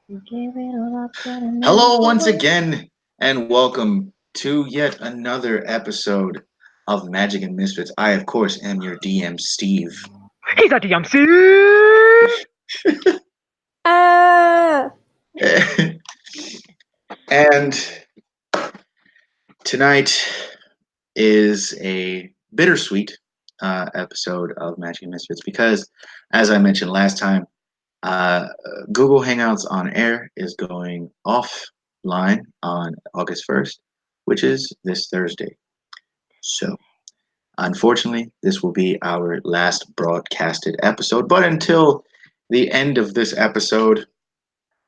Hello, once again, and welcome to yet another episode of Magic and Misfits. I, of course, am your DM, Steve. He's a DMC. And tonight is a bittersweet episode of Magic and Misfits because, as I mentioned last time, uh, Google Hangouts on Air is going offline on August 1st, which is this Thursday. So, unfortunately, this will be our last broadcasted episode. But until the end of this episode,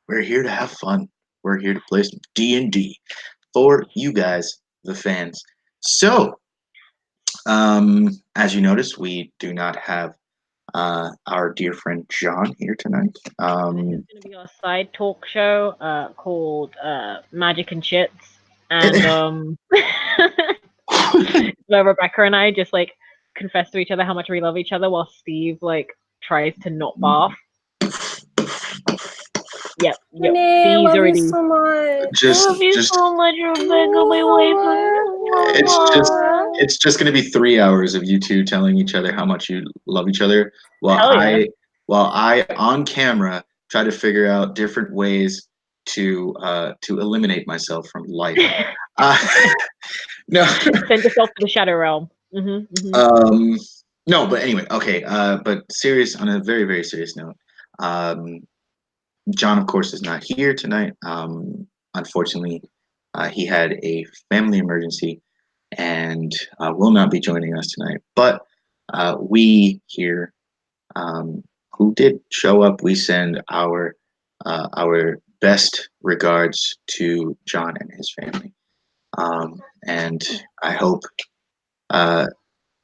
we're here to have fun. We're here to play some D&D for you guys, the fans. So, as you notice, we do not have our dear friend John here tonight. This is going to be our side talk show called Magic and Shits. And where Rebecca and I just like confess to each other how much we love each other while Steve like tries to not barf. Yep. Renee, Steve's love already. you so much. Just so much, Rebecca, my wife. it's just gonna be 3 hours of you two telling each other how much you love each other Hell yeah. while I on camera try to figure out different ways to eliminate myself from life. No. Send yourself to the shadow realm. No, but anyway, okay. But serious on a very, very serious note. John, of course, is not here tonight. Unfortunately, he had a family emergency and will not be joining us tonight. But we here, who did show up, we send our best regards to John and his family. And I hope, and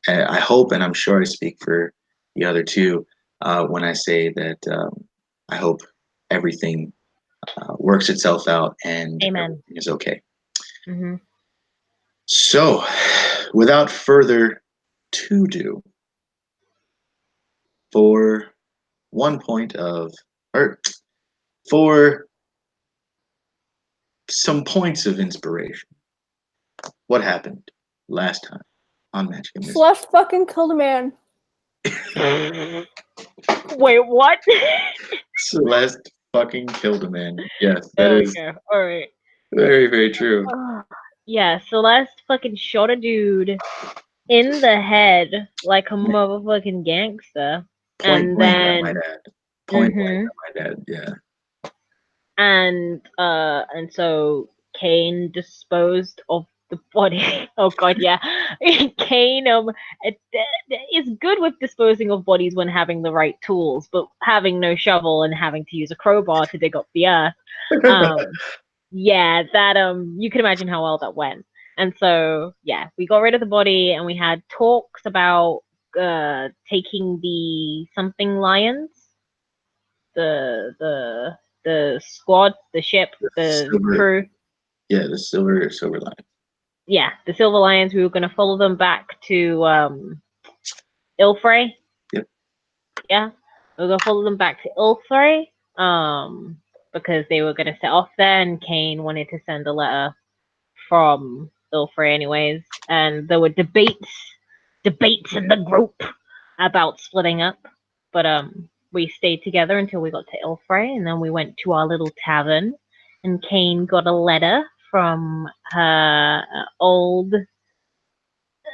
I'm sure I speak for the other two when I say that I hope everything works itself out and Amen. everything is okay. Mm-hmm. So, without further to do, for for some points of inspiration, what happened last time on Magic and Mystery? Celeste fucking killed a man. Wait, what? Celeste fucking killed a man. Yes, that is All right. very, very true. Yeah, Celeste fucking shot a dude in the head like a motherfucking gangster. Point blank, I might add. Point blank, I might add. Yeah. And so Kane disposed of the body. Oh god, yeah. Kane is good with disposing of bodies when having the right tools, but having no shovel and having to use a crowbar to dig up the earth. Yeah, that you can imagine how well that went. And so yeah, we got rid of the body and we had talks about taking the something lions, the squad, the ship, the crew. Yeah, the silver lions. Yeah, the Silver Lions. We were going to follow them back to Ilfrey. Yep. Yeah, we were going to follow them back to Ilfrey because they were going to set off there, and Kane wanted to send a letter from Ilfrey anyways. And there were debates in the group about splitting up, but we stayed together until we got to Ilfrey, and then we went to our little tavern, and Kane got a letter from her old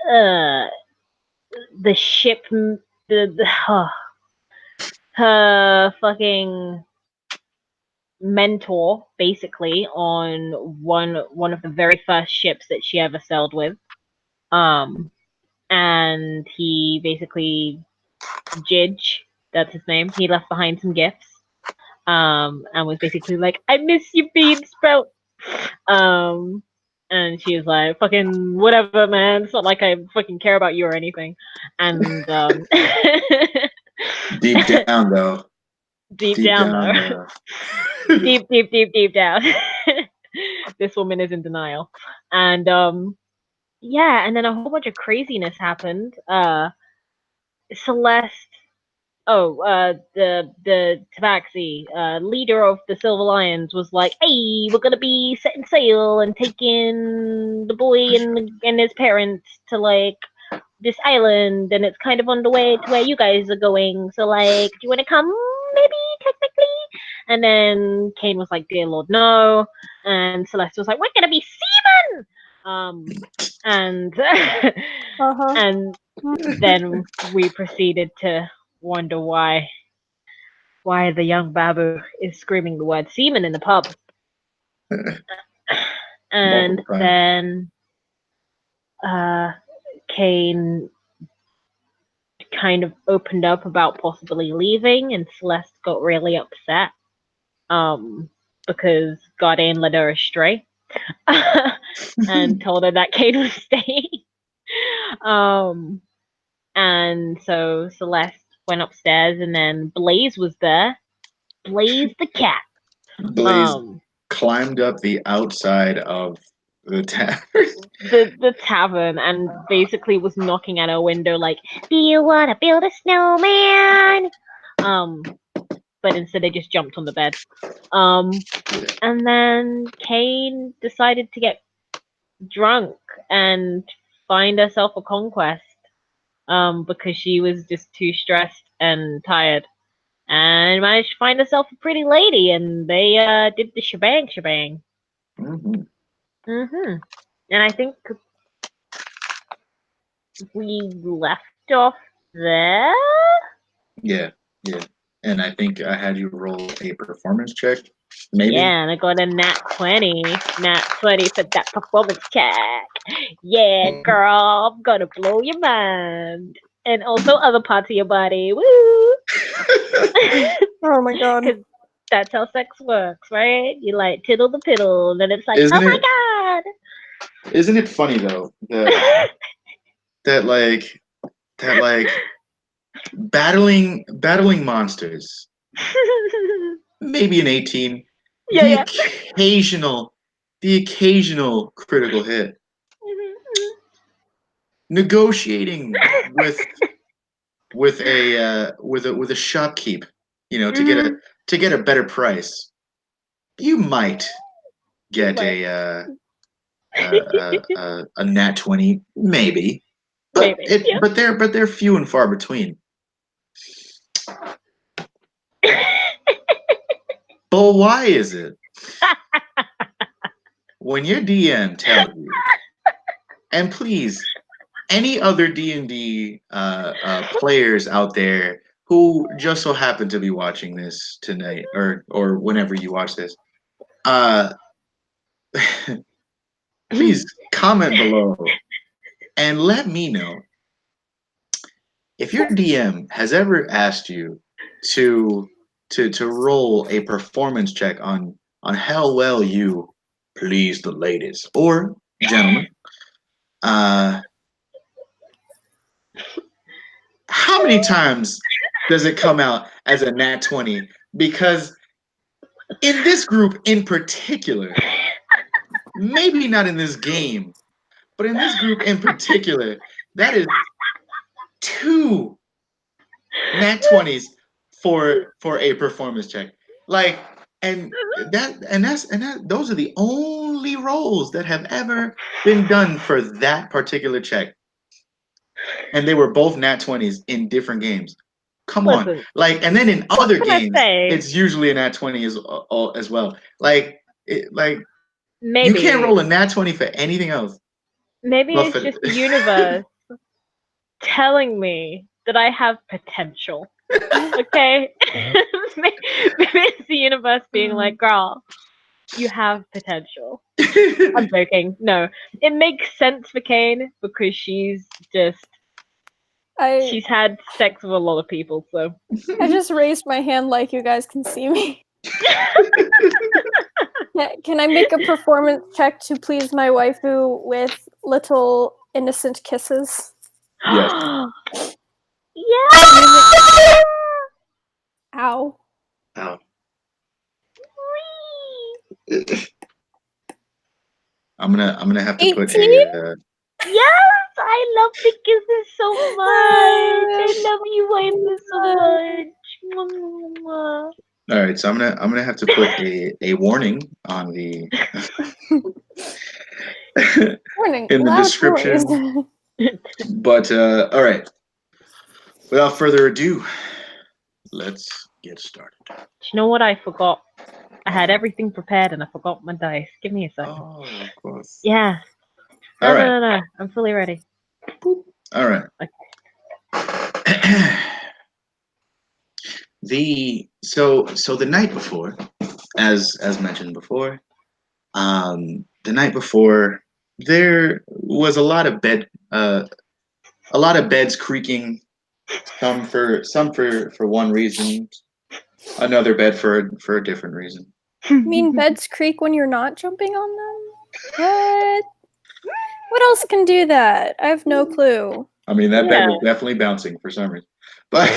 the ship her fucking mentor basically on one of the very first ships that she ever sailed with, and he basically Jidge, that's his name, he left behind some gifts and was basically like, I miss you, bean sprout. And she was like, fucking whatever, man. It's not like I fucking care about you or anything. And deep down though. Deep down. deep down. This woman is in denial. And yeah, and then a whole bunch of craziness happened. Celeste the Tabaxi, leader of the Silver Lions, was like, "Hey, we're gonna be setting sail and taking the boy and his parents to like this island, and it's kind of on the way to where you guys are going. So like, do you want to come? Maybe technically." And then Kane was like, "Dear Lord, no." And Celeste was like, "We're gonna be seamen." And Uh-huh. and then we proceeded to wonder why the young Babu is screaming the word semen in the pub. And Multiple times. then Kane kind of opened up about possibly leaving, and Celeste got really upset because Gardain led her astray and told her that Kane was staying. And so Celeste went upstairs, and then Blaze was there. Blaze the cat. Blaze climbed up the outside of the tavern. The tavern, and basically was knocking at her window like, "Do you want to build a snowman?" But instead they just jumped on the bed. And then Kane decided to get drunk and find herself a conquest. Because she was just too stressed and tired, and managed to find herself a pretty lady, and they did the shebang. Mm-hmm. And I think we left off there. Yeah. And I think I had you roll a performance check. Maybe. Yeah, and I got a nat 20. Nat 20 for that performance check. Yeah, girl, I'm gonna blow your mind. And also other parts of your body. Woo! Oh my god. Because that's how sex works, right? You like tittle the piddle, and then it's like, Isn't oh my it? god! Isn't it funny though that battling monsters, maybe an 18, the yeah. occasional critical hit, negotiating with a shopkeep, to get a better price. You might get a nat 20, maybe, but Maybe. Yeah. but they're few and far between. But why is it when your DM tells you, and please, any other D&D players out there who just so happen to be watching this tonight or whenever you watch this, please comment below and let me know if your DM has ever asked you to roll a performance check on how well you please the ladies or gentlemen. How many times does it come out as a nat 20? Because in this group in particular, maybe not in this game, but in this group in particular, that is 2 nat 20s for a performance check. Like, and those are the only rolls that have ever been done for that particular check. And they were both nat 20s in different games. Come on. Like, and then in other games, it's usually a nat 20 as well. Like, maybe you can't roll a nat 20 for anything else. Maybe it's just the universe telling me that I have potential. Okay? Maybe it's the universe being like, girl, you have potential. I'm joking. No. It makes sense for Kane because she's had sex with a lot of people, so. I just raised my hand like you guys can see me. Can I make a performance check to please my waifu with little innocent kisses? Yes. Yeah! Ow. Ow. I'm gonna have to 18? put a Yes, I love the kisses so much. I love you, waifu, so much. Mwah, mwah, All right, so I'm gonna have to put a warning on the Warning, in the loud description. noise. mwah. But all right, without further ado, let's get started. Do you know what I forgot? I had everything prepared and I forgot my dice. Give me a second. Oh, of course. Yeah. All No, right. no, no, no. I'm fully ready. All right. Okay. So the night before, as mentioned before, the night before there was a lot of beds creaking, some for one reason, another bed for a different reason. You mean beds creak when you're not jumping on them? What? What else can do that? I have no clue. I mean, that bed Yeah. was definitely bouncing for some reason, but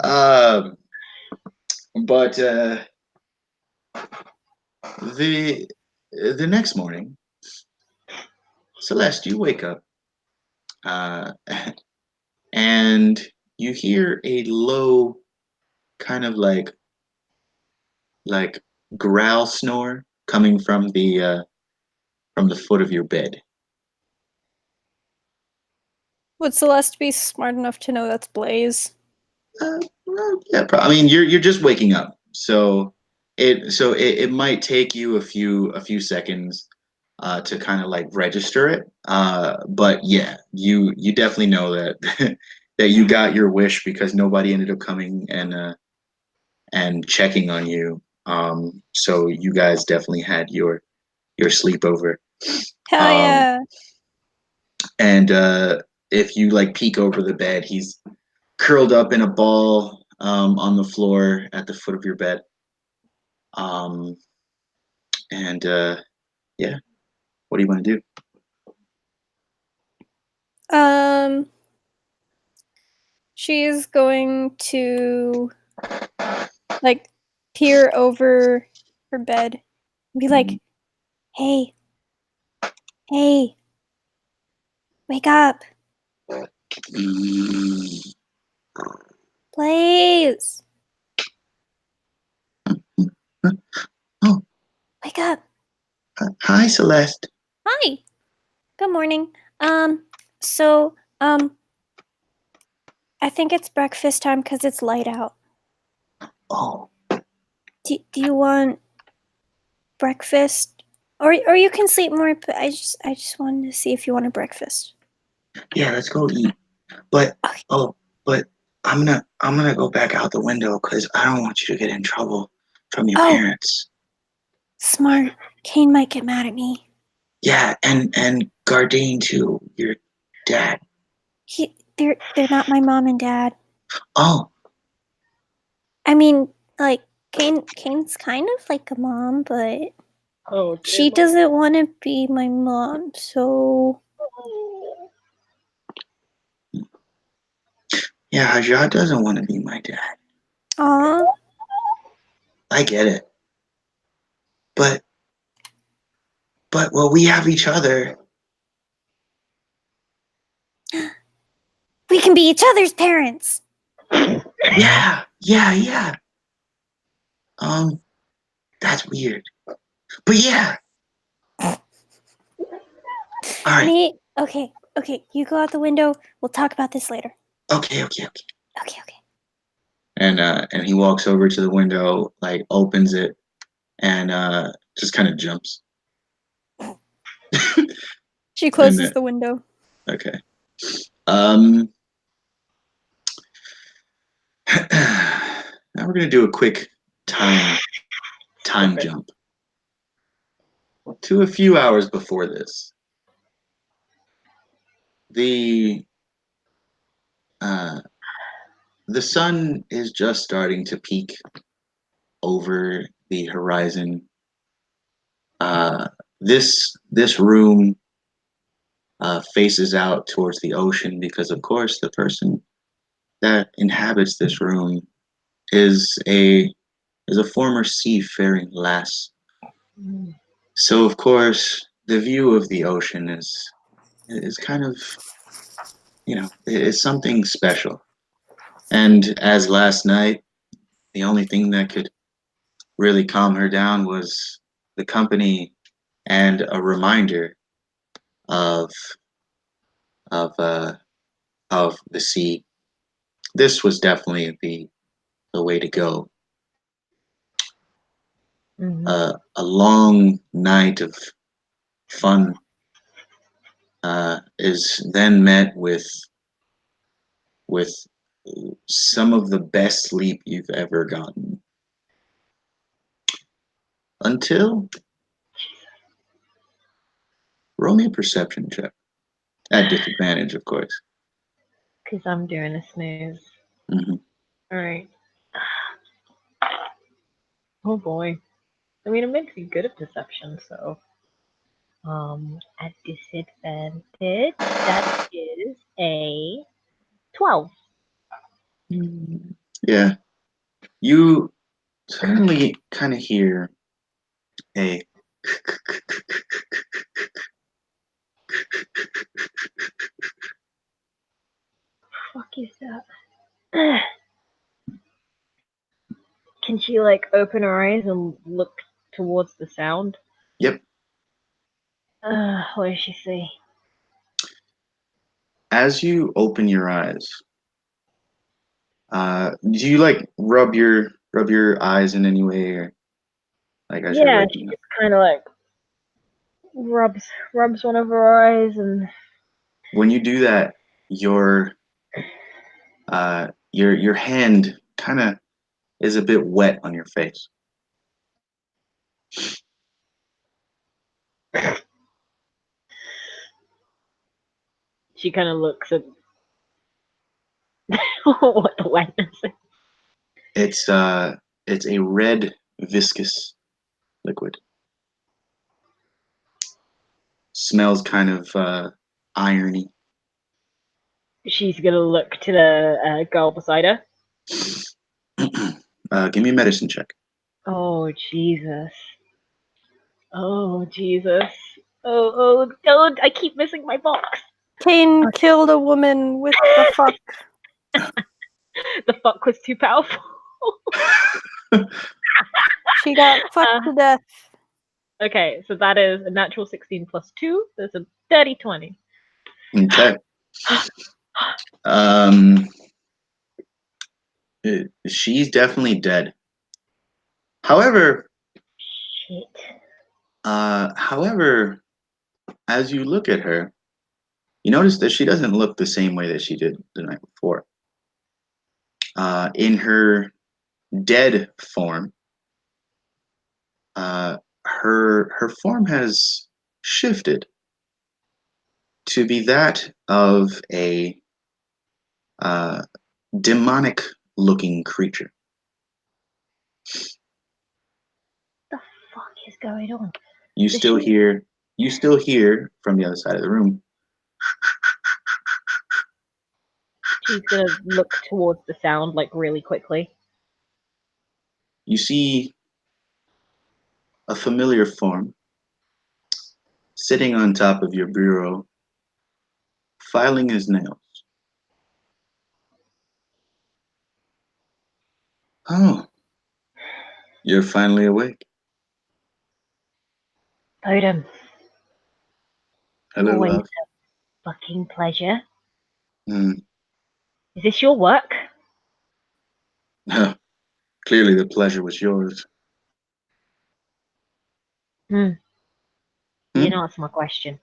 um, but the the next morning, Celeste, you wake up, uh, and you hear a low kind of like growl snore coming from the foot of your bed. Would Celeste be smart enough to know that's Blaze? Well, yeah, I mean, you're just waking up, so it might take you a few seconds to kind of like register it. But yeah, you definitely know that that you got your wish because nobody ended up coming and checking on you. So you guys definitely had your sleepover. Hell Um, yeah. and if you like peek over the bed, he's curled up in a ball on the floor at the foot of your bed. Um, and yeah, what do you want to do? She's going to like peer over her bed and be like, "Hey, hey, wake up, Mm, Blaze, oh, wake up." hi, Celeste. Hi. Good morning. So, I think it's breakfast time because it's light out. Oh, Do you want breakfast? Or you can sleep more, but I just wanted to see if you want a breakfast. yeah, let's go eat. But Okay. but I'm gonna go back out the window because I don't want you to get in trouble from your Oh, parents. smart. Kane might get mad at me. Yeah, and Gardine too, your dad. They're not my mom and dad. Oh, I mean, like Kane's kind of like a mom, but Oh, she doesn't want to be my mom. So yeah, Hajar doesn't want to be my dad. aw, I get it. But well, we have each other. we can be each other's parents. Yeah, yeah, yeah. That's weird. But yeah. All right. Okay, okay. You go out the window. We'll talk about this later. Okay. Okay, okay. And he walks over to the window, like opens it, and just kind of jumps. She And closes the window. okay. Um. Now we're gonna do a quick time Okay. jump to a few hours before this. The uh, the sun is just starting to peek over the horizon. This room faces out towards the ocean because, of course, the person that inhabits this room is a former seafaring lass. Mm. So, of course, the view of the ocean is is kind of, it's something special. And as last night, the only thing that could really calm her down was the company and a reminder of of uh, of the sea. This was definitely the way to go. Mm-hmm. A long night of fun is then met with some of the best sleep you've ever gotten until roll me a perception check at disadvantage, of course. Because I'm doing a snooze. Hmm. All right. Oh boy. I mean, I'm meant to be good at perception, so at disadvantage, that is a 12. Yeah, you suddenly kind of hear a Fuck is that? Can she like open her eyes and look towards the sound? yep. What does she see? As you open your eyes, do you like rub your eyes in any way, or like as you're Yeah, she waking up? just kind of like rubs one of her eyes and When you do that, your hand kind of is a bit wet on your face. she kind of looks at what the wetness is. It's a red viscous liquid. Smells kind of irony. She's gonna look to the girl beside her. Give me a medicine check. Oh Jesus! Oh Jesus! Oh don't! I keep missing my box. Kane killed a woman with the fuck. The fuck was too powerful. She got fucked to death. Okay, so that is a natural 16 plus 2. That's a dirty 20. Okay. Um, she's definitely dead. However, Shit. however, as you look at her, you notice that she doesn't look the same way that she did the night before. In her dead form, her form has shifted to be that of a uh, demonic looking creature. The fuck is going on? You Does still she? hear you still hear from the other side of the room. She's gonna look towards the sound like really quickly. You see a familiar form sitting on top of your bureau, filing his nails. Oh, you're finally awake. Odin, Hello, always love. a fucking pleasure. Hmm. Is this your work? Clearly, the pleasure was yours. Hmm. You Hmm? didn't answer my question.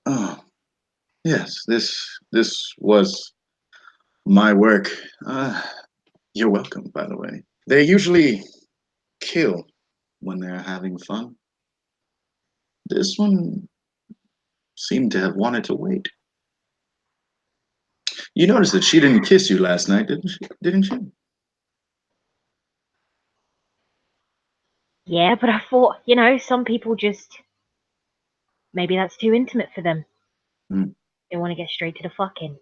Oh, yes. This was my work. You're welcome, by the way. They usually kill when they're having fun. This one seemed to have wanted to wait. You noticed that she didn't kiss you last night, didn't she? Didn't she? Yeah, but I thought, some people just maybe that's too intimate for them. Hmm. They want to get straight to the fucking.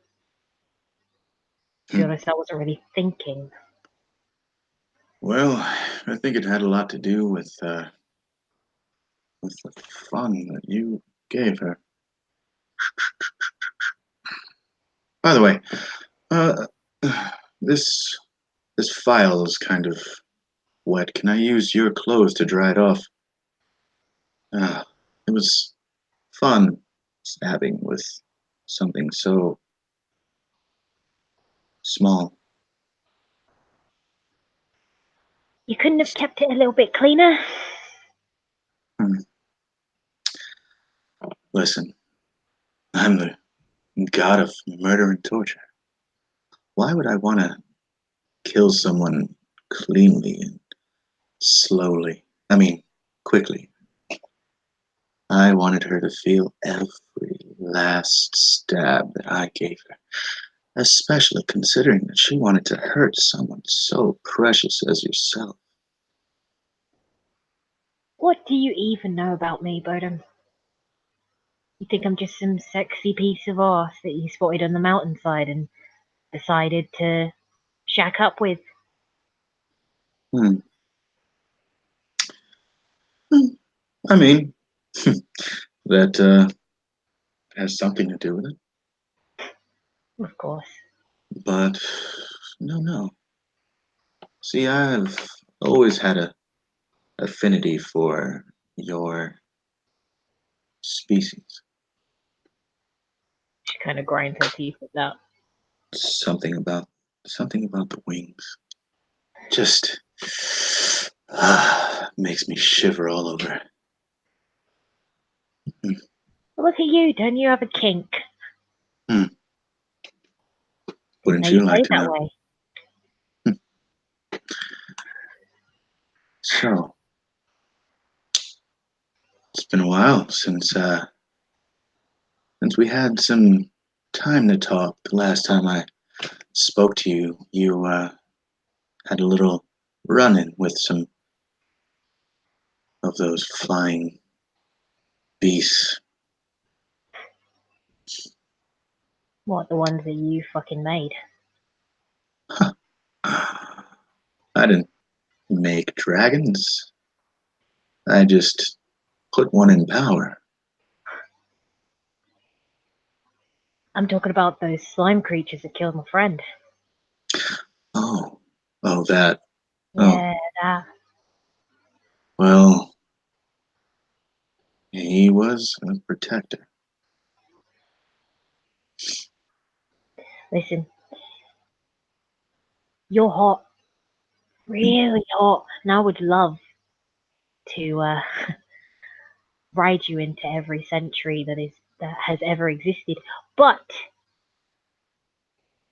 To be Hmm. honest, I wasn't really thinking. Well, I think it had a lot to do with with the fun that you gave her. By the way, uh, this this file is kind of wet. Can I use your clothes to dry it off? It was fun stabbing with something so small. You couldn't have kept it a little bit cleaner? Hmm. Listen, I'm the god of murder and torture. Why would I want to kill someone cleanly and slowly? I mean, quickly. I wanted her to feel every last stab that I gave her, especially considering that she wanted to hurt someone so precious as yourself. What do you even know about me, Bodum? You think I'm just some sexy piece of arse that you spotted on the mountainside and decided to shack up with? Hmm. I mean, that has something to do with it. Of course. But no. See, I've always had a affinity for your species. She kind of grinds her teeth at that. Something about the wings just makes me shiver all over. Look at you, don't you have a kink? Hmm. Didn't know Wouldn't you you like played to that know? way. So, it's been a while since we had some time to talk. The last time I spoke to you, you had a little run-in with some of those flying beasts. What, the ones that you fucking made? I didn't make dragons. I just put one in power. I'm talking about those slime creatures that killed my friend. Oh, oh, that. Oh, Yeah, that. well, he was a protector. Listen, you're hot. Really hot. And I would love to ride you into every century that has ever existed. But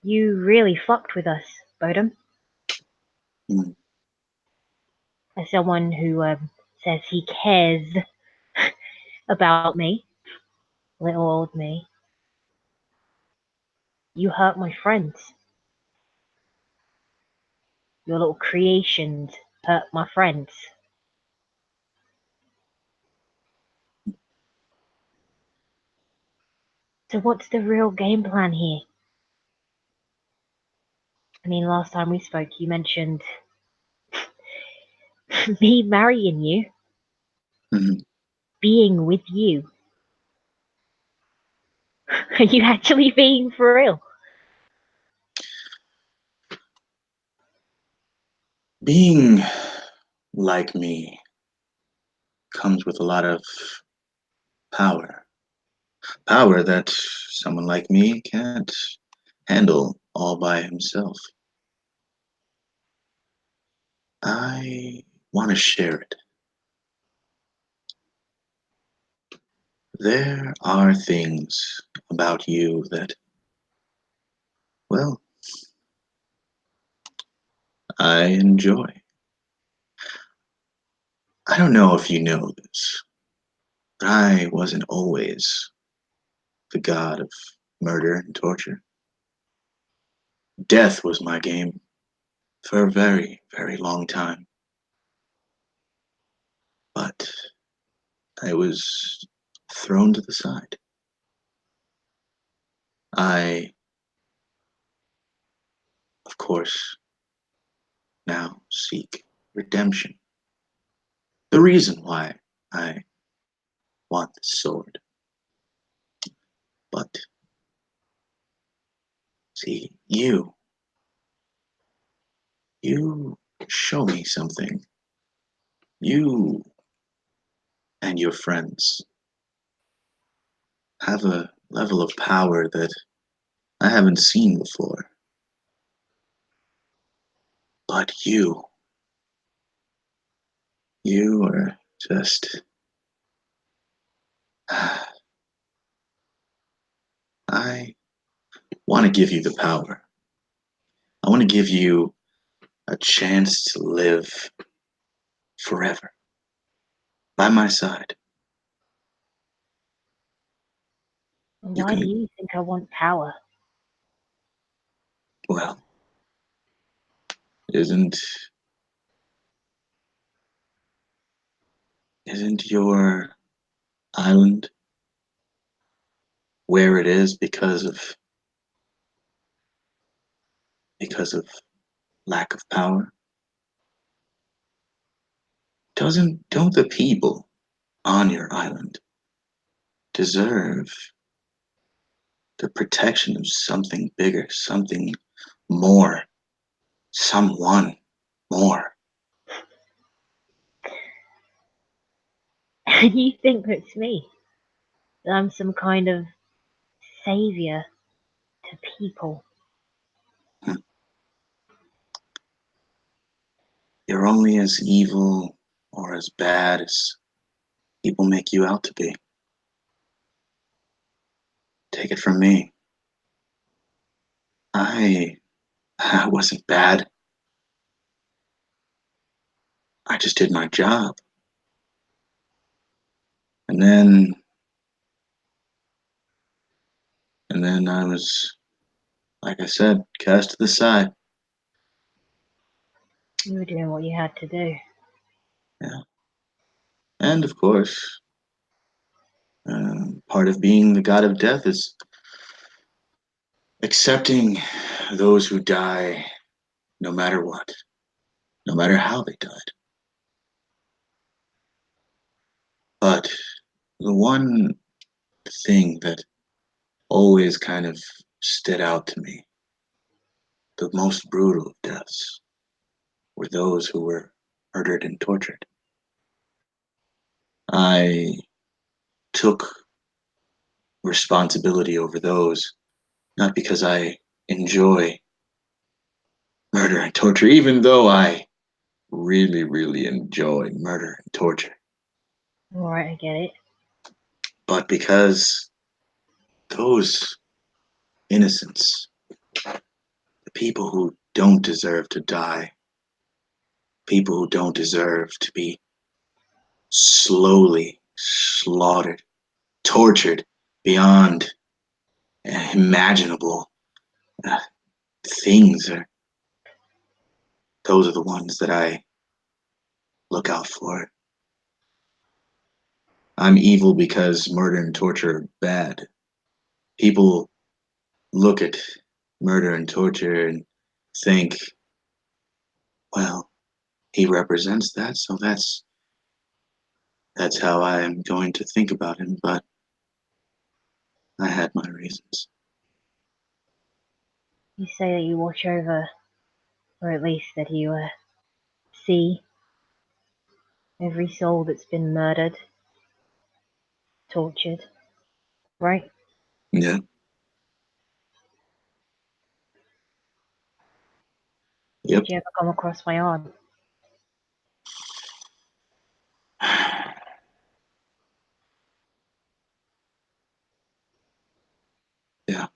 you really fucked with us, Bodum. Hmm. As someone who says he cares about me, little old me, you hurt my friends. Your little creations hurt my friends. So what's the real game plan here? I mean, last time we spoke, you mentioned me marrying you, Mhm. being with you. Are you actually being for real? Being like me comes with a lot of power. Power that someone like me can't handle all by himself. I want to share it. There are things about you that, well, I enjoy. I don't know if you know this, but I wasn't always the god of murder and torture. Death was my game for a very, very long time. But I was thrown to the side. I, of course, now seek redemption. The reason why I want the sword. But, see, you show me something. You and your friends have a level of power that I haven't seen before. But you are just. I want to give you the power. I want to give you a chance to live forever by my side. You Why do can, you think I want power? well, isn't isn't your island where it is because of lack of power? Don't the people on your island deserve the protection of something bigger, something more, someone more? You think it's me? That I'm some kind of savior to people? You're only as evil or as bad as people make you out to be. Take it from me. I I wasn't bad. I just did my job. And then I was, like I said, cast to the side. You were doing what you had to do. Yeah. And of course, part of being the god of death is accepting those who die no matter what, no matter how they died. But the one thing that always kind of stood out to me, the most brutal of deaths, were those who were murdered and tortured. I took responsibility over those, not because I enjoy murder and torture, even though I really, really enjoy murder and torture, Alright, I get it. but because those innocents, the people who don't deserve to die, people who don't deserve to be slowly slaughtered, tortured beyond imaginable uh, things, those are the ones that I look out for. I'm evil because murder and torture are bad. People look at murder and torture and think, well, he represents that, so that's how I am going to think about him, but I had my reasons. You say that you watch over, or at least that you see every soul that's been murdered, tortured, right? Yeah. Yep. Did you ever come across my aunt? Yeah.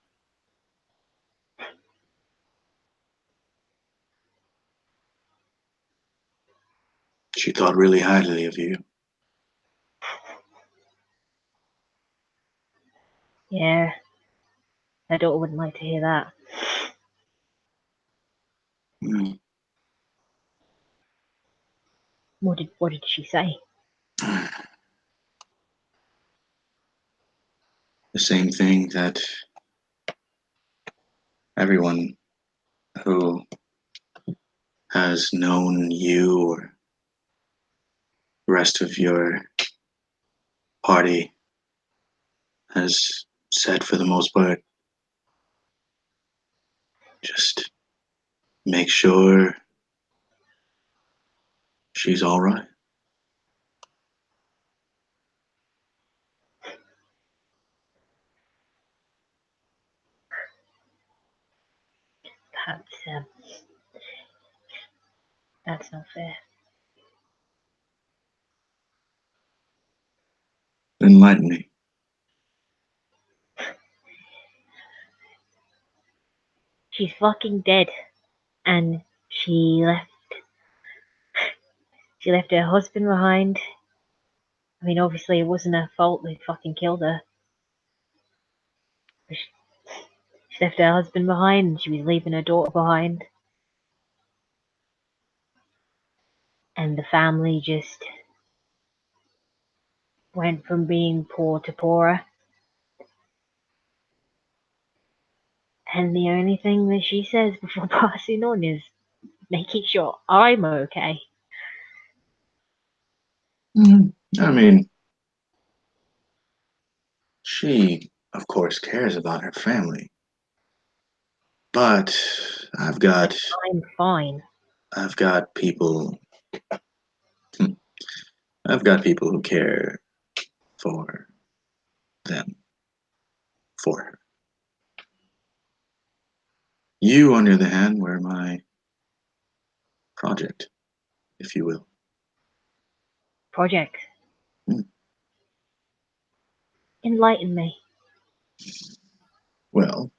She thought really highly of you. Yeah, her daughter wouldn't like to hear that. Mm. What did she say? The same thing that everyone who has known you or the rest of your party has said for the most part. Just make sure she's all right. That's that's not fair. Enlighten me. She's fucking dead, and she left her husband behind. I mean, obviously it wasn't her fault they fucking killed her. She left her husband behind, and she was leaving her daughter behind. And the family just went from being poor to poorer. And the only thing that she says before passing on is making sure I'm okay. I mean, she, of course, cares about her family. But I've got I'm fine. I've got people I've got people who care for them, for her. You, on the other hand, were my project, if you will. Project. Hmm. Enlighten me. Well,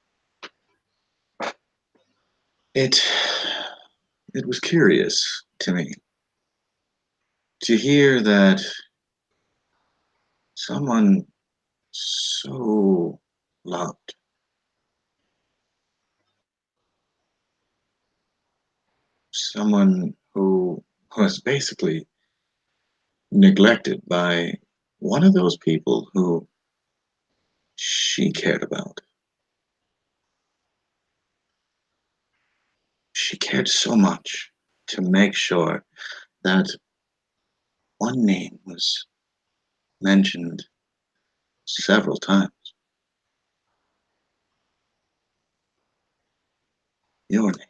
it it was curious to me to hear that someone so loved, someone who was basically neglected by one of those people who she cared about. She cared so much to make sure that one name was mentioned several times. Your name.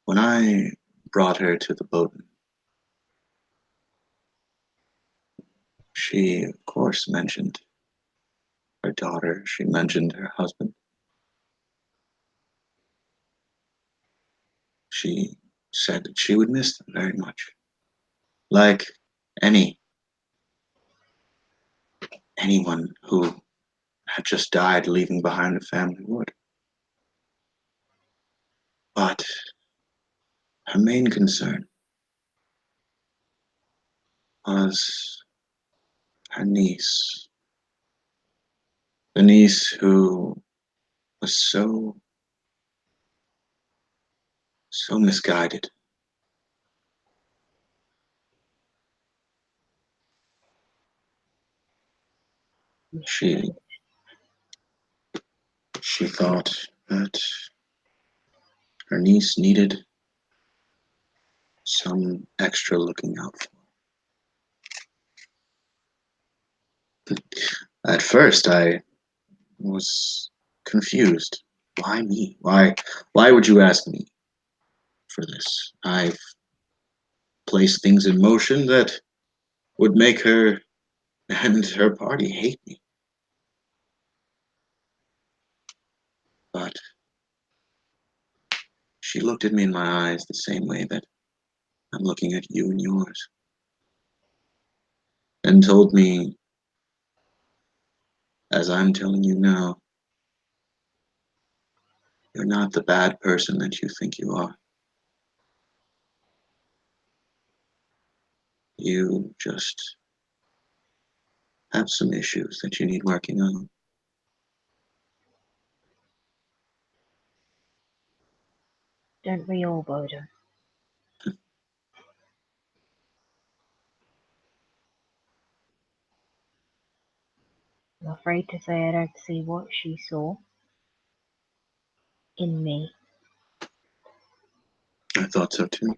When I brought her to the boat, she, of course, mentioned her daughter. She mentioned her husband. She said that she would miss them very much. Like any anyone who had just died leaving behind a family would. But her main concern was her niece. The niece who was so misguided. She she thought that her niece needed some extra looking out for. At first I was confused. Why me? Why would you ask me for this? I've placed things in motion that would make her and her party hate me. But she looked at me in my eyes the same way that I'm looking at you in yours, and told me, as I'm telling you now, you're not the bad person that you think you are. You just have some issues that you need working on. Don't we all, Boda? I'm afraid to say I don't see what she saw in me. I thought so too.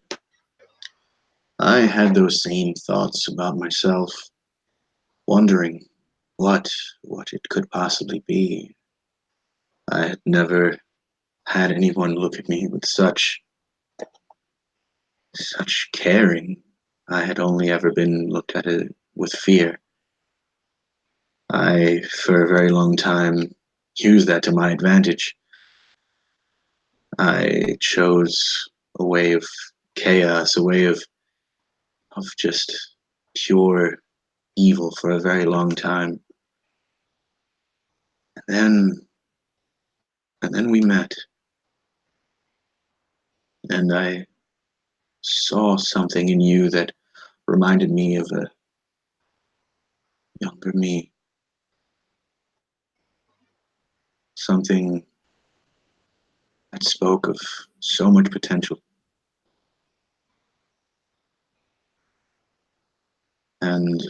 I had those same thoughts about myself, wondering what it could possibly be. I had never had anyone look at me with such caring. I had only ever been looked at it with fear. I, for a very long time, used that to my advantage. I chose a way of chaos, a way of just pure evil for a very long time. And then we met, and I saw something in you that reminded me of a younger me. Something that spoke of so much potential. And,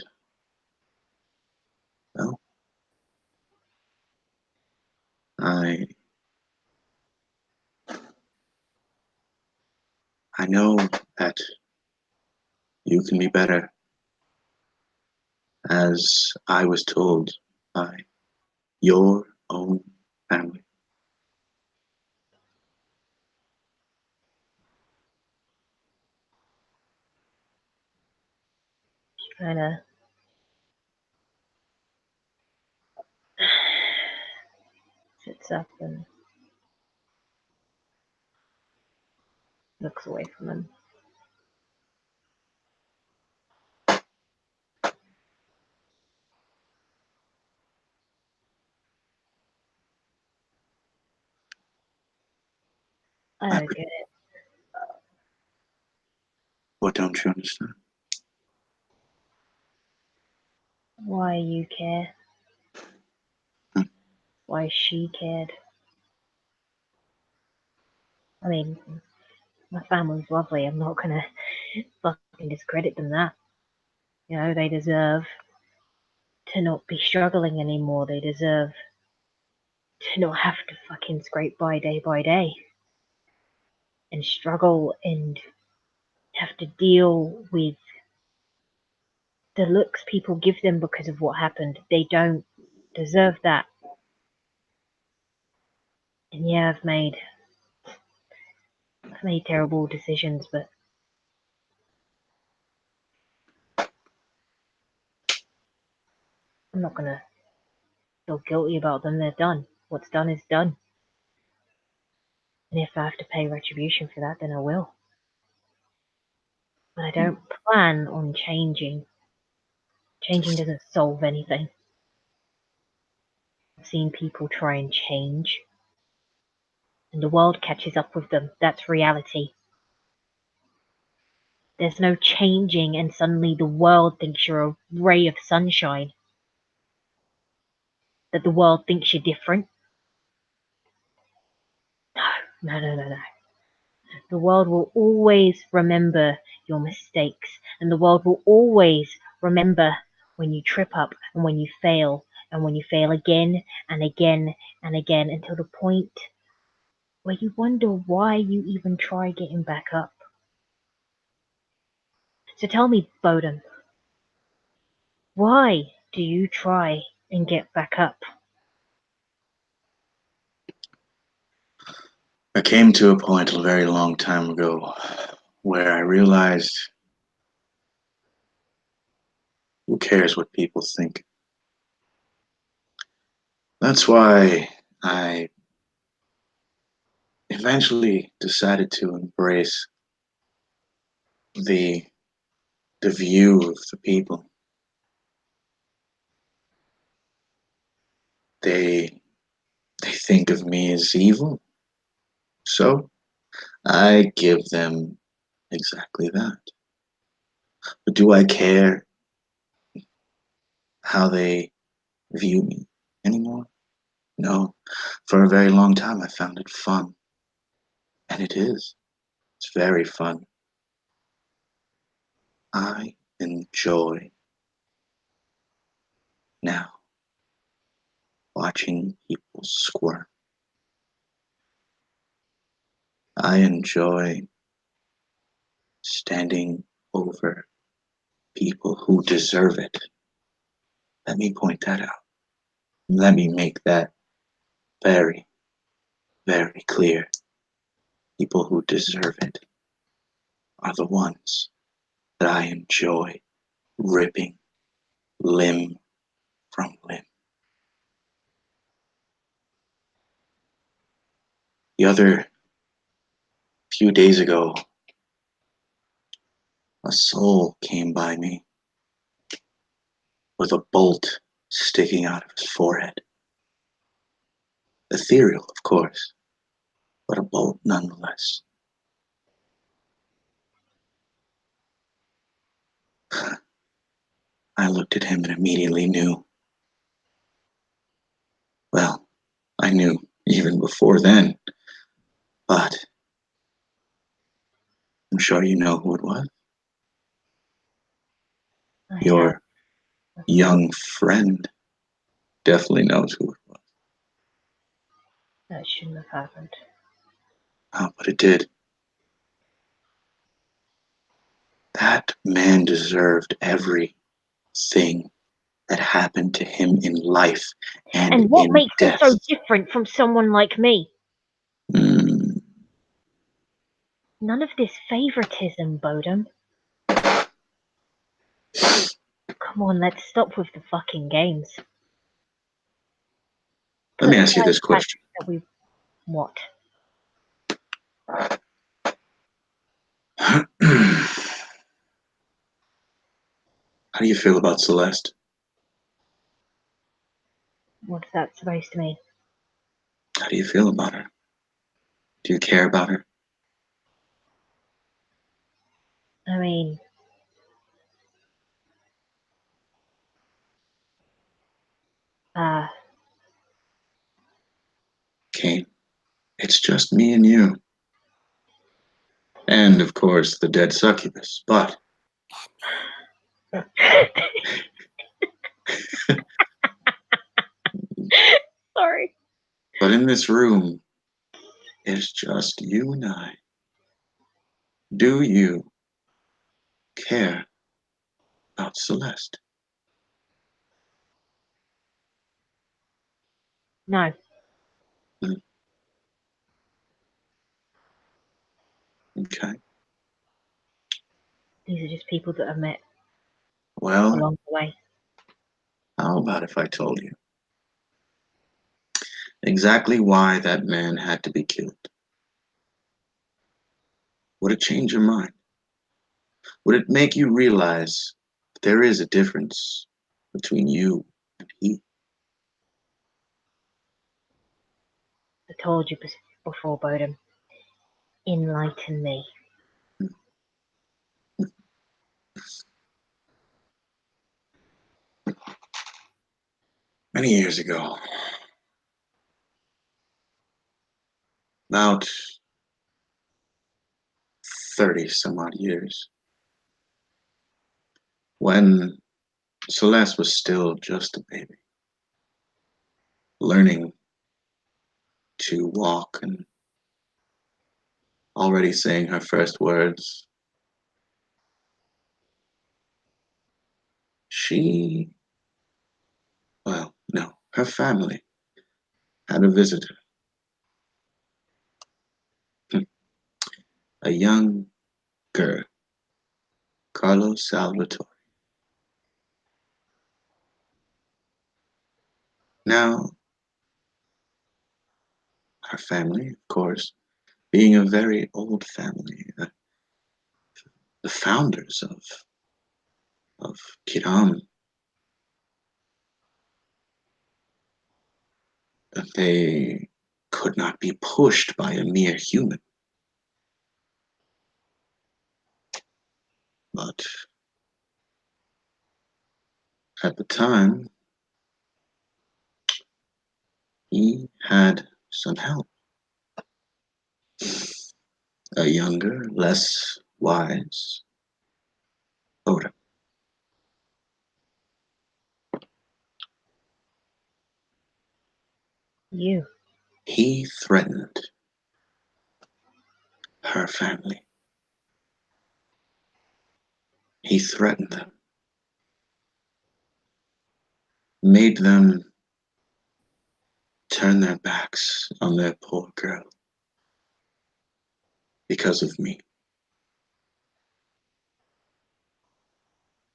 well, I I know that you can be better, as I was told by your own family. Kind of sits up and looks away from him. I don't get it. What don't you understand? Why you care? Hmm. Why she cared? I mean, my family's lovely. I'm not gonna fucking discredit them that. You know, they deserve to not be struggling anymore. They deserve to not have to fucking scrape by day and struggle and have to deal with the looks people give them because of what happened. They don't deserve that. And yeah, I've made terrible decisions, but I'm not gonna feel guilty about them. They're done. What's done is done. And if I have to pay retribution for that, then I will. But I don't plan on changing. Changing doesn't solve anything. I've seen people try and change, and the world catches up with them. That's reality. There's no changing, and suddenly the world thinks you're a ray of sunshine. That the world thinks you're different. No, no, no, no. The world will always remember your mistakes, and the world will always remember when you trip up and when you fail, and when you fail again and again and again until the point where you wonder why you even try getting back up. So tell me, Bowden, why do you try and get back up? I came to a point a very long time ago where I realized who cares what people think. That's why I eventually decided to embrace the the view of the people. They they think of me as evil, so I give them exactly that. But do I care how they view me anymore? No. For a very long time, I found it fun, and it is. It's very fun. I enjoy now watching people squirm. I enjoy standing over people who deserve it. Let me point that out. Let me make that very, very clear. People who deserve it are the ones that I enjoy ripping limb from limb. The other few days ago, a soul came by me with a bolt sticking out of his forehead. Ethereal, of course, but a bolt nonetheless. I looked at him and immediately knew. Well, I knew even before then, but I'm sure you know who it was. I have. Your young friend definitely knows who it was. That shouldn't have happened. Oh, but it did. That man deserved everything that happened to him in life and And what in makes him death. so different from someone like me? Mm, None of this favoritism, Bodum. Come on, let's stop with the fucking games. let me Put ask you aside this the fact question. that we what? How do you feel about Celeste? What's that supposed to mean? How do you feel about her? Do you care about her? I mean, uh, Kane, it's just me and you. And, of course, the dead succubus. But sorry. but in this room, it's just you and I. Do you care about Celeste? No, Okay. these are just people that I've met Well, along the way. how about if I told you exactly why that man had to be killed? Would it change your mind? Would it make you realize there is a difference between you and he? I told you before, Bodum. Enlighten me. Many years ago, about 30 some odd years, when Celeste was still just a baby, learning to walk and already saying her first words, she, well, no, her family had a visitor, a young girl, Carlos Salvatore. Now, her family, of course, being a very old family, the founders of Kiram, they could not be pushed by a mere human. But at the time, he had some help. A younger, less wise Oda. You. He threatened her family. He threatened them, made them turn their backs on their poor girl because of me.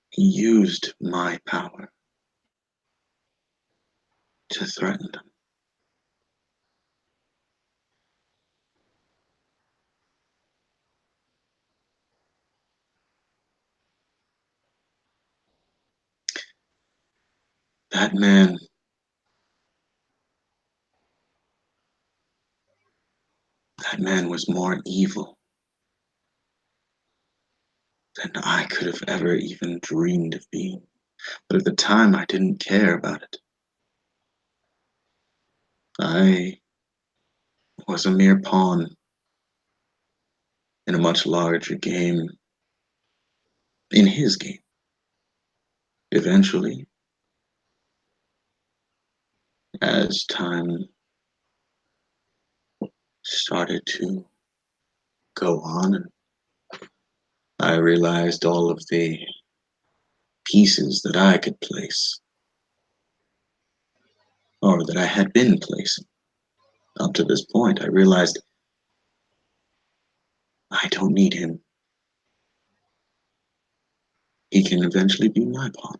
He used my power to threaten them. That man, that man was more evil than I could have ever even dreamed of being. But at the time, I didn't care about it. I was a mere pawn in a much larger game, in his game. Eventually, as time started to go on, and I realized all of the pieces that I could place, or that I had been placing up to this point, I realized I don't need him. He can eventually be my pawn.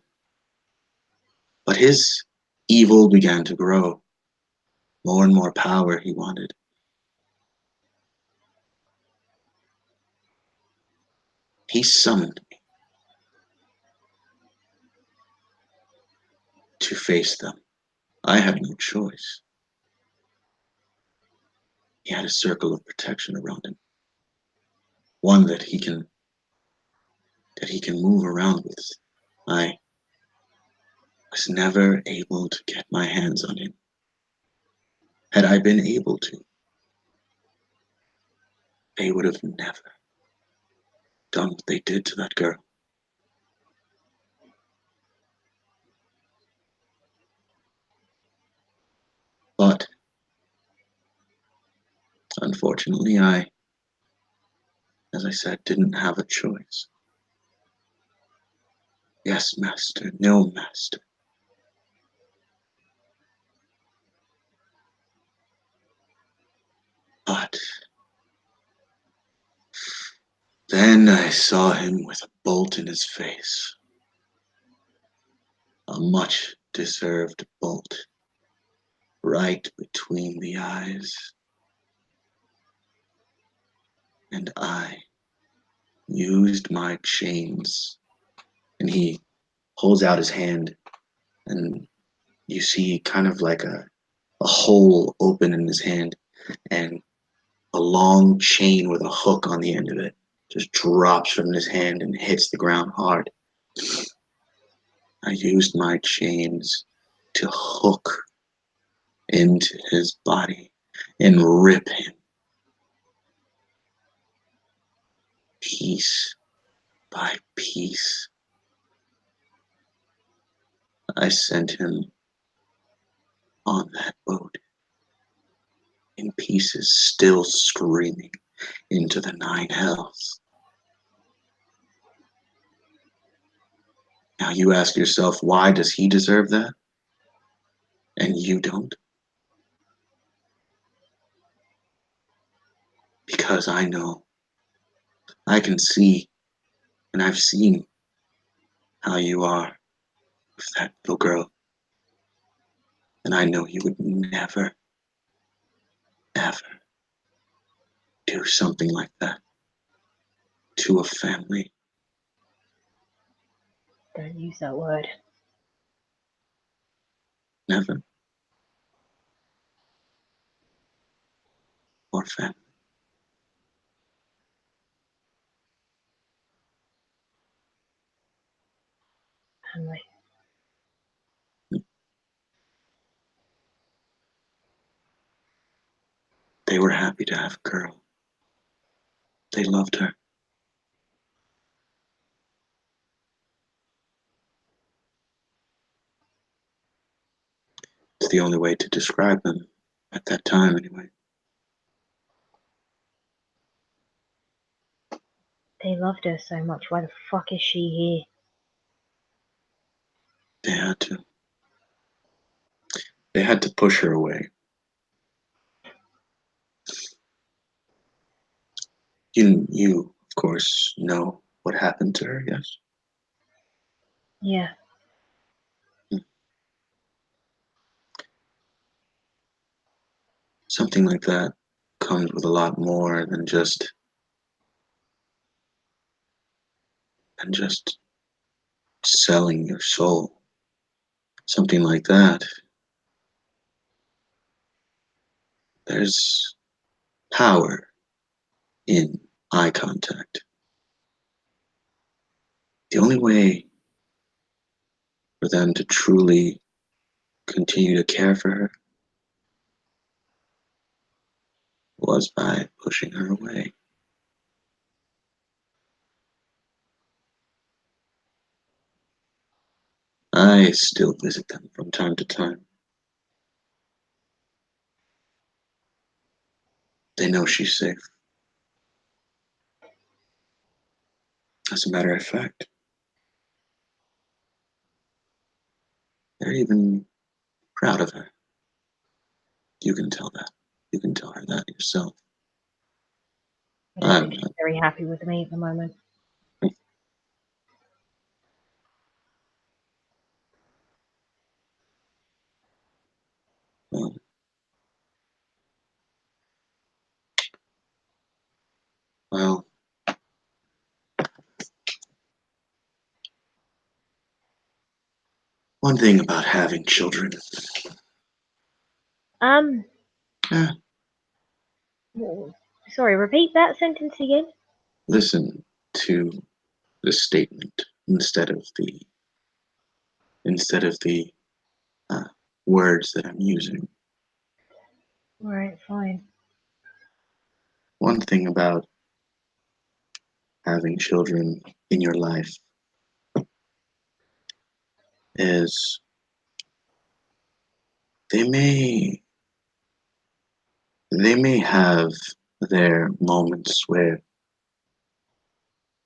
But his evil began to grow. More and more power he wanted. He summoned me to face them. I had no choice. He had a circle of protection around him. One that he can move around with. I was never able to get my hands on him. Had I been able to, they would have never done what they did to that girl. But unfortunately, as I said, didn't have a choice. Yes, master, no, master. But then I saw him with a bolt in his face. A much deserved bolt. Right between the eyes. And I used my chains. And he holds out his hand, and you see kind of like a hole open in his hand, and a long chain with a hook on the end of it just drops from his hand and hits the ground hard. I used my chains to hook into his body and rip him piece by piece. I sent him on that boat in pieces, still screaming into the nine hells. Now you ask yourself, why does he deserve that and you don't? Because I know, I can see, and I've seen how you are with that little girl. And I know you would never, ever do something like that to a family. Don't use that word. Never. Or family. Family. They were happy to have a girl. They loved her. It's the only way to describe them at that time, anyway. They loved her so much. Why the fuck is she They had to. They had to push her away. You, of course, know what happened to her, yes? here? Yeah. Something like that comes with a lot more than just selling your soul. Something like that. There's power in eye contact. The only way for them to truly continue to care for her was by pushing her away. I still visit them from time to time. They know she's safe. As a matter of fact, they're even proud of her. You can tell that. You can tell her that yourself. I don't I'm think she's very happy with me at the moment. not. Well, one thing about having children. Um, Eh, sorry, repeat that sentence again. listen to the statement instead of the uh, words that I'm using. Alright, fine. One thing about having children in your life is they may they may have their moments where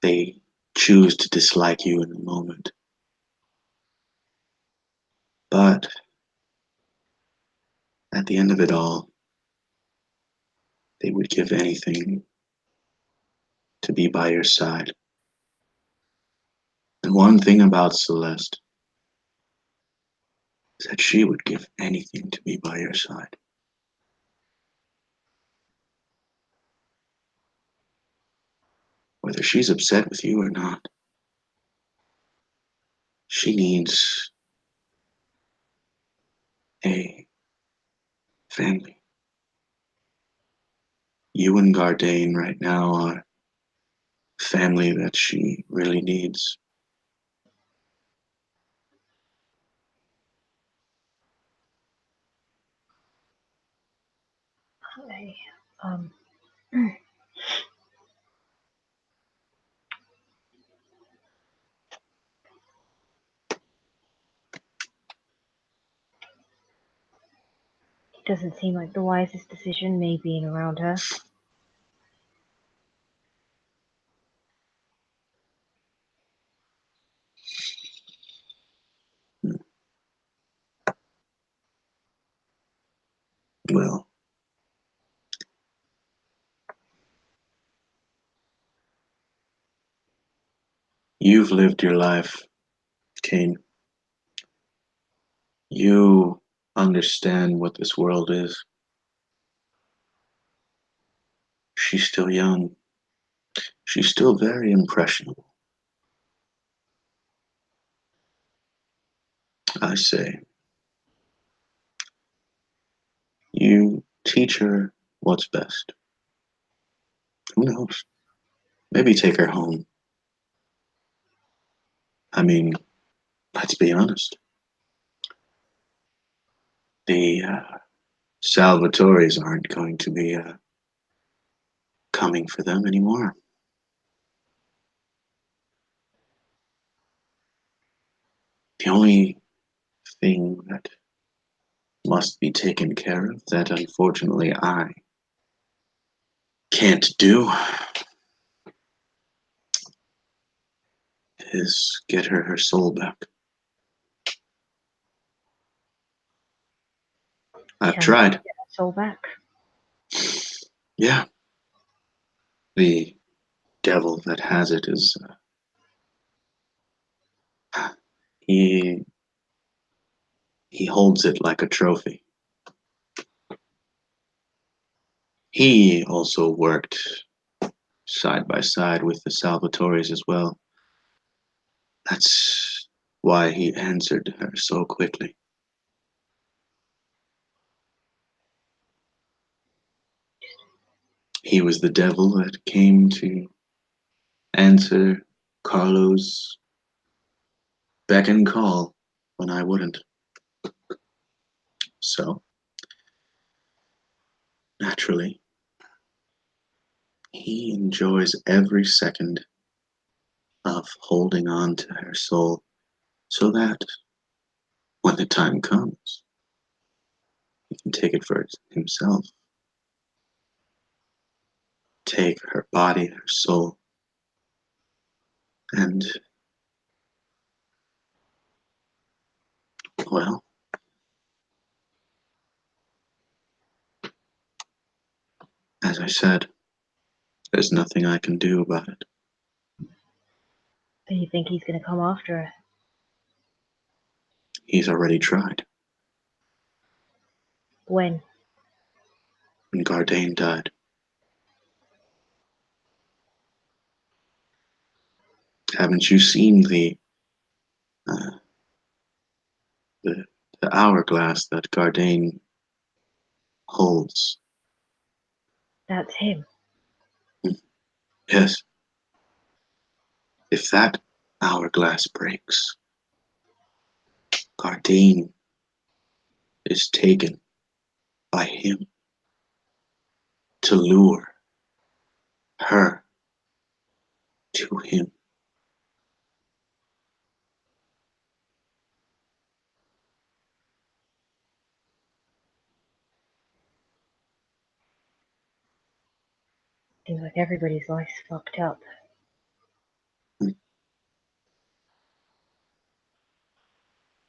they choose to dislike you in the moment, but at the end of it all, they would give anything to be by your side. And one thing about Celeste is that she would give anything to be by your side. Whether she's upset with you or not, she needs a family. You and Gardain right now are family that she really needs. I, um, it doesn't seem like the wisest decision, me being around her. Well, you've lived your life, Kane. You understand what this world is. She's still young. She's still very impressionable. I say, you teach her what's best. Who knows? Maybe take her home. I mean, let's be honest. The Salvatores aren't going to be coming for them anymore. The only thing that must be taken care of that unfortunately I can't do is get her soul back. I've Can we tried. get our soul back? Yeah. The devil that has it is he he holds it like a trophy. He also worked side by side with the Salvatores as well. That's why he answered her so quickly. He was the devil that came to answer Carlo's beck and call when I wouldn't. So, naturally, he enjoys every second of holding on to her soul so that when the time comes, he can take it for himself. Take her body, her soul, and, well, as I said, there's nothing I can do about it. Do you think he's going to come after her? He's already tried. When? When Gardain died. Haven't you seen uh, the the hourglass that Gardain holds? That's him. Yes. If that hourglass breaks, Gardain is taken by him to lure her to him. Seems like everybody's life's fucked up.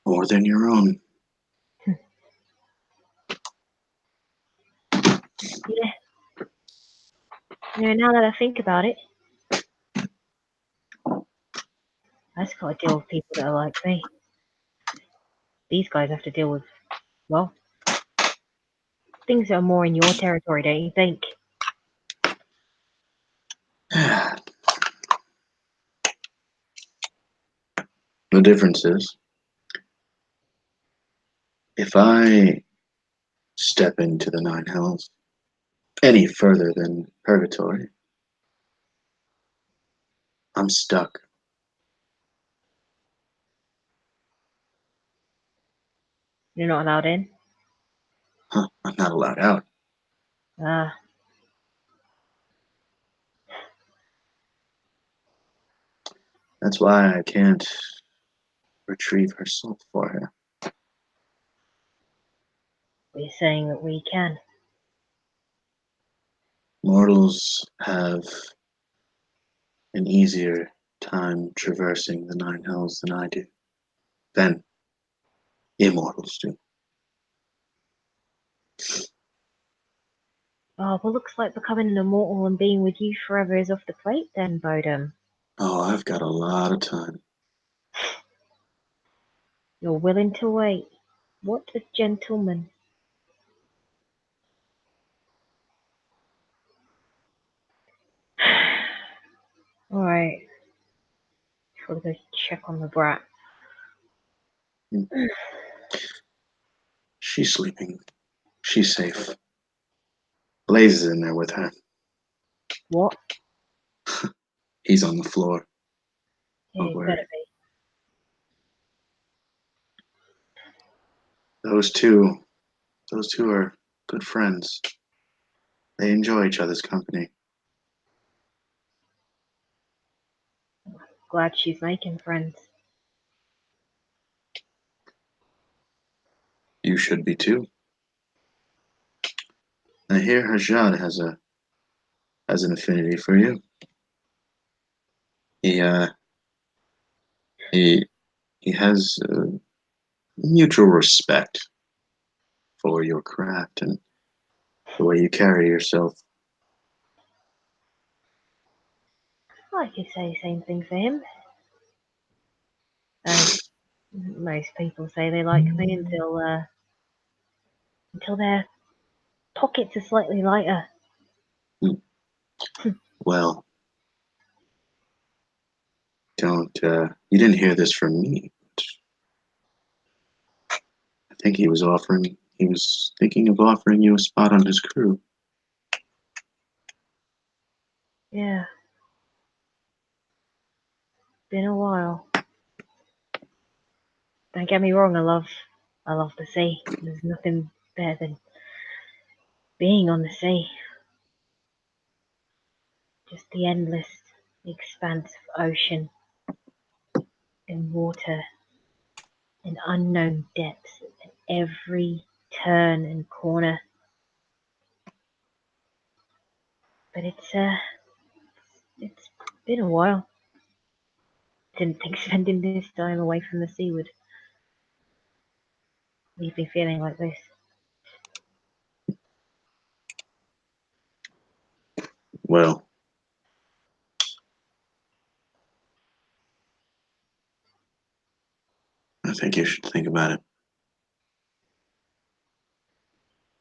More than your own. Yeah. Now that I think about it, I just got to deal with people that are like me. These guys have to deal with, well, things that are more in your territory, don't you think? The difference is, if I step into the Nine Hells any further than Purgatory, I'm stuck. You're not allowed in? Huh, I'm not allowed out. Ah, That's why I can't retrieve her soul for her. we're saying that we can. Mortals have an easier time traversing the Nine Hells than I do. Than immortals do. Oh, well, looks like becoming an immortal and being with you forever is off the plate then, Bodum. Oh, I've got a lot of time. You're willing to wait. What a gentleman. Alright. Gotta go check on the brat. She's sleeping. She's safe. Blaze is in there with her. What? He's on the floor. Yeah, Don't you worry. better be. Those two are good friends. They enjoy each other's company. Glad she's making friends. You should be too. I hear Hajad has an affinity for you. He He has mutual respect for your craft and the way you carry yourself. I could say the same thing for him. As most people say they like me until their pockets are slightly lighter. Well, don't you didn't hear this from me. I think he was thinking of offering you a spot on his crew. Yeah, been a while. Don't get me wrong, I love the sea. There's nothing better than being on the sea. Just the endless expanse of ocean and water and unknown depths at every turn and corner. But it's been a while. Didn't think spending this time away from the sea would leave me feeling like this. Well, I think you should think about it.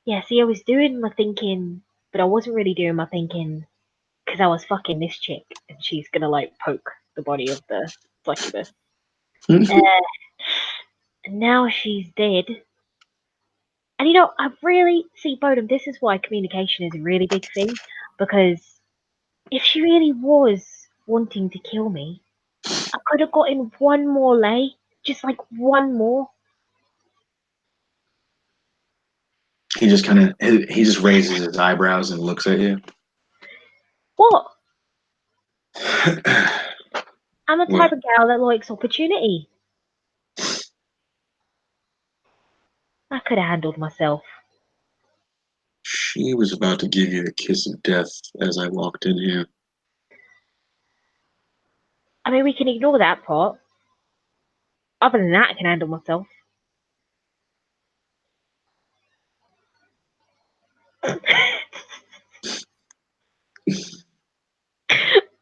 Yeah, see, I was doing my thinking, but I wasn't really doing my thinking because I was fucking this chick, and she's gonna like poke the body of the succubus. Uh, and now she's dead. And you know, I really see, Bodum, this is why communication is a really big thing, because if she really was wanting to kill me, I could have gotten one more lay, just like one more. He just raises his eyebrows and looks at you. What? I'm the type Well, of gal that likes opportunity. I could have handled myself. she was about to give you a kiss of death as I walked in here. I mean, we can ignore that part. Other than that, I can handle myself.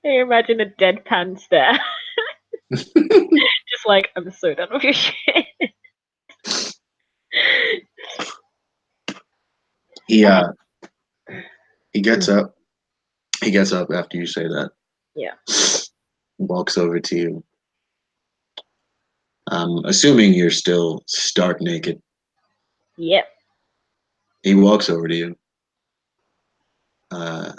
I imagine a deadpan stare. Just like, I'm so done with your shit. He Okay. he gets up. He gets up after you say that. Yeah. Walks over to you. Assuming you're still stark naked. Yep. He walks over to you. Uh,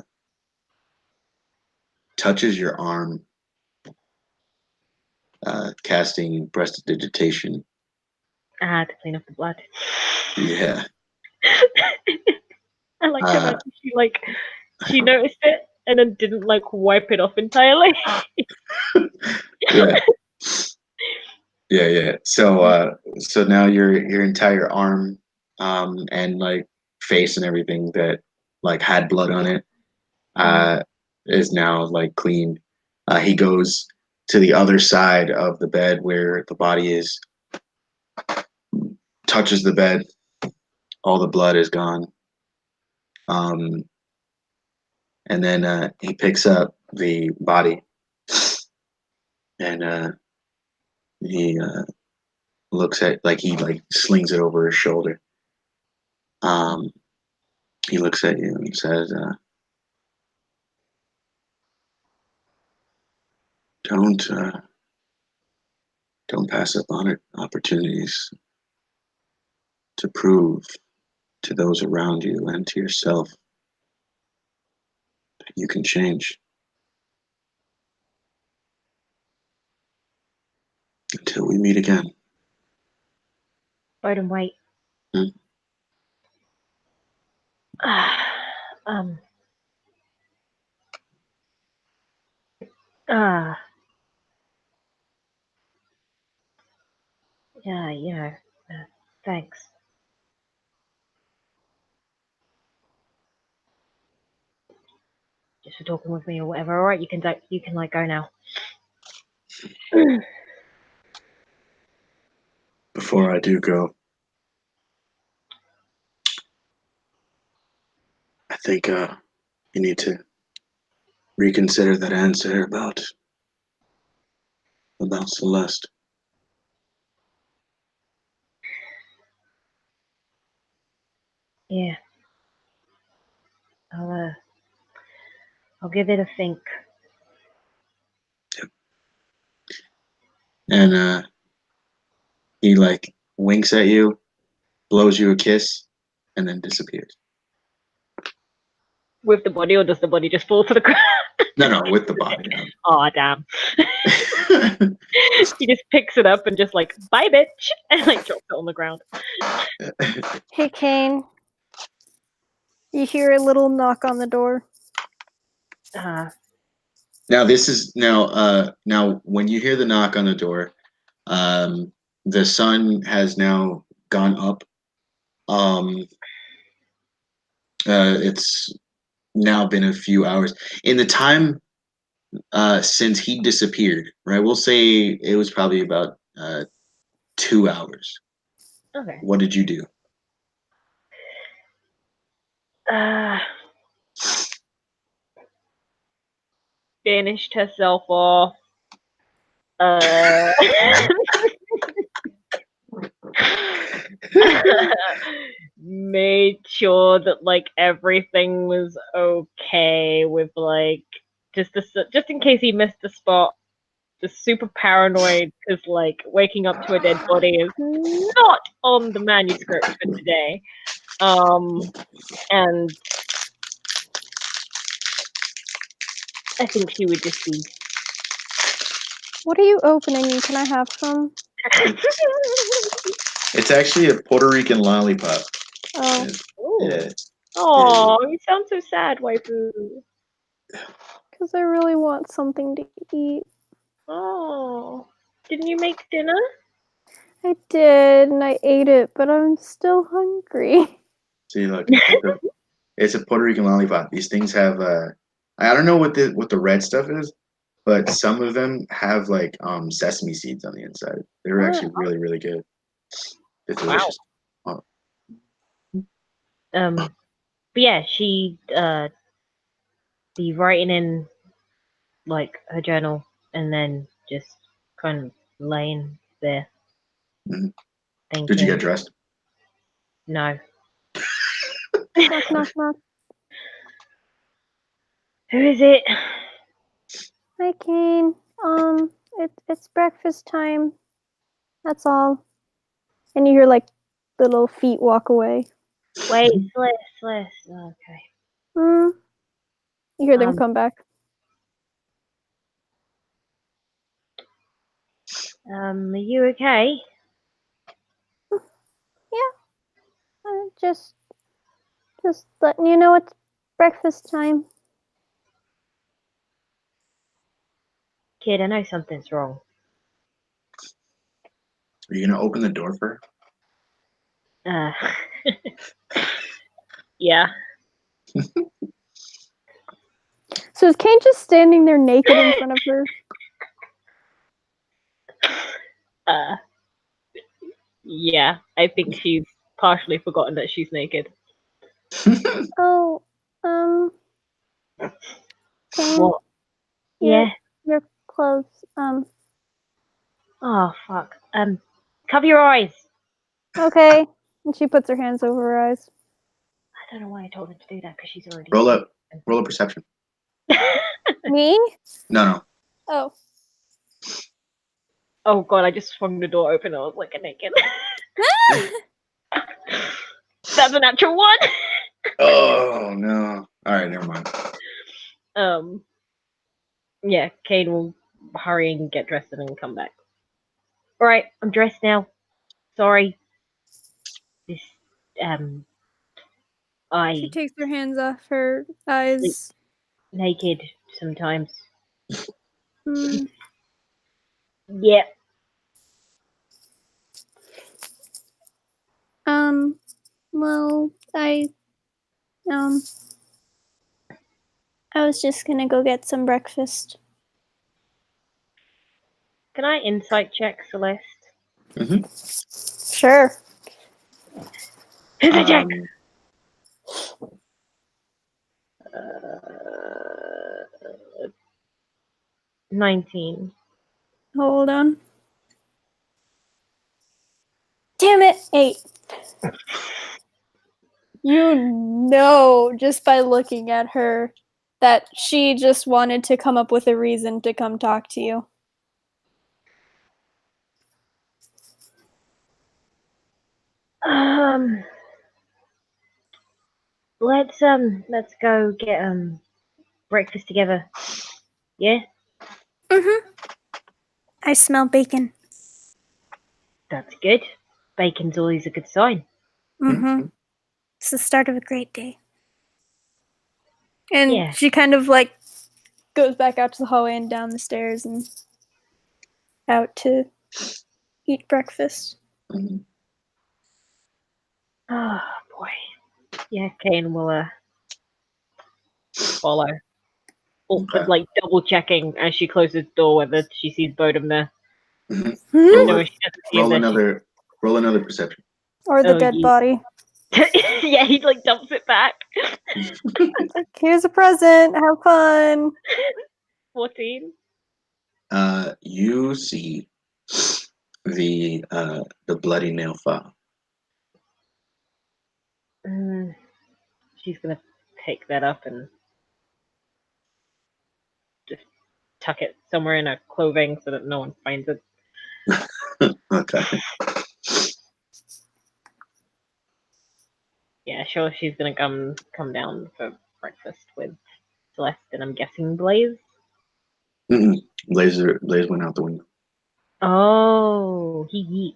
touches your arm, casting prestidigitation. I had to clean up the blood. Yeah. I like to imagine she noticed it and then didn't like wipe it off entirely. Yeah. Yeah. So now your entire arm, and like face and everything that like had blood on it, is now like clean. He goes to the other side of the bed where the body is, touches the bed, all the blood is gone. Um, and then he picks up the body and he looks at like he like slings it over his shoulder. Um, he looks at you and says, "Don't don't pass up on it opportunities to prove to those around you and to yourself that you can change. Until we meet again." Bodum, wait. Hmm? um. Uh. Yeah. You know. Thanks. Just for talking with me or whatever. All right. You can like go now. Before I do go, I think you need to reconsider that answer about Celeste. Yeah. I'll give it a think. And he like winks at you, blows you a kiss, and then disappears. With the body, or does the body just fall to the ground? No, with the body. Oh, damn. He just picks it up and just like, bye, bitch, and like drops it on the ground. Hey, Kane. You hear a little knock on the door. Now this is now when you hear the knock on the door, the sun has now gone up. It's now been a few hours. In the time since he disappeared, right? We'll say it was probably about 2 hours. Okay. What did you do? Finished herself off. Made sure that like everything was okay with like just in case he missed a spot. Just super paranoid because like waking up to a dead body is not on the manuscript for today. And I think she would just be. What are you opening? Can I have some? It's actually a Puerto Rican lollipop. Oh. Yeah. Oh, you sound so sad, waifu. Because I really want something to eat. Oh, didn't you make dinner? I did, and I ate it, but I'm still hungry. See, look, it's a Puerto Rican lollipop. These things have I don't know what the red stuff is, but some of them have like sesame seeds on the inside. They're actually really, really good. They're delicious. Wow. But yeah, she be writing in like her journal and then just kind of laying there thinking. Did you get dressed? No. Knock, knock, knock. Who is it? Hi, Kane. It's breakfast time. That's all. And you hear like little feet walk away. Wait, Celeste. Okay. You hear them come back. Are you okay? Yeah. Just letting you know it's breakfast time. Kid, I know something's wrong. Are you gonna open the door for her? Yeah. So is Kane just standing there naked in front of her? Yeah, I think she's partially forgotten that she's naked. Oh, Kane. What? Yeah. Your clothes. Oh fuck. Cover your eyes. Okay. And she puts her hands over her eyes. I don't know why I told her to do that because she's already. Roll a perception. Me? No. Oh. Oh god, I just swung the door open. I was like naked. That's a natural one. Oh no! All right, never mind. Yeah, Kane will hurry and get dressed and then come back. All right, I'm dressed now. Sorry. This She takes her hands off her eyes. Naked sometimes. Yeah. Well, I was just gonna go get some breakfast. Can I insight check Celeste? Sure. Here's a check. 19. Hold on. Damn it! 8. You know, just by looking at her, that she just wanted to come up with a reason to come talk to you. Let's go get breakfast together. Yeah, Mm-hmm. I smell bacon. that's good. Bacon's always a good sign. Mm-hmm. It's the start of a great day. And Yeah. she kind of like goes back out to the hallway and down the stairs and out to eat breakfast. Oh boy. Yeah, Kane will follow. Okay. Like double checking as she closes the door whether she sees Bodum there. Roll, No, a- she doesn't see him roll there. another. Roll another perception. Or the Oh, dead yeah. body. Yeah, he like dumps it back. Here's a present. Have fun. 14. You see the bloody nail file. She's gonna pick that up and just tuck it somewhere in her clothing so that no one finds it. Okay. Yeah, sure. She's gonna come down for breakfast with Celeste, and I'm guessing Blaze. Blaze went out the window. Oh, he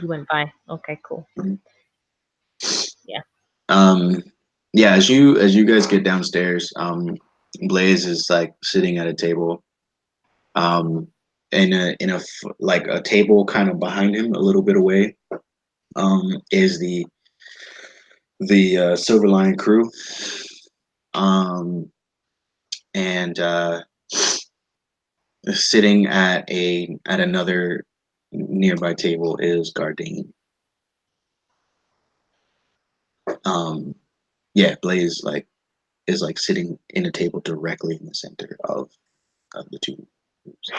went by. Okay, cool. Yeah. Yeah. As you guys get downstairs, Blaze is like sitting at a table. Like a table kind of behind him, a little bit away. Is the Silver Lion crew. And sitting at another nearby table is Gardane. Yeah, Blaze is like sitting in a table directly in the center of the two groups.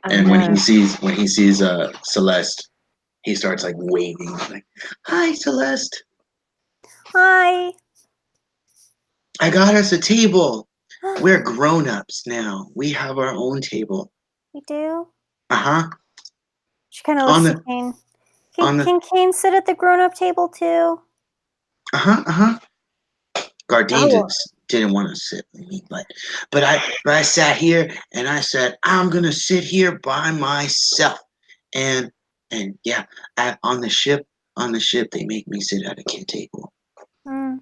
And when he sees Celeste, he starts like waving like, "Hi, Celeste. Hi. I got us a table. We're grown-ups now. We have our own table." You do? Uh-huh. She kind of On looks to the Kane. on the Can Kane sit at the grown-up table too? uh-huh. Gardine Oh, didn't want to sit with me, but I sat here and I said I'm gonna sit here by myself, and yeah, on the ship they make me sit at a kid table. Mm.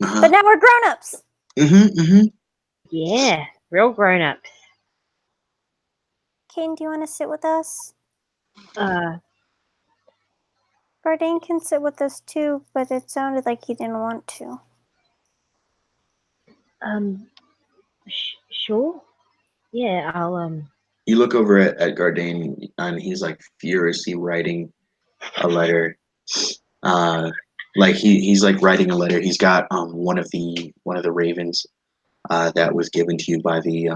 Uh-huh. But now we're grown-ups. yeah, real grown-ups. Kane, do you want to sit with us? Uh, Gardane can sit with us too, but it sounded like he didn't want to. sure. Yeah, I'll You look over at Gardane and he's like furiously writing a letter. Like he's like writing a letter. He's got one of the ravens that was given to you by the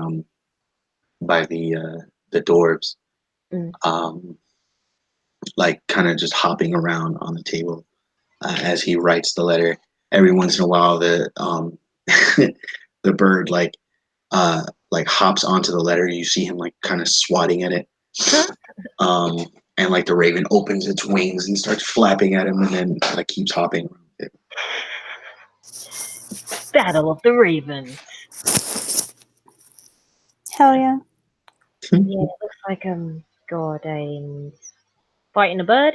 dwarves, Mm. like kind of just hopping around on the table as he writes the letter. Every once in a while, the bird like hops onto the letter. You see him like kind of swatting at it, and like the raven opens its wings and starts flapping at him, and then like keeps hopping around it. Battle of the Ravens. Hell yeah. Yeah, it looks like Gordane's fighting a bird.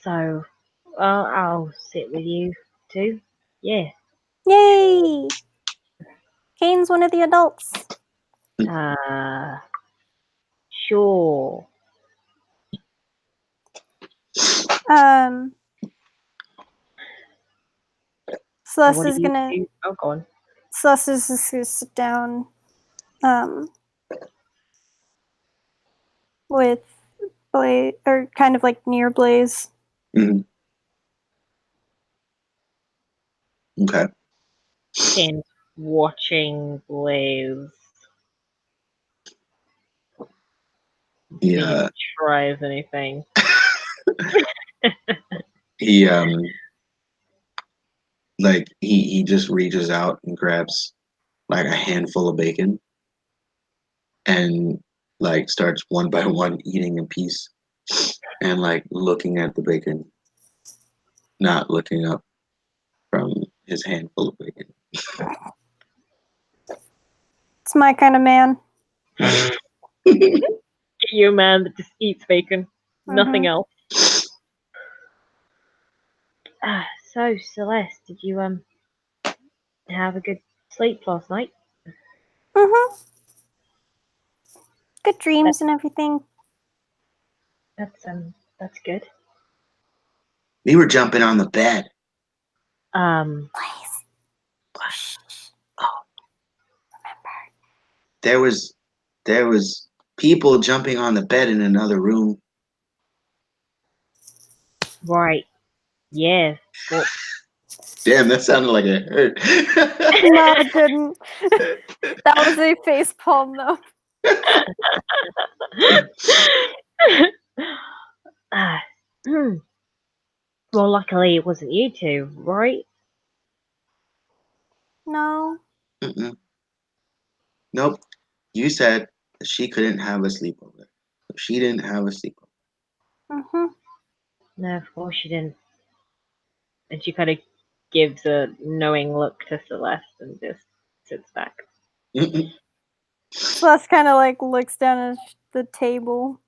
So I'll sit with you too. Yeah. Yay! Kane's one of the adults. Sure. Celeste What is do you gonna. do? Oh, go on. Celeste is just gonna sit down with Blaze, or kind of like near Blaze. Mm-hmm. Okay. Kane's watching Blaze. See if he tries anything. he like he just reaches out and grabs like a handful of bacon and like starts one by one eating a piece and like looking at the bacon, not looking up from his handful of bacon. It's my kind of man. You a man that just eats bacon, nothing else. So Celeste, did you have a good sleep last night? Good dreams and everything. That's good. We were jumping on the bed. Blaze. Oh, remember. There was people jumping on the bed in another room. Right. Yes. Well, Damn, that sounded like it hurt. No, it didn't. That was a face palm, though. Well, luckily it wasn't you two, right? No. Mm-mm. Nope. You said that she couldn't have a sleepover. So she didn't have a sleepover. No, of course she didn't. And she kind of gives a knowing look to Celeste and just sits back. Mm-mm. Celeste kind of like looks down at the table.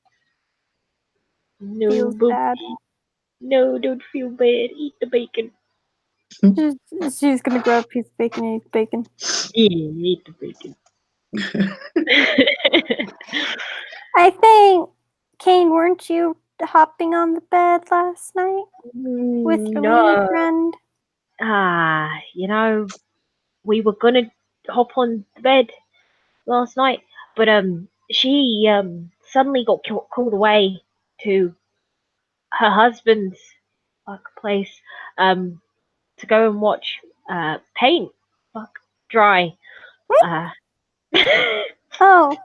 No, Feels bad. No, don't feel bad. Eat the bacon. She's gonna grab a piece of bacon and eat the bacon. Yeah, eat the bacon. I think, Kane, weren't you hopping on the bed last night with your wee friend? You know, we were gonna hop on the bed last night, but she suddenly got called away to her husband's place to go and watch paint dry. Oh,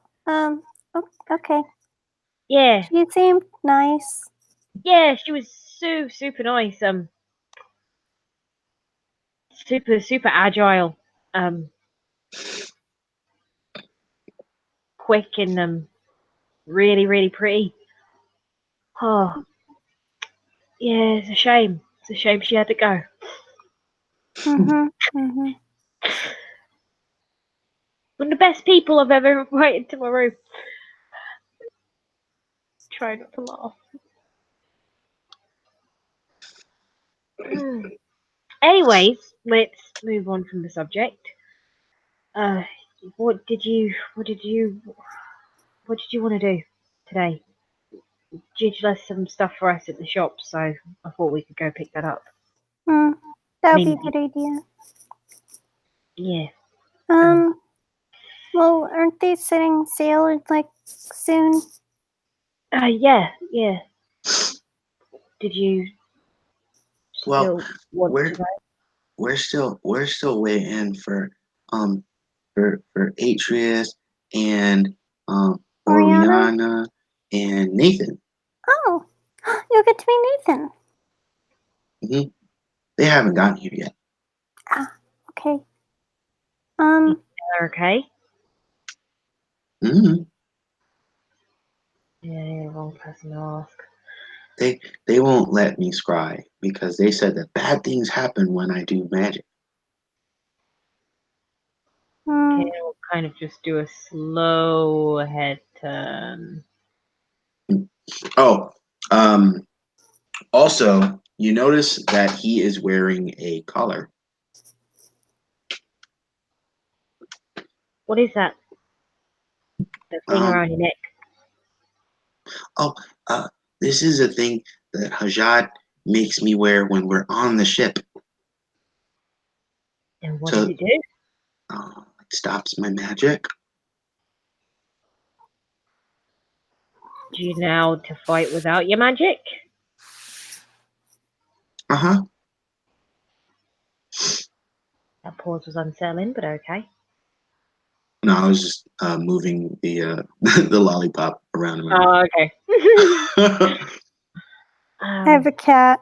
okay. Yeah, She seemed nice. yeah, she was super nice. Super agile. Quick and really pretty. Oh, yeah, it's a shame. It's a shame she had to go. Mm-hmm. One of the best people I've ever invited to my room. Try not to laugh. Anyways, let's move on from the subject. What did you want to do today? Gigi left some stuff for us at the shop, so I thought we could go pick that up. That would be a good idea. Yeah. Well, aren't they setting sail like soon? Yeah. Did you Well, still want we're to go? we're still waiting for Atreus and Oriana and Nathan. Oh, you'll get to meet Nathan. Mm-hmm. They haven't gotten here yet. Okay. They're okay. Mm-hmm. Yeah, wrong person to ask. They won't let me scry because they said that bad things happen when I do magic. Okay, we'll kind of just do a slow head turn. Oh, also, you notice that he is wearing a collar. What is that? The thing around your neck. Oh, this is a thing that Hajat makes me wear when we're on the ship. And what does it do? It stops my magic. Do you know how to fight without your magic? Uh-huh. That pause was unsettling, but okay. No, I was just moving the the lollipop around in my Oh, okay. mouth. I have a um, cat.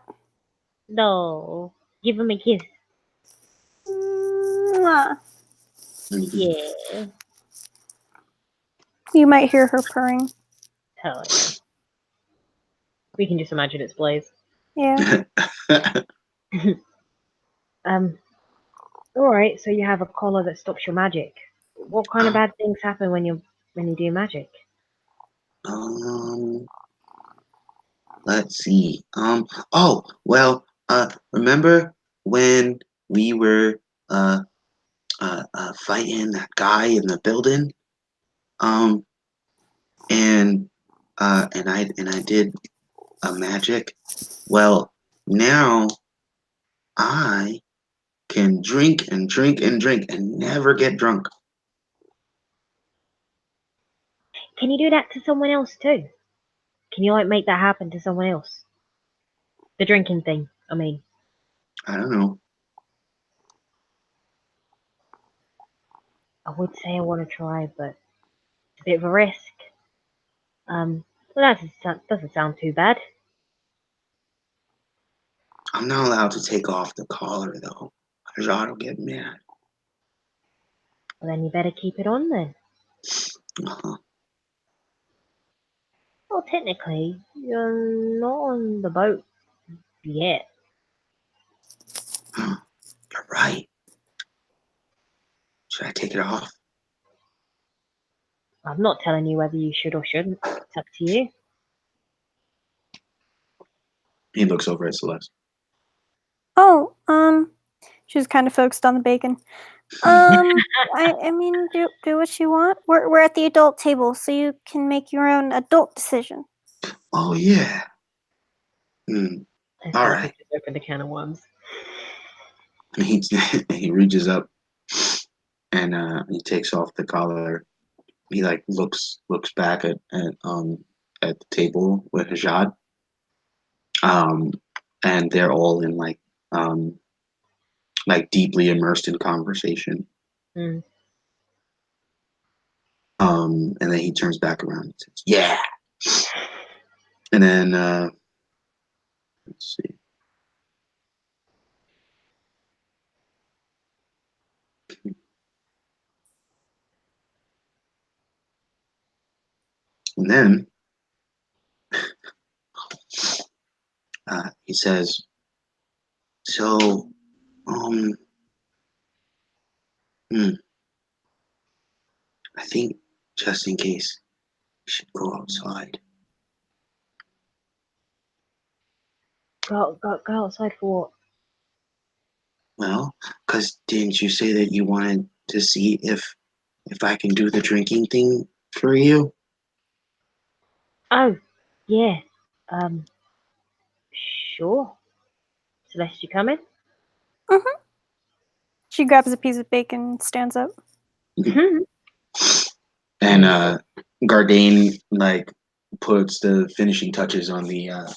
no. Give him a kiss. Mwah. Yeah. You might hear her purring. Hell yeah. We can just imagine it's Blaze. Yeah. um, alright, so you have a collar that stops your magic. What kind of bad things happen when you do magic? um, let's see. Oh, well, remember when we were fighting that guy in the building? Um, and I did a magic. Well, now I can drink and drink and drink and never get drunk. Can you do that to someone else too? Can you like make that happen to someone else? The drinking thing, I mean. I don't know. I would say I want to try, but it's a bit of a risk. Well, doesn't sound too bad. I'm not allowed to take off the collar though. Rajat will get mad. Well, then you better keep it on then. Uh-huh. Well, technically, you're not on the boat yet. You're right. Should I take it off? I'm not telling you whether you should or shouldn't. It's up to you. He looks over at Celeste. Oh, she's kind of focused on the bacon. I mean, do what you want. We're at the adult table, so you can make your own adult decision. Oh yeah. I All feel like right. I just opened a can of worms. And he he reaches up and he takes off the collar. He like looks back at the table with Hajad. Um, and they're all in like deeply immersed in conversation. Mm. And then he turns back around and says, "Yeah." And then let's see. And then he says, "So, um, hmm, I think just in case, we should go outside." Go outside for what? Well, because didn't you say that you wanted to see if I can do the drinking thing for you? Oh, yeah. Um, sure. Celeste, you coming? Mm-hmm. She grabs a piece of bacon and stands up. And Gardane like puts the finishing touches on the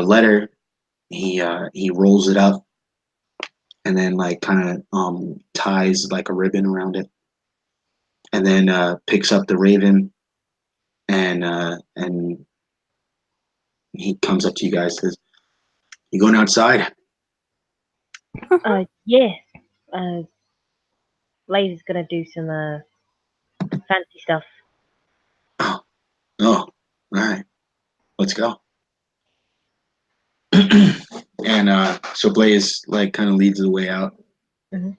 letter. He rolls it up and then like kind of ties like a ribbon around it, and then picks up the raven and he comes up to you guys and says, "You going outside?" Yeah. Uh, Blaze is gonna do some fancy stuff. Oh, oh, all right, let's go. And so Blaze like kind of leads the way out. Mm-hmm.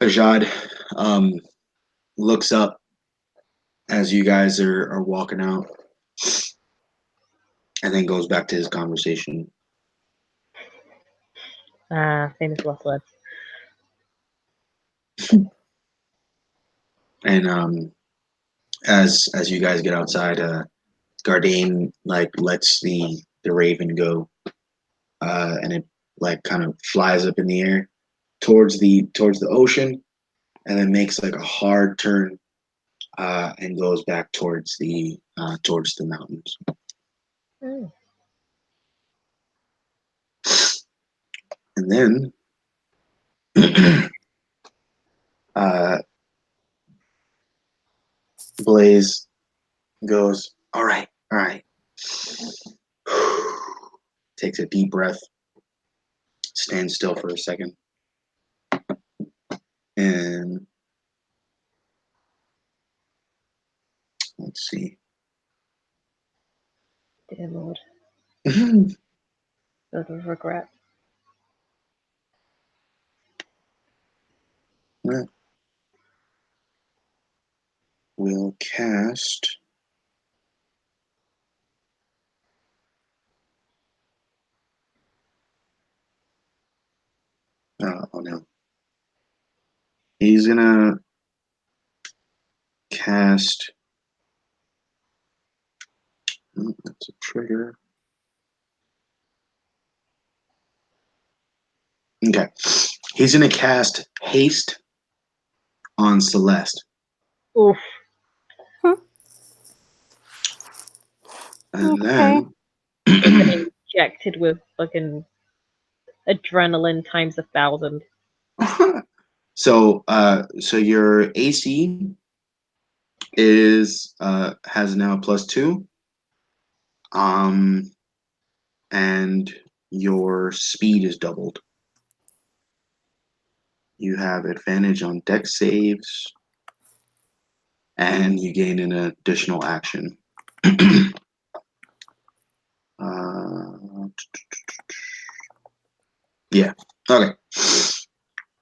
Ajad looks up as you guys are walking out, and then goes back to his conversation. Famous last words. And as you guys get outside, Gardane like lets the raven go, and it like kind of flies up in the air towards the ocean, and then makes like a hard turn and goes back towards the mountains. Mm. And then Blaze goes, all right. Takes a deep breath, stands still for a second, and let's see. Dear Lord. Yeah. Sort of regret. We'll cast. Oh no. He's gonna cast. That's a trigger. Okay. He's gonna cast haste on Celeste. Oof. And Okay. then Injected with fucking adrenaline times 1,000. so your AC is has now +2. And your speed is doubled. You have advantage on dex saves, and you gain an additional action. Yeah. Okay.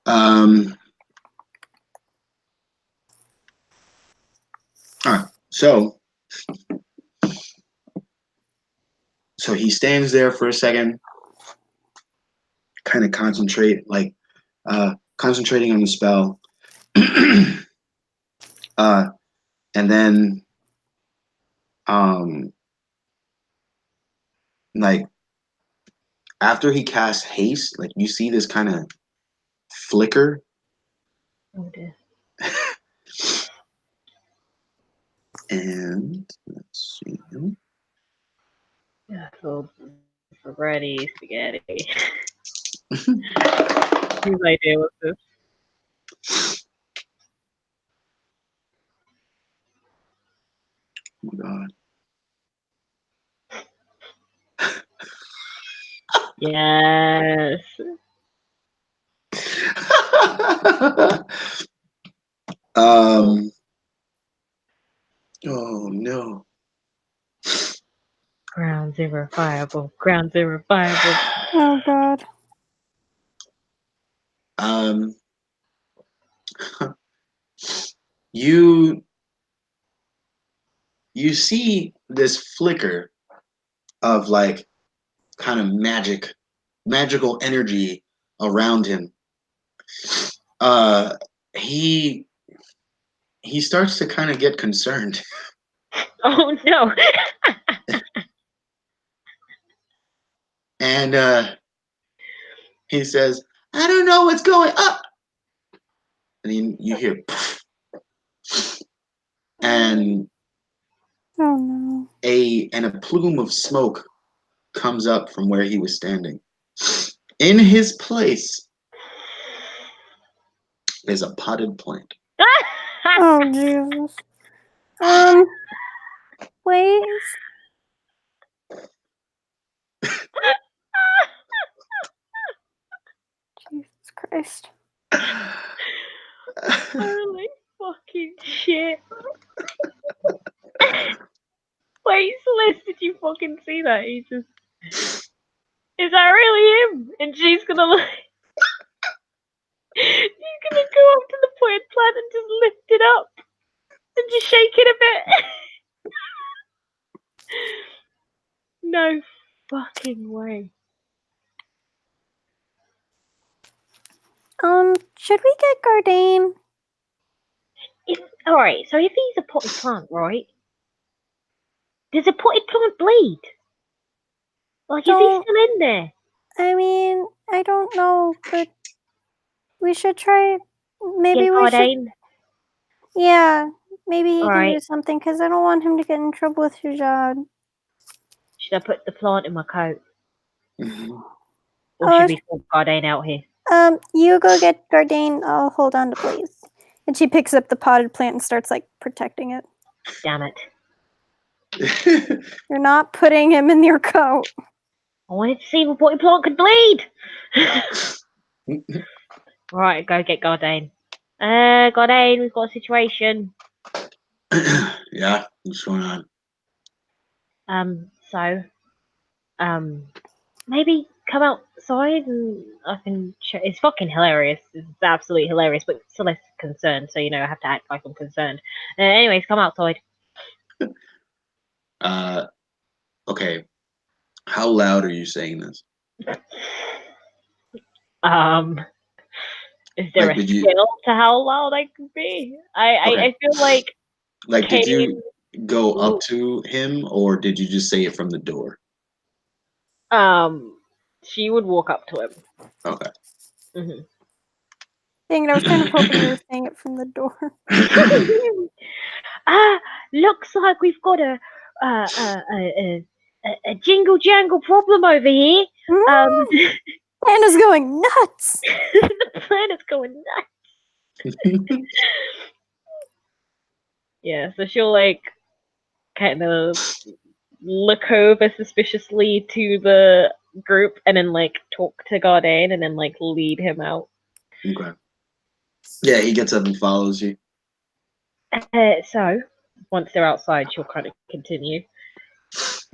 All right. So he stands there for a second, kind of concentrating on the spell, and then like after he casts haste, like you see this kind of flicker. Oh dear. And let's see. Yeah, so spaghetti, spaghetti. Whose idea was this? Oh my god. Yes. Oh no. Ground zero fireball. Ground zero fireball. Oh god. Um you see this flicker of like kind of magical energy around him. Uh he starts to kind of get concerned. Oh no. And he says, I don't know what's going up. And you hear and Oh no. a plume of smoke comes up from where he was standing. In his place is a potted plant. Oh Jesus. Please. Jesus Christ. Holy fucking shit. Wait, Celeste, did you fucking see that? He just. Is that really him? And she's gonna like. She's gonna go up to the potted plant and just lift it up. And just shake it a bit. No fucking way. Should we get Gardain? Alright, so if he's a potted plant, right? Does a potted plant bleed? Like, is he Don't- still in there? I mean, I don't know, but we should try. Maybe Get we should. Gardain. Yeah, maybe he can Alright. do something, because I don't want him to get in trouble with Shujad. Should I put the plant in my coat? Mhm. Or should we send Gardain out here? You go get Gardain, I'll hold on to Blaze. And she picks up the potted plant and starts, like, protecting it. Damn it. You're not putting him in your coat. I wanted to see if a potted plant could bleed! Right, go get Gardain. Gardain, we've got a situation. Yeah, what's going on? Maybe come outside and I can it's fucking hilarious. It's absolutely hilarious, but Celeste's concerned, so I have to act like I'm concerned. Anyways, come outside. Okay. How loud are you saying this? Is there Like, a did you? scale to how loud I can be? Okay. I feel like Like, did you Kane, go up to him, or did you just say it from the door? she would walk up to him. Okay. Mm-hmm. Dang it, I was kind of hoping you were saying it from the door. Looks like we've got a jingle jangle problem over here. Anna's going nuts! The planet's going nuts. Yeah, so she'll like kind of look over suspiciously to the group and then like talk to Gardain and then like lead him out. Okay. Yeah, he gets up and follows you. So once they're outside, she'll kind of continue. So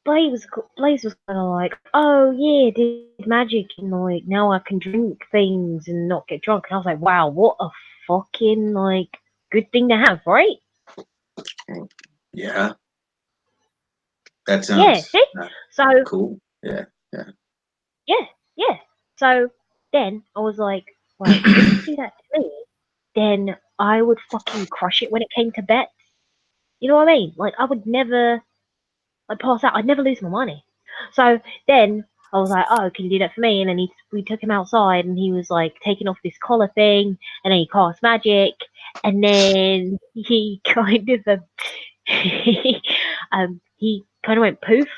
Blaze was kind of like, oh yeah, did magic and like now I can drink things and not get drunk. And I was like, wow, what a fucking like good thing to have, right? Yeah. That Yeah, sounds see? So cool. Yeah. yeah. So then I was like, right, if you could do that to me, then I would fucking crush it when it came to bets. You know what I mean? Like I would never like pass out. I'd never lose my money. So then I was like, oh, can you do that for me? And then we took him outside and he was like taking off this collar thing and then he cast magic and then he kind of he kind of went poof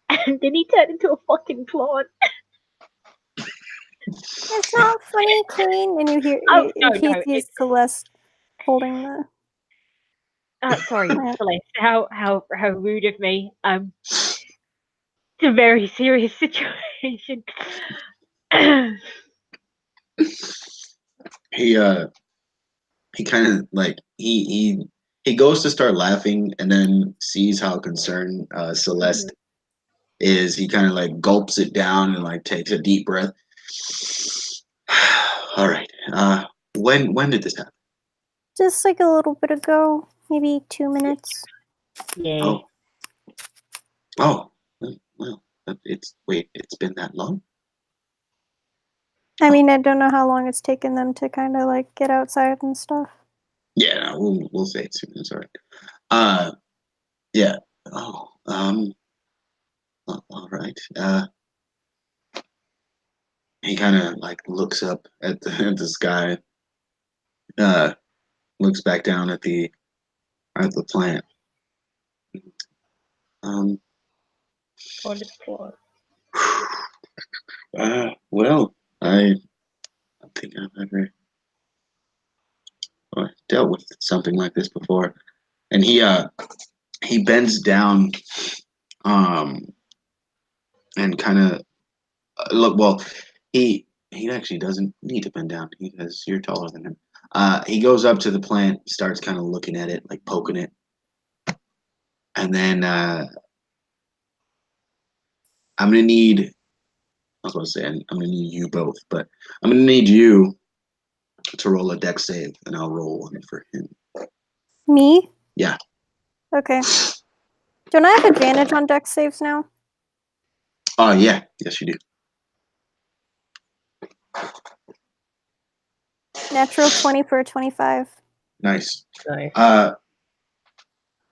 and then he turned into a fucking plant. It's not funny, Kane. And you hear Oh no, he sees Celeste holding the. Sorry, Celeste. How rude of me. It's a very serious situation. He kind of like he goes to start laughing and then sees how concerned Celeste is. He kind of like gulps it down and like takes a deep breath. All right. When did this happen? Just like a little bit ago, maybe 2 minutes. Yeah. Oh. Well, it's been that long? I mean, I don't know how long it's taken them to kind of like get outside and stuff. Yeah, no, we'll say it soon. It's all right. Yeah. Oh, all right. He kind of like looks up at the sky. Looks back down at the plant. Um. Well, I think I've ever dealt with something like this before. And he bends down, and kind of look. Well, he actually doesn't need to bend down because you're taller than him. He goes up to the plant, starts kind of looking at it, like poking it, and then I'm gonna need. I was going to say I'm gonna need you both, but I'm gonna need you to roll a dex save, and I'll roll one for him. Me? Yeah. Okay. Don't I have advantage on dex saves now? Oh yeah, yes you do. Natural 20 for a 25. Nice. Nice.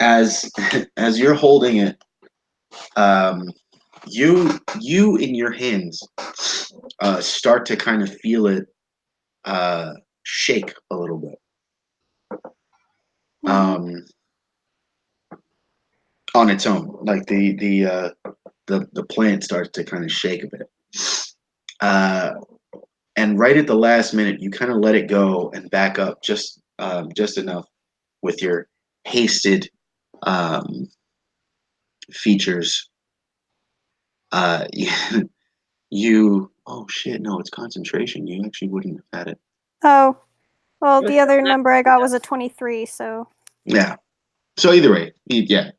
As you're holding it, you in your hands start to kind of feel it shake a little bit. Mhm. On its own, like the plant starts to kind of shake a bit. And right at the last minute, you kind of let it go and back up just enough with your hasted um, features. You oh shit, no, it's concentration. You actually wouldn't have had it. Oh, well, It was the other just number I got was a 23, so. Yeah. So either way, yeah.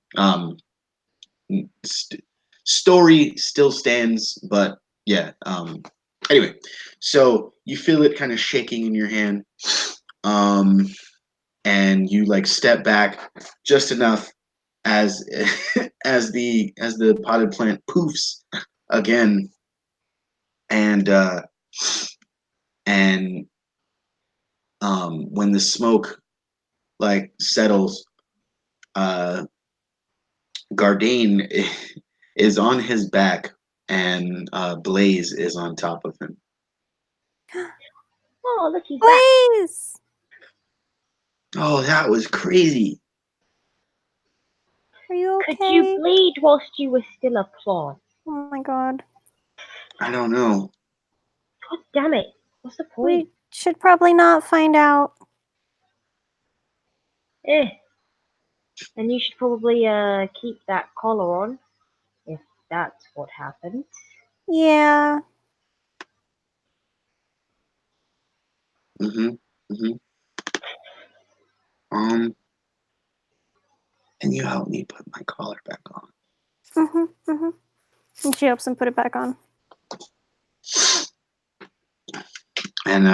Story still stands, but yeah. Anyway, so you feel it kind of shaking in your hand, um, and you like step back just enough as as the potted plant poofs again, and and when the smoke like settles, uh, Gardane is on his back, and Blaze is on top of him. oh, look, he's back. Please! Oh, that was crazy. Are you Could you okay? bleed whilst you were still a plant? Oh my god. I don't know. God damn it! What's the point? We should probably not find out. Eh. And you should probably keep that collar on, if that's what happened. Yeah. Mm-hmm. Mm-hmm. Um, can you help me put my collar back on? Mm-hmm. And she helps him put it back on. And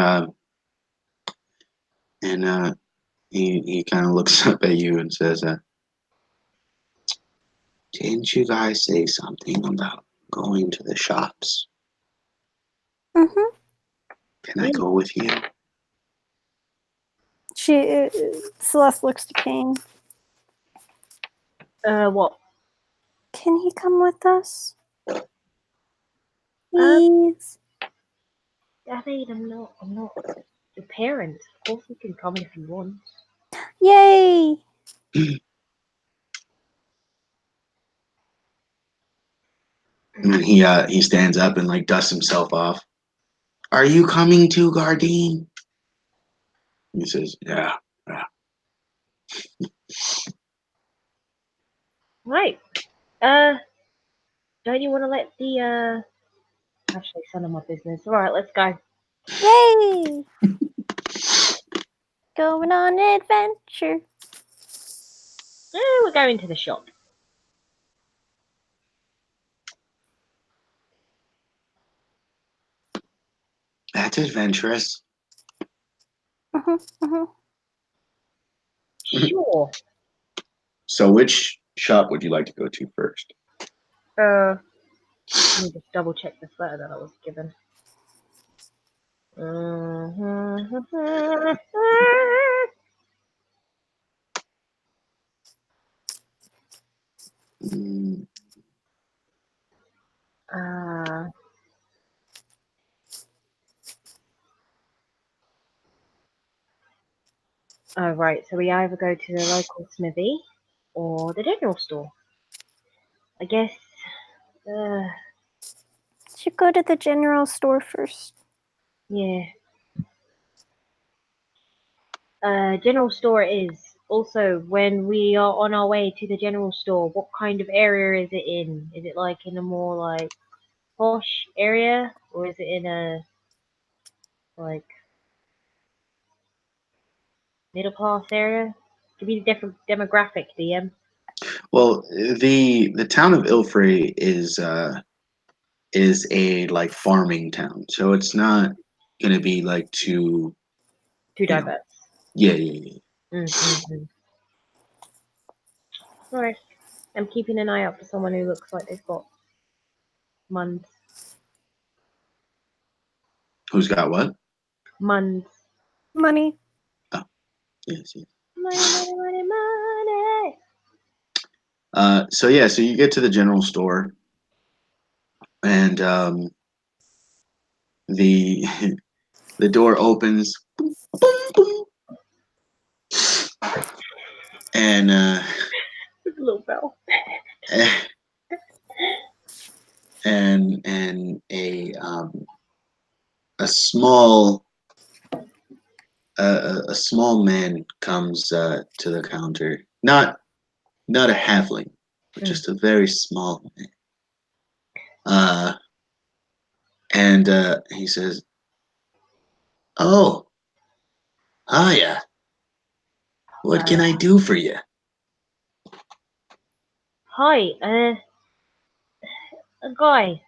he kind of looks up at you and says, "Didn't you guys say something about going to the shops? Mm-hmm. Can I go with you?" Celeste looks to Kane. What? Can he come with us? Please. I mean, I'm not your parents. Of course you can come if you want. Yay! And then he stands up and like dusts himself off. Are you coming to Gardine? He says, "Yeah, yeah." Right. Don't you want to let the Actually, it's none of my business. All right, let's go. Yay! Going on an adventure. We're going to the shop. That's adventurous. Mm-hmm. Mm-hmm. Sure. So, which shop would you like to go to first? Let me just double check this letter that I was given. Mm, Oh, right. So we either go to the local smithy or the general store. I guess. Should go to the general store first. Yeah. General store is. Also, when we are on our way to the general store, what kind of area is it in? Is it like in a more like posh area, or is it in a like middle class area? Give me the different demographic, DM. well, the town of Ilfrey is a like farming town, so it's not gonna be like too, Too you know. diverse. Yeah, yeah, yeah. Mm-hmm. Alright. I'm keeping an eye out for someone who looks like they've got muns. Who's got what? Muns. Money. Oh, yes, yes. Money, money, money, money. So yeah, so you get to the general store, and the the door opens, boom, boom. And Little bell. and a small a small man comes to the counter. Not a halfling, but just a very small man. And he says, "Oh, hiya. What can I do for you?" Hi, a guy,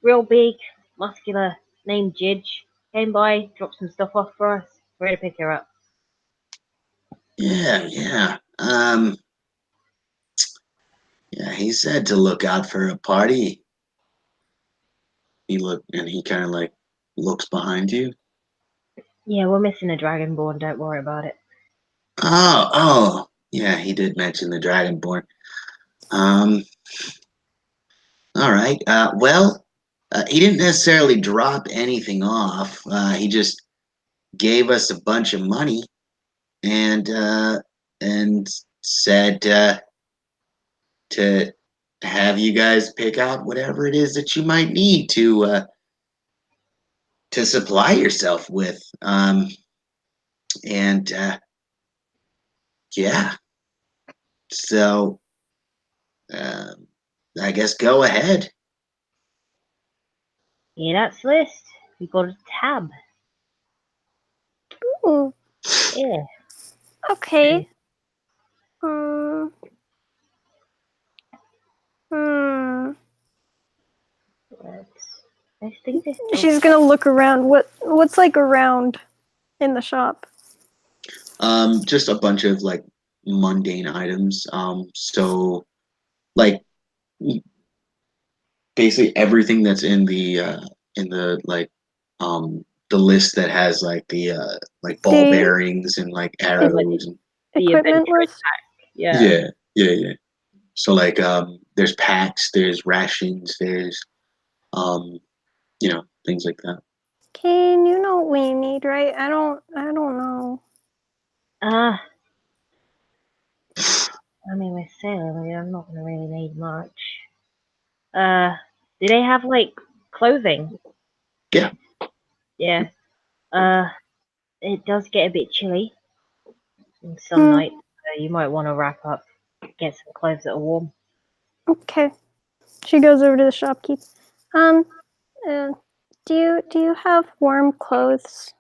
real big, muscular, named Jidge, came by, dropped some stuff off for us. We're ready to pick her up. Yeah. Yeah. He said to look out for a party. He kind of like looks behind you. Yeah, we're missing a dragonborn. Don't worry about it. Oh. Yeah, he did mention the dragonborn. Um. All right. Well, he didn't necessarily drop anything off. He just gave us a bunch of money and said to have you guys pick out whatever it is that you might need to supply yourself with. And yeah, so uh, I guess go ahead. Yeah, that's the list. We got a tab. Ooh, Yeah. okay. Hmm. Hmm. I think this. She's gonna look around. What's like around in the shop? Just a bunch of like mundane items. So like basically everything that's in the like the list that has like ball The bearings and like Oh, like arrows and the equipment adventurous list. pack. Yeah. yeah. So like there's packs, there's rations, there's um things like that. Kane, you know what we need, right? I don't know. I mean, we're sailing. I'm not gonna really need much. Uh, do they have like clothing? Yeah. Yeah. Uh, it does get a bit chilly in some Hmm. nights. So you might want to wrap up, get some clothes that are warm. Okay. She goes over to the shopkeep. Uh, do you have warm clothes?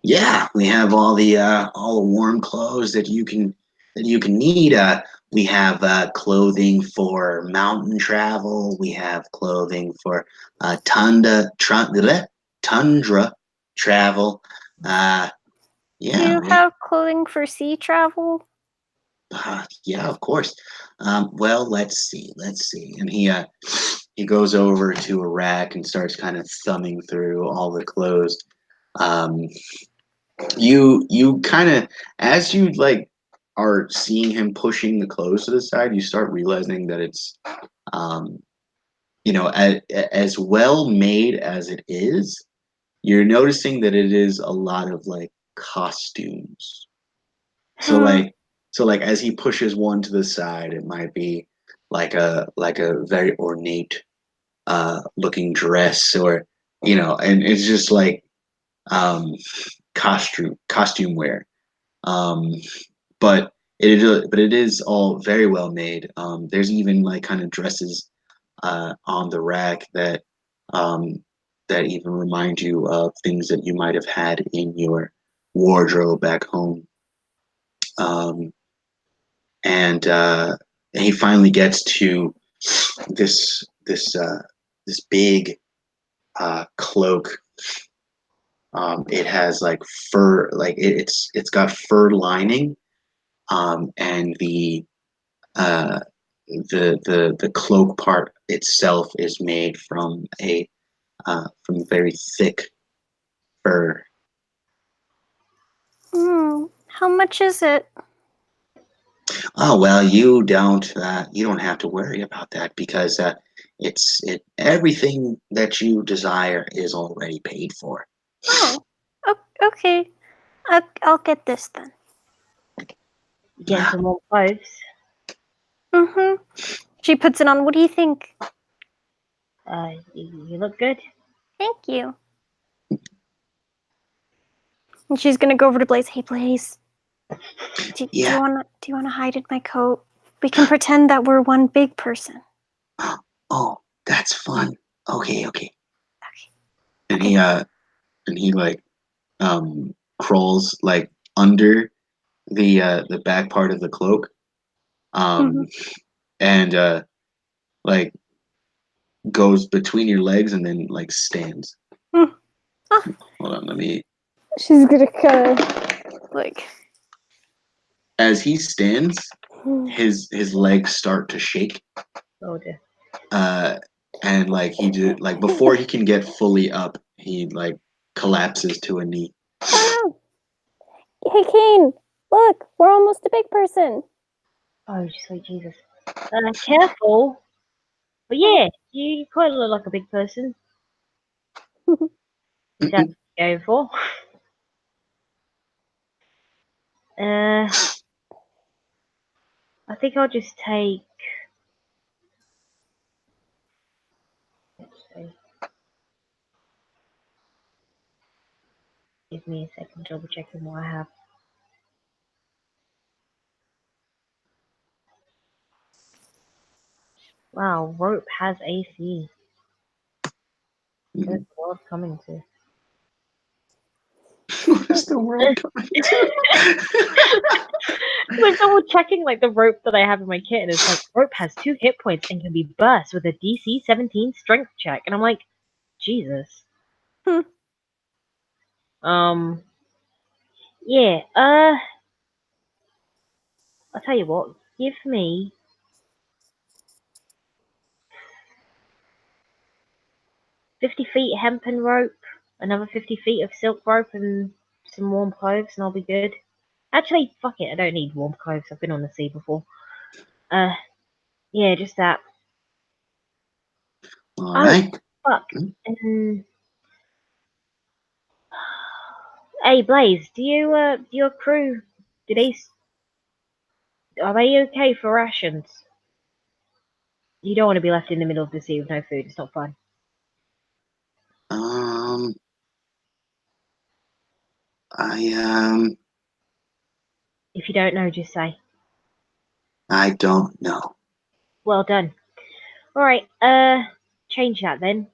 Yeah, we have all the warm clothes that you can need. We have clothing for mountain travel. We have clothing for tundra travel. Do Yeah, you have clothing for sea travel? yeah, of course. Well, let's see. And he goes over to a rack and starts kind of thumbing through all the clothes. Um, you kind of as you like are seeing him pushing the clothes to the side, you start realizing that it's um, as well made as it is. You're noticing that it is a lot of like costumes. So Hmm. like as he pushes one to the side, it might be like a very ornate looking dress, or and it's just like um costume wear. Um, but it is all very well made. There's even like kind of dresses on the rack um, that even remind you of things that you might have had in your wardrobe back home. Um, and he finally gets to this big cloak. It has like fur, like it's got fur lining, and uh, the cloak part itself is made from very thick fur. Hmm. How much is it? Oh well, you don't have to worry about that because it's everything that you desire is already paid for. Oh. Okay. I'll get this then. You getting some more clothes? Mm-hmm. She puts it on. What do you think? You look good. Thank you. And she's gonna go over to Blaze. Hey, Blaze. Do you wanna hide in my coat? We can pretend that we're one big person. Oh, that's fun. Okay. And Okay. he like crawls like under the back part of the cloak, Mhm. and like goes between your legs and then like stands. Mm. Ah. Hold on, let me. She's gonna kind of like. As he stands, his legs start to shake. Oh dear. And like he just like before he can get fully up, he like collapses to a knee. Oh. Hey, Kane. Look, we're almost a big person. Oh, sweet Jesus. Careful. But yeah, you quite look like a big person. If that's what you're going for. I think I'll just take. Let's see. Give me a second, double checking what I have. Wow, rope has AC. Where's the world coming to? What is the world coming to? I'm double checking like the rope that I have in my kit, and it's like rope has 2 hit points and can be burst with a DC 17 strength check, and I'm like, Jesus. Hmm. Yeah. I'll tell you what. Give me 50 feet hempen rope, another 50 feet of silk rope, and some warm clothes, and I'll be good. Actually, fuck it. I don't need warm clothes. I've been on the sea before. Yeah, just that. All Oh, right. fuck. Hey, Blaze, do your crew, do they, are they okay for rations? You don't want to be left in the middle of the sea with no food. It's not fun. I If you don't know, just say. I don't know. Well done. Alright, change that then.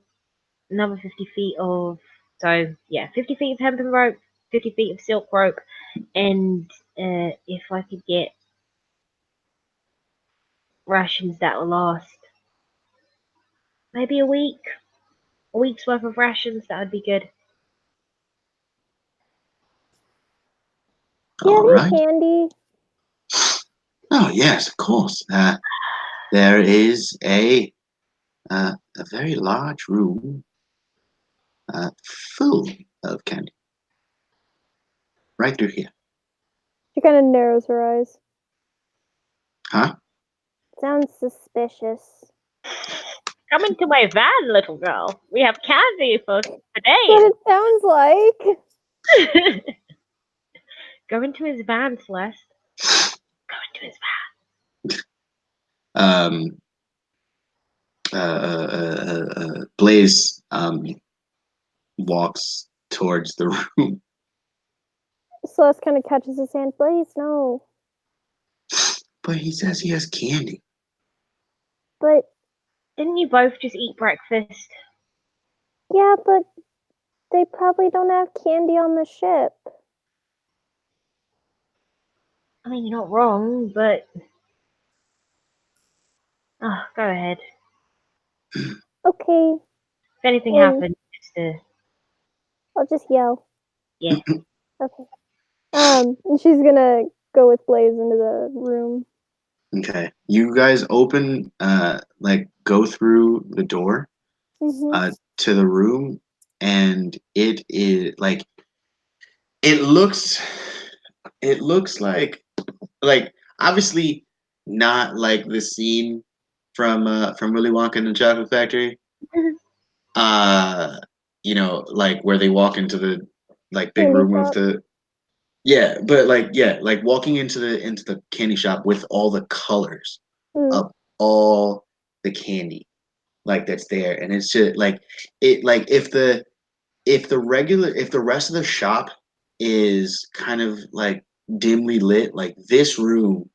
Another 50 feet of, so yeah, 50 feet of hempen rope, 50 feet of silk rope, and if I could get rations that will last maybe a week's worth of rations, that would be good. Do you All have right. any candy? Oh yes, of course. There is a very large room full of candy right through here. She kind of narrows her eyes. Huh? Sounds suspicious. Come into my van, little girl. We have candy for What today. it sounds like. Go into his van, Celeste. Go into his Um. Blaze walks towards the room, Celeste kind of catches his hand. Blaze, no. but he says he has candy. But, Didn't you both just eat breakfast? yeah, but they probably don't have candy on the ship. I mean, you're not wrong, but... Oh, go ahead. Okay, If anything and happens, just, I'll just yell. yeah. Okay. And she's gonna go with Blaze into the room. Okay, you guys open, like go through the door, Mm-hmm. to the room, and it is like it looks, it looks like obviously not like the scene from Willy Wonka and the Chocolate Factory. Uh, you know, like where they walk into big Candy room of shop. the like walking into the candy shop with all the colors of all the candy like that's there, and it's just like it like if the rest of the shop is kind of like dimly lit, like this room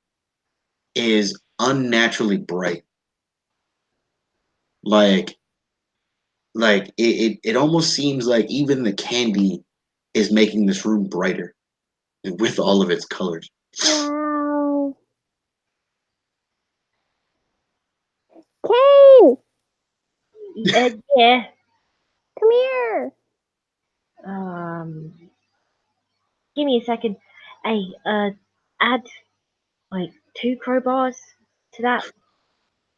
is unnaturally bright. Like it almost seems like even the candy is making this room brighter with all of its colors. Wow. Kane, Yeah. come here. Um, give me a second. Hey, add like 2 crowbars to that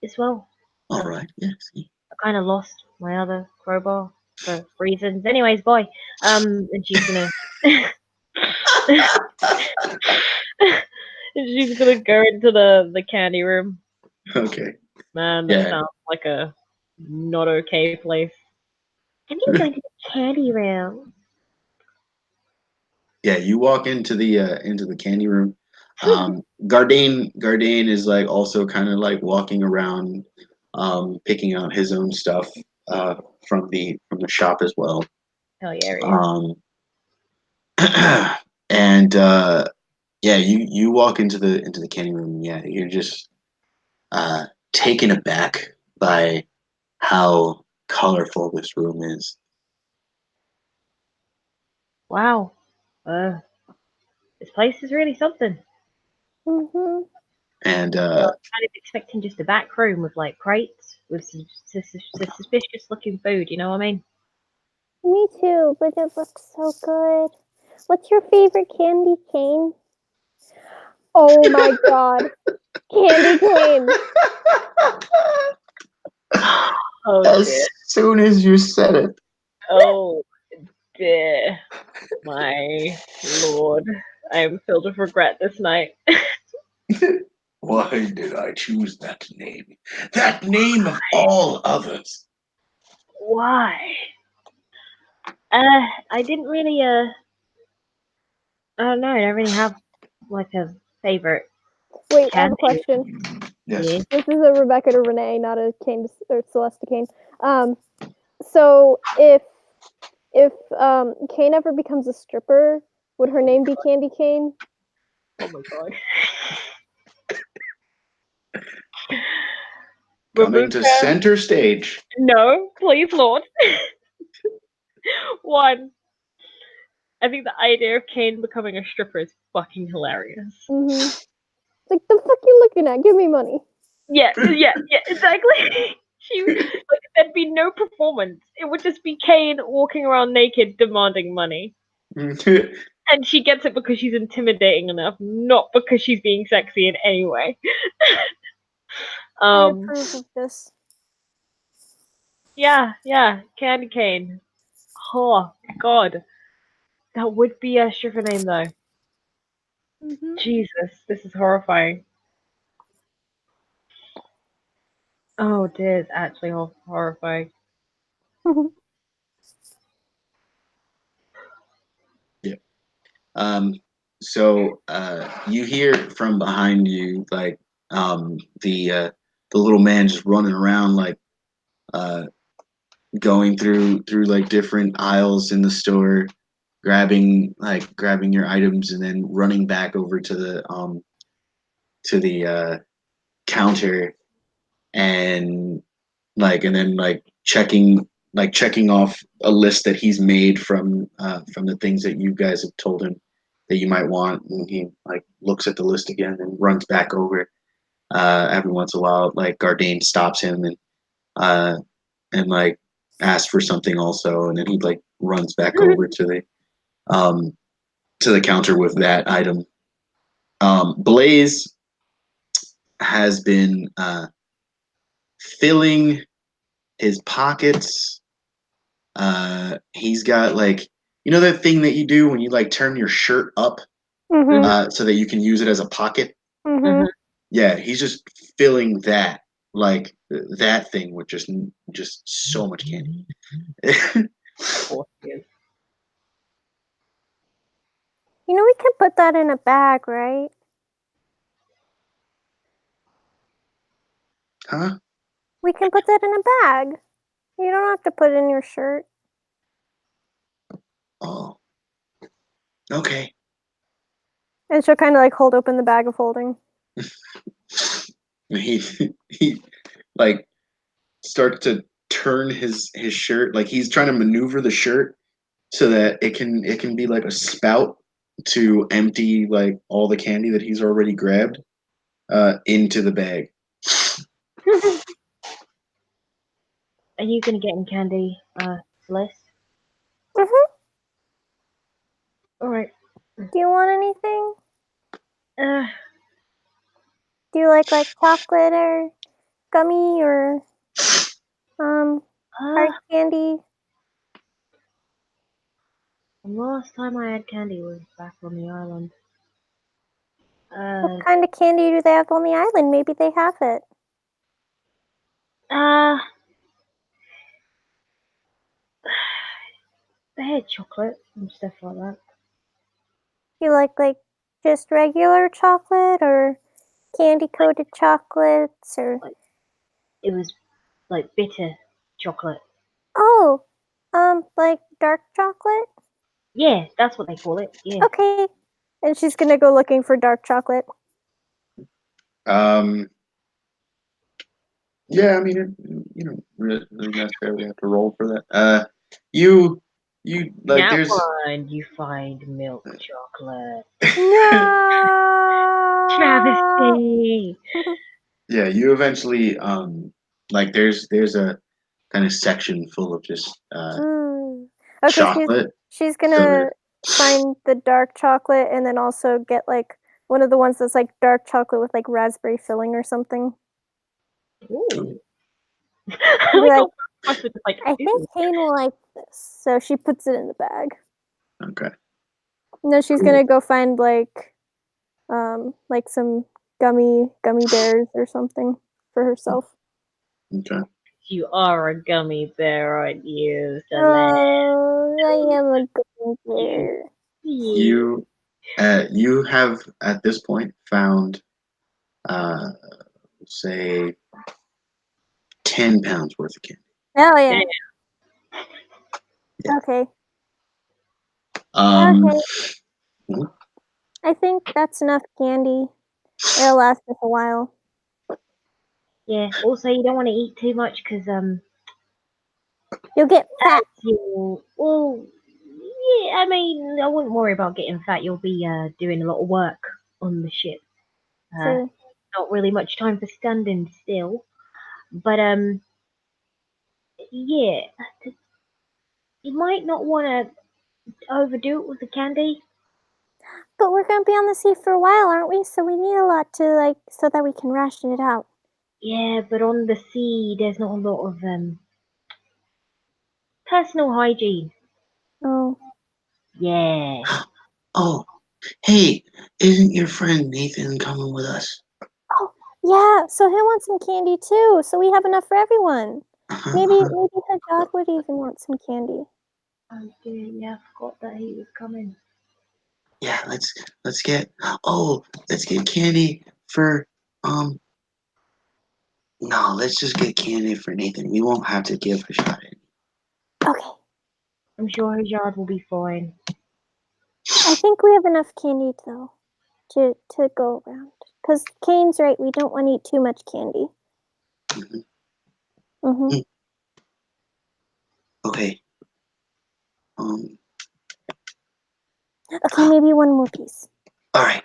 as well. All right, yes. I kind of lost my other crowbar for reasons. Anyways, boy, and she's gonna, and she's gonna go into the candy room. Okay. Man, that Yeah. sounds like a not okay place. I'm gonna go into the candy room. Yeah, you walk into the candy room. Gardane is like also kind of like walking around, picking out his own stuff uh, from the shop as well. Hell yeah, he is. Um, and yeah, you walk into the candy room. And yeah, you're just taken aback by how colorful this room is. Wow. This place is really something. Mm-hmm. And I was kind of expecting just a back room with like crates with suspicious looking food. You know what I mean? Me too, but it looks so good. What's your favorite candy cane? Oh my god. Candy cane. Oh dear. as soon as you said it. Oh dear. My lord. I am filled with regret this night. Why did I choose that name? That name of all others. Why? I didn't really I don't know, I don't really have like a favorite Wait, I have a candy. question. Yes. Yeah. This is a Rebecca to Renee, not a Kane or Celeste to Kane. So if Kane ever becomes a stripper, would her name be Candy Cane? Oh my god. Coming Remove to her. center stage. No, please, Lord. One, I think the idea of Kane becoming a stripper is fucking hilarious. Mm-hmm. Like, the fuck you looking at? Give me money. Yeah, exactly. Like there'd be no performance. It would just be Kane walking around naked demanding money. And she gets it because she's intimidating enough, not because she's being sexy in any way. I approve of this. Yeah, Candy Cane. Oh god, that would be a stripper name though. Mm-hmm. Jesus, this is horrifying. Oh dear, it's actually horrifying. Yeah. Um, so you hear from behind you like the little man just running around like uh, going through like different aisles in the store, grabbing your items and then running back over to the counter and and then checking off a list that he's made from the things that you guys have told him that you might want, and he like looks at the list again and runs back over. Every once in a while, like Gardane stops him uh, and like asks for something also, and then he like runs back over um, to the counter with that item. Blaze has been filling his pockets. He's got like that thing that you do when you like turn your shirt up Mm-hmm. so that you can use it as a pocket. Mm-hmm. Yeah, he's just filling that thing with just so much candy. Of course he is. You know we can put that in a bag, right? Huh? We can put that in a bag. You don't have to put it in your shirt. Oh. Okay. And she'll kind of like hold open the bag of holding. He he like starts to turn his shirt, like he's trying to maneuver the shirt so that it can be like a spout to empty like all the candy that he's already grabbed into the bag. Are you gonna get in candy, Celeste? Mhm. All right. Do you want anything? Uh, Do you like chocolate or gummy or hard uh, candy? the last time I had candy was back on the island. What kind of candy do they have on the island? Maybe they have it. Uh, they had chocolate and stuff like that. Do you like just regular chocolate or candy coated chocolates or It was like bitter chocolate. oh, like dark chocolate? Yeah, that's what they call it. Yeah. Okay. And she's gonna go looking for dark chocolate. Um, yeah, I mean, you don't really necessarily have to roll for that. You like That there's one, you find milk chocolate. No. Travesty. yeah, you eventually like there's a kind of section full of just Mm. Okay, chocolate. she's So gonna find the dark chocolate and then also get one of the ones that's like dark chocolate with like raspberry filling or something. Ooh. And be I like, thought must have like, I think ooh. Kane will like this. So she puts it in the bag. okay, And then she's cool. gonna go find some gummy bears or something for herself. Okay. You are a gummy bear, aren't you, Celeste? Oh, I am a gummy You, bear. you. You have at this point found uh say 10 pounds worth of candy. Oh yeah. Yeah. Yeah. Okay. Um. Okay. I think that's enough candy. It'll last us a while. Yeah. Also, you don't want to eat too much because You'll get fat. you well, yeah. I mean, I wouldn't worry about getting fat. You'll be doing a lot of work on the ship. Uh, True. not really much time for standing still. But yeah, you might not want to overdo it with the candy. But we're gonna be on the sea for a while, aren't we? So we need a lot to so that we can ration it out. Yeah, but on the sea, there's not a lot of personal hygiene. Oh. Yeah. Oh, hey, isn't your friend Nathan coming with us? Oh, yeah. So he'll want some candy too. So we have enough for everyone. Maybe Uh-huh. Hajad would even want some candy. Oh dear, yeah, I forgot that he was coming. Yeah, let's get let's get candy for um no, let's just get candy for Nathan. We won't have to give a shot at it. Okay. I'm sure his yard will be fine. I think we have enough candy though to go around. Cause Kane's right. We don't want to eat too much candy. Mhm. Mhm. Mm, okay. Um Okay, maybe one more piece. all right.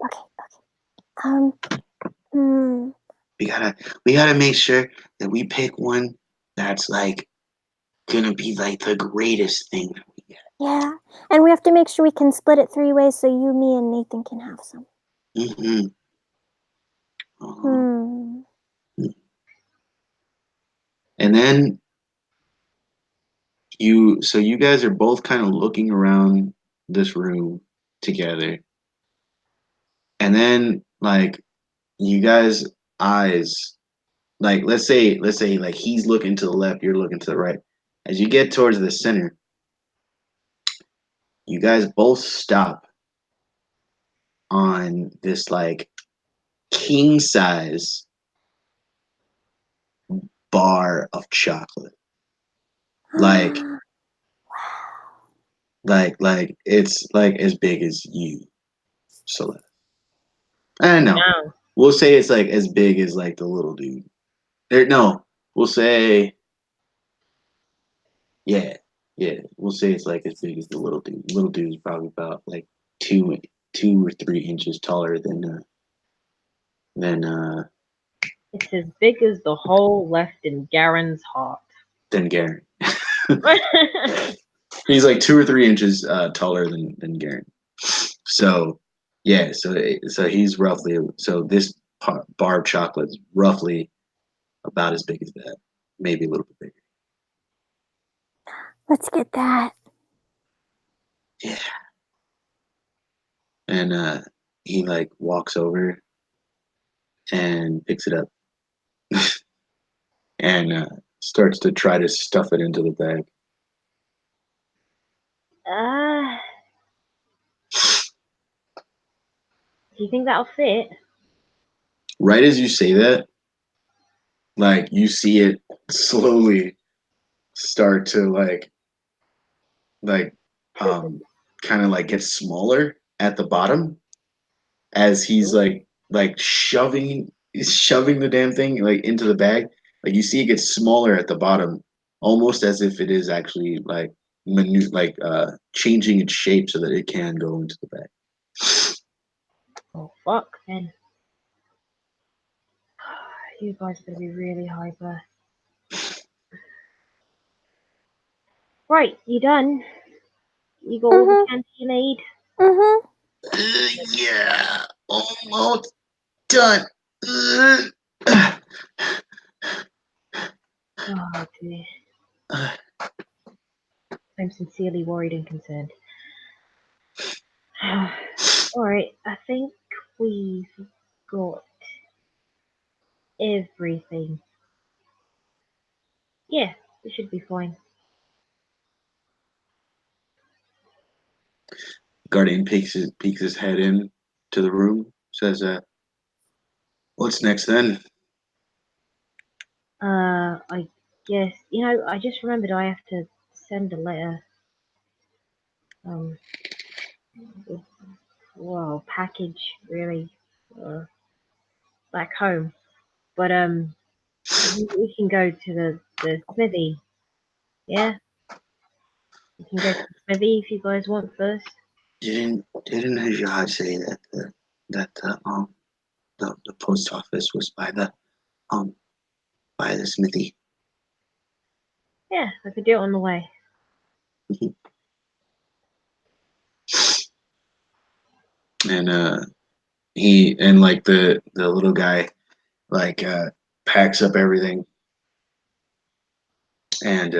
Okay. Um. Hmm. We gotta make sure that we pick one that's like gonna be like the greatest thing that we get. Yeah, and we have to make sure we can split it 3 ways so you, me, and Nathan can have some. Mm-hmm. Uh, Hmm. and then you guys are both kind of looking around this room together. And then like you guys eyes like let's say like he's looking to the left, you're looking to the right. As you get towards the center, you guys both stop on this like king size bar of chocolate. Like it's like as big as you, Celeste. I don't know. No. We'll say it's like as big as like the little dude. No, we'll say yeah, yeah. We'll say it's like as big as the little dude. Little dude is probably about like two or 3 inches taller than It's as big as the hole left in Garen's heart. Garen. He's like 2 or 3 inches taller than Garen. So yeah, so he's roughly so this bar of chocolate is roughly about as big as that, maybe a little bit bigger. Let's get that. Yeah, and he like walks over and picks it up and starts to try to stuff it into the bag. Do you think that'll fit? Right as you say that, like you see it slowly start to like kind of like get smaller at the bottom as he's like shoving the damn thing like into the bag. Like you see it gets smaller at the bottom, almost as if it is actually like changing its shape so that it can go into the bag. Oh fuck, then. You guys are gonna be really hyper. Right, you done? You got all the candy you need? Mm-hmm. Yeah, almost done. Oh dear. I'm sincerely worried and concerned. Alright, I think we've got everything. Yeah, we should be fine. Guardian peeks his head in to the room, says, "What's next then?" I guess, I just remembered I have to send a letter. Well, package, really, back home. But, we can go to the smithy. Yeah? We can go to the smithy if you guys want first. Didn't Najad say that the post office was by the smithy? Yeah, I could do it on the way. And he and like the little guy like packs up everything and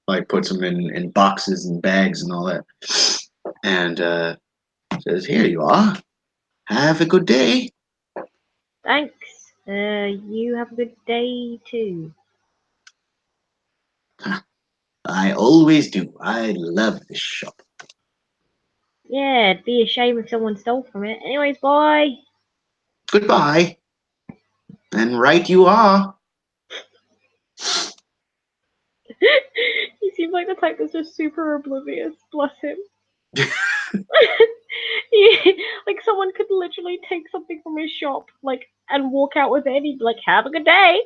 like puts them in boxes and bags and all that, and says, "Here you are. Have a good day." Thanks. You have a good day too. I always do. I love this shop. Yeah, it'd be a shame if someone stole from it. Anyways, bye. Goodbye. And right you are. He seems like the type that's just super oblivious. Bless him. Like someone could literally take something from his shop, like, and walk out with it, and he'd be like, "Have a good day."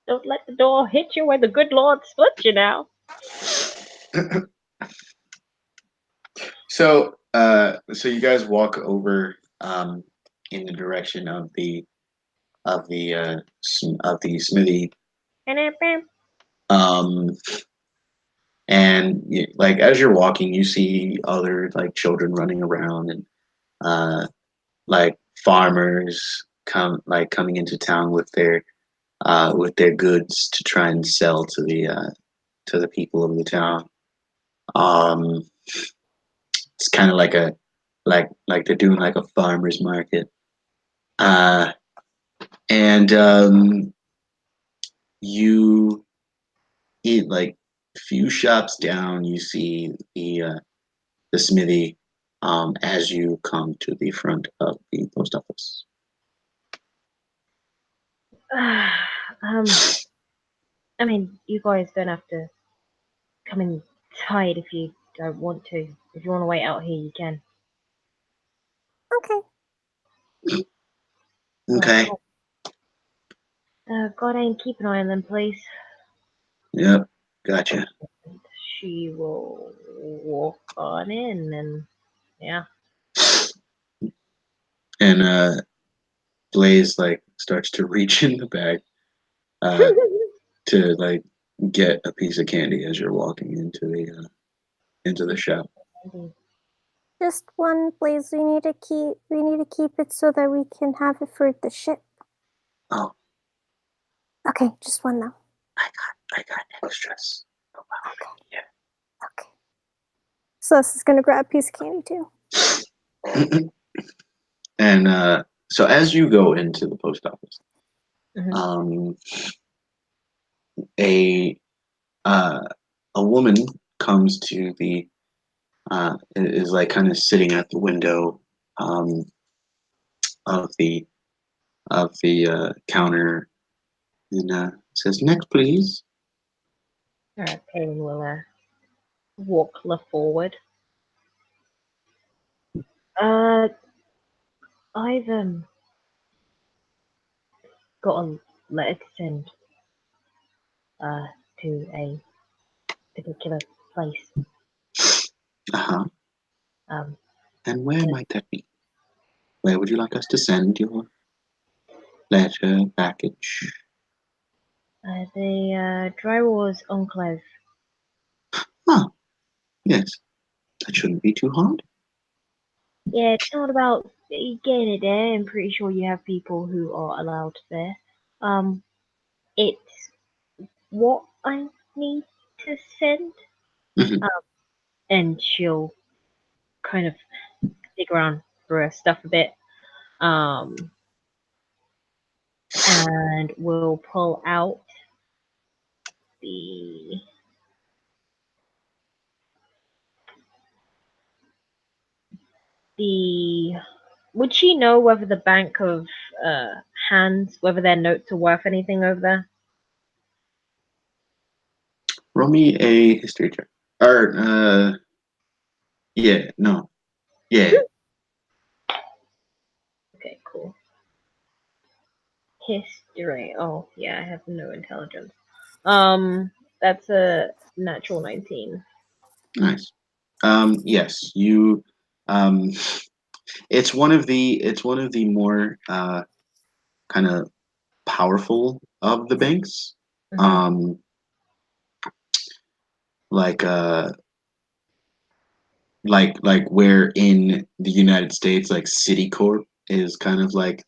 Don't let the door hit you where the good Lord split you now. So you guys walk over in the direction of the smithy, um, and like as you're walking, you see other like children running around and like farmers coming into town with their goods to try and sell to the people of the town. Um, it's kind of like a like they're doing like a farmers market. Uh, and you eat like few shops down, you see the smithy as you come to the front of the post office. I mean, you guys don't have to come inside if you don't want to. If you want to wait out here, you can. Okay. Okay. God ain't keep an eye on them, please. Yep. Gotcha. She will walk on in, and yeah. And Blaze like starts to reach in the bag uh, to like get a piece of candy as you're walking into the shop. Just one, please. We need to keep it so that we can have it for the ship. Oh, Okay, just one though. I got extras. No problem. Okay. Yeah. Okay. Celeste is gonna grab a piece of candy too. And so as you go into the post office, Mhm. um, a uh, a woman comes to the is like kind of sitting at the window um, of the counter and says, "Next, please." Payne will walk forward. I've got a letter to send to a particular place. Uh-huh. Um, And where might that be? Where would you like us to send your letter package? the Dry Wars Enclave. Ah, yes. That shouldn't be too hard. Yeah, it's not about getting it there. I'm pretty sure you have people who are allowed there. It's what I need to send. Mhm. And she'll kind of dig around for her stuff a bit. And we'll pull out the the. Would she know whether the Bank of Hands, whether their notes are worth anything over there? Roll me a history check. Or, yeah, no. Yeah. Okay, cool. History. Oh, yeah, I have no intelligence. That's a natural 19. Nice. Yes, you, um, it's one of the more, kind of powerful of the banks. Mm-hmm. Um, like, like where in the United States, like Citicorp is kind of like,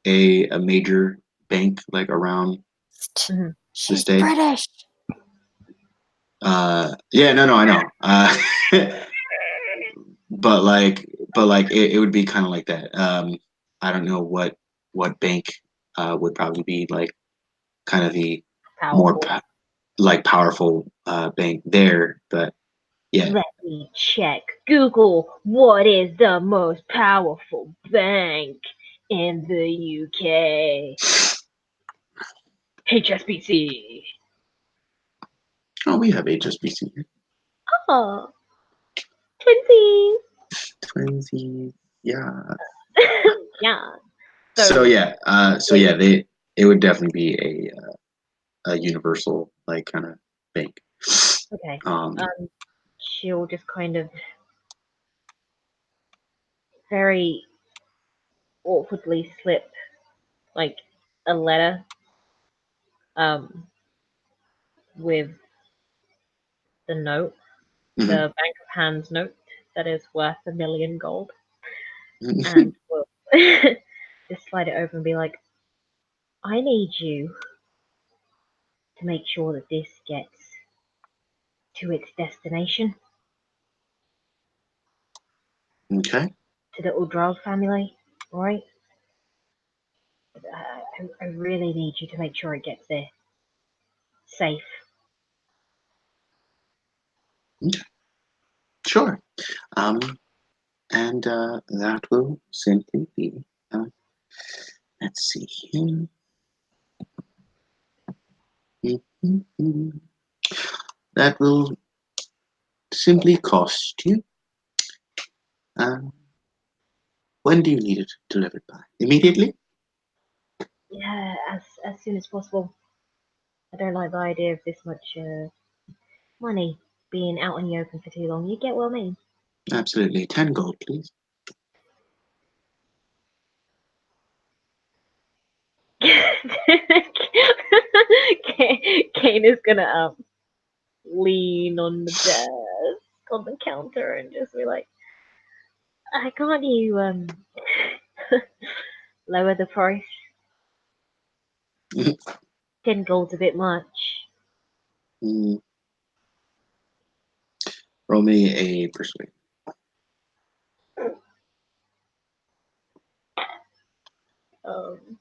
a major bank, like around Mm-hmm. the She's states. British. Yeah, no, I know. But like it would be kind of like that. I don't know what bank would probably be like kind of the more Powerful. like powerful bank there, but yeah. Let me check. Google, what is the most powerful bank in the UK? HSBC. Oh, we have HSBC here. Oh, twinsies. Twinsies. Yeah. Yeah. So So, yeah, they it would definitely be a universal like kind of bank. okay. Um, She'll just kind of very awkwardly slip like a letter um with the note, mhm. the Bank of Hands note that is worth 1,000,000 gold, and we'll just slide it over and be like, I need you to make sure that this gets to its destination, Okay. to the Udraug family, right? I really need you to make sure it gets there safe. Okay, sure. Um, and that will simply be. Let's see here. Mhm. That will simply cost you. Um, when do you need it delivered by? Immediately? Yeah, as soon as possible. I don't like the idea of this much money being out in the open for too long. You get what I mean? Absolutely. 10 gold, please. Kane is gonna lean on the desk on the counter and just be like, can't you lower the price? 10 gold's a bit much. Mm, roll me a persuade.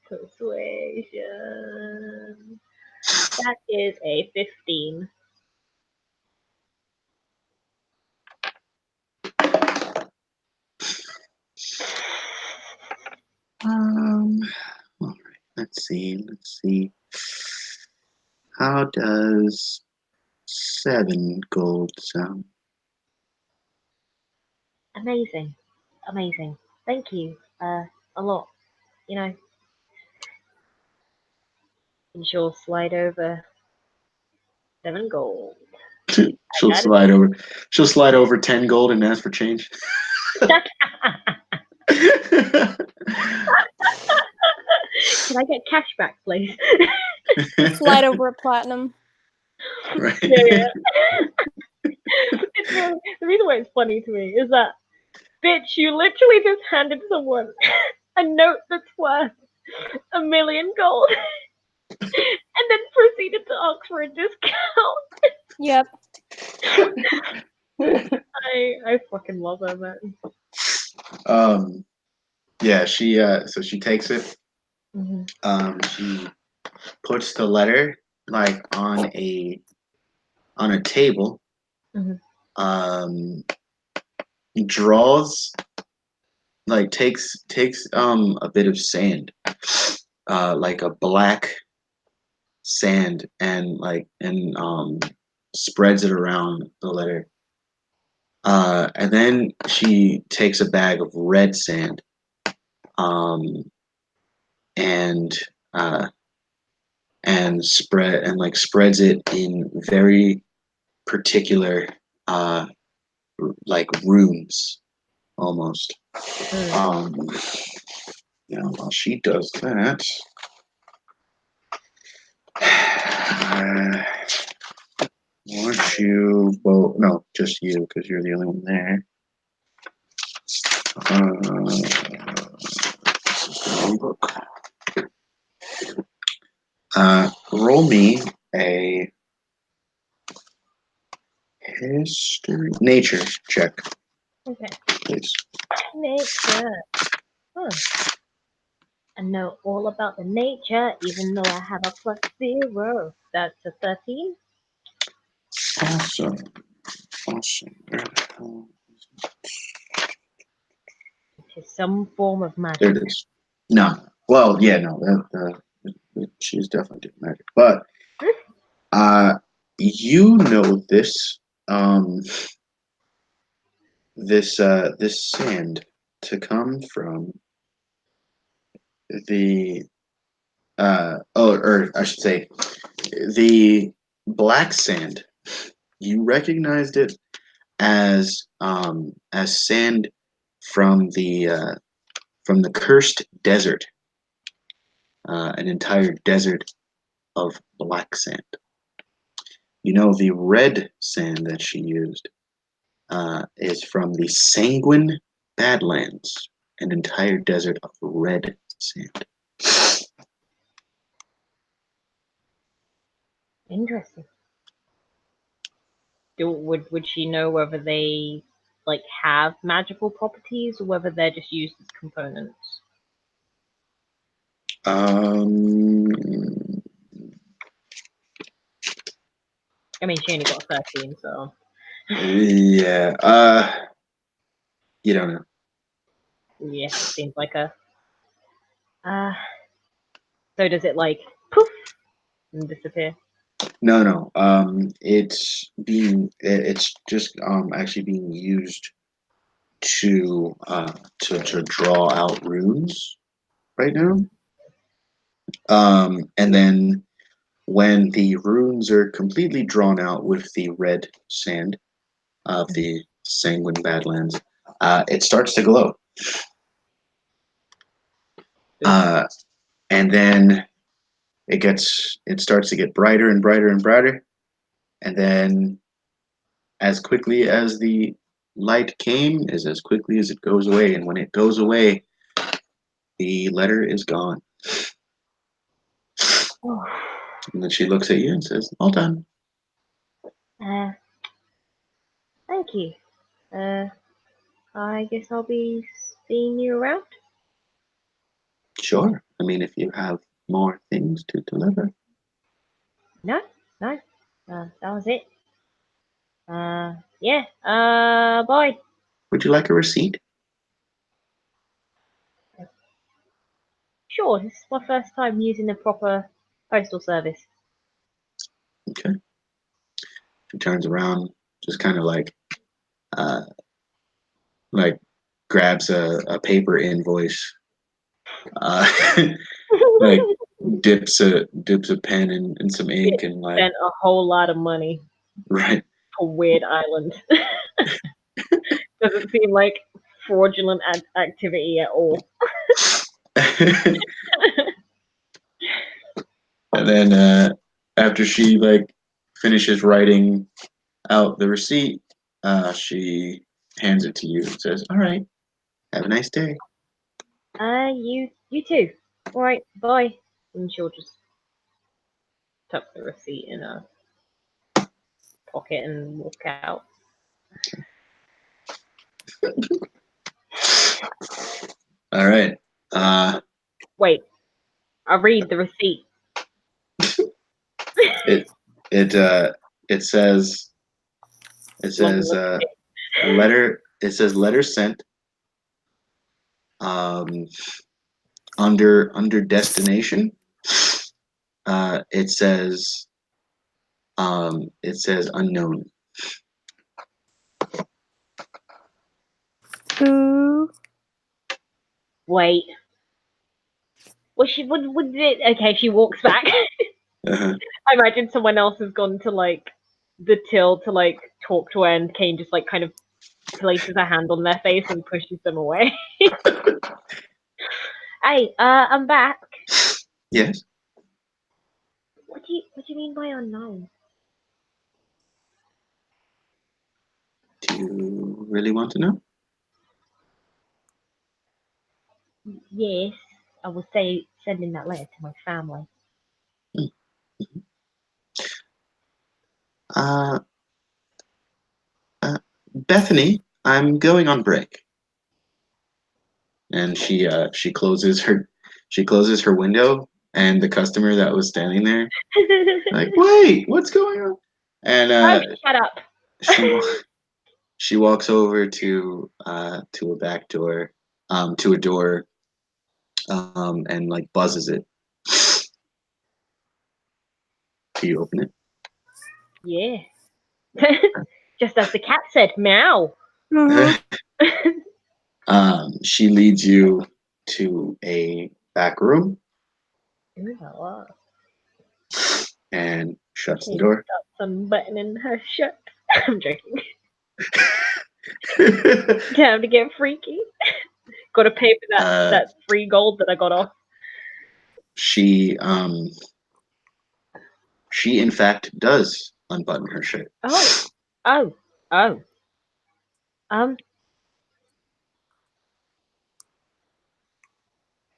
Persuasion. That is a 15. Um, all right. Let's see. Let's see. How does 7 gold sound? Amazing. Amazing. Thank you. A lot. You know, and she'll slide over 7 gold. I she'll got slide over. She'll slide over 10 gold and ask for change. it. Can I get cash back, please? Slide over a platinum. Right. Yeah. It's really, the reason why it's funny to me is that, bitch, you literally just handed someone a note that's worth 1,000,000 gold and then proceeded to ask for a discount. Yep. I fucking love her, man. um. Yeah. So she takes it. Mm-hmm. She puts the letter like on a table. Mm-hmm. Um. Draws like takes a bit of sand, like a black sand, and spreads it around the letter. And then she takes a bag of red sand, um, and uh, spreads it in very particular like runes almost. Mm. Um, while she does that, won't you both? No, just you, because you're the only one there. This is the main book. Roll me a history nature check, Okay. please. Nature. Huh. I know all about the nature, even though I have a +0. That's a 13. Awesome. Awesome. Where the hell? To some form of There magic. it is. No. Well, yeah, no. She's definitely doing magic. But uh, you know this this sand to come from the or I should say the black sand. You recognized it as sand from the cursed desert, an entire desert of black sand. You know the red sand that she used is from the Sanguine Badlands, an entire desert of red sand. Interesting. Would she know whether they like have magical properties or whether they're just used as components? Um, I mean, she only got a 13, so Yeah. You don't know. Yeah, seems like a. Uh, so does it like poof and disappear? No, no. It's just actually being used to draw out runes right now. And then when the runes are completely drawn out with the red sand of the Sanguine Badlands, it starts to glow. Uh, and then it starts to get brighter and brighter and brighter, and then as quickly as the light came is as quickly as it goes away, and when it goes away, the letter is gone. Oh. And then she looks at you and says, "All done." Uh, thank you. I guess I'll be seeing you around. Sure. I mean, if you have more things to deliver. No, no. That was it. Yeah. Bye. Would you like a receipt? Sure, this is my first time using the proper postal service. Okay. She turns around, just kind of uh, like grabs a paper invoice, uh, like dips a pen in some ink, It and like spent a whole lot of money right. for Weird Island. Doesn't seem like fraudulent activity at all. And then after she like finishes writing out the receipt, she hands it to you and says, "All right, have a nice day." You too. All right, bye. And she'll just tuck the receipt in her pocket and walk out. All right. Wait, I read the receipt. It it uh it says Long look. a letter. It says letter sent. Um, under destination. It says unknown. Ooh. Wait. Well, she would it. Okay, she walks back. Uh-huh. I imagine someone else has gone to like the till to like talk to her, and Kane just like kind of places a hand on their face and pushes them away. Hey, I'm back. Yes. What do you mean by unknown? Do you really want to know? Yes, I was sending that letter to my family. Uh, Bethany, I'm going on break. And she closes her window, and the customer that was standing there like, wait, what's going on? And Oh, shut up. she wa- she walks over to a back door, to a door, and like buzzes it. Do you open it? Yeah. Just as the cat said, meow. Mhm. She leads you to a back room Ooh, and shuts the she's door. got some button in her shirt. I'm joking. Time to get freaky. Got to pay for uh, that free gold that I got off. she she in fact does unbutton her shirt. Oh, oh, oh. Um,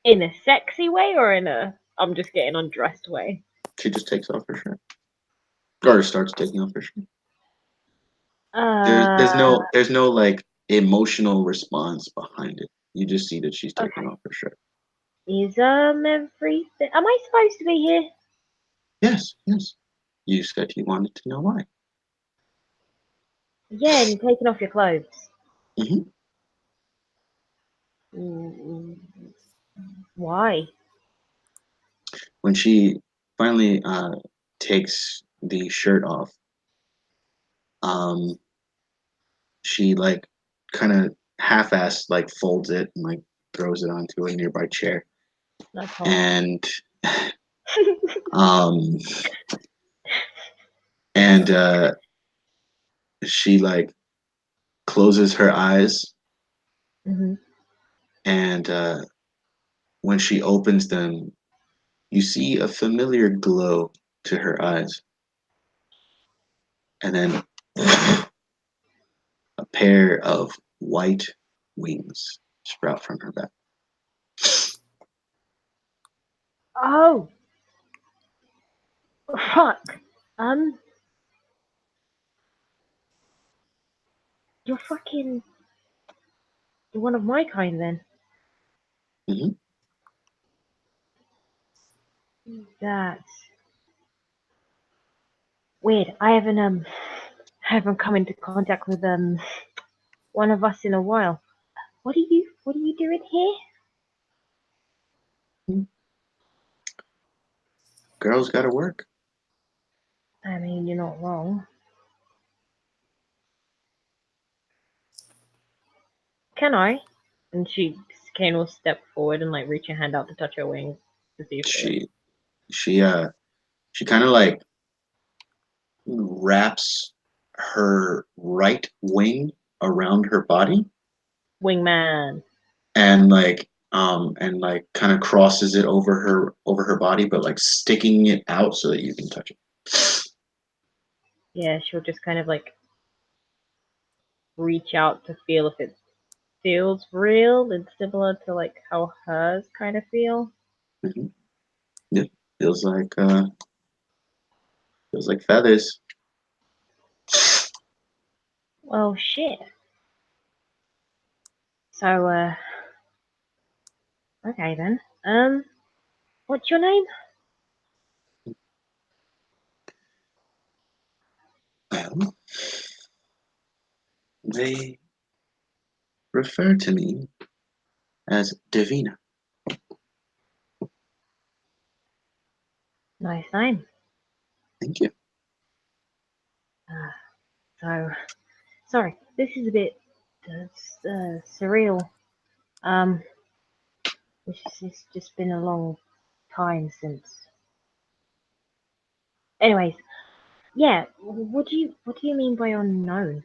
in a sexy way or in a I'm just getting undressed way? She just takes off her shirt, or starts taking off her shirt. Uh, There's no like emotional response behind it. You just see that she's taking okay. off her shirt. Is everything? Am I supposed to be here? Yes, yes. You said you wanted to know why. Yeah, and you're taking off your clothes. Hmm. Why? When she finally takes the shirt off, um, she like kind of half-assed like folds it and like throws it onto a nearby chair, That's hot. and um, and she like closes her eyes, Hmm. and when she opens them, you see a familiar glow to her eyes, and then a pair of white wings sprout from her back. Oh, fuck. You're fucking. You're one of my kind then. Hmm. That's weird. I haven't come into contact with one of us in a while. What are you doing here? Girls gotta work. I mean, you're not wrong. Can I? And Kane will step forward and like reach her hand out to touch her wing to see if they're She she uh she kind of like wraps her right wing around her body wingman. and like kind of crosses it over her body, but like sticking it out so that you can touch it. Yeah, she'll just kind of like reach out to feel if it feels real and similar to like how hers kind of feel. Hmm. Yeah, feels like uh feels like feathers. Well, shit. So, okay then. What's your name? Well, they refer to me as Davina. Nice name. Thank you. Uh, so, sorry, this is a bit surreal. Um, it's just been a long time since. Anyways, yeah. What do you mean by unknown?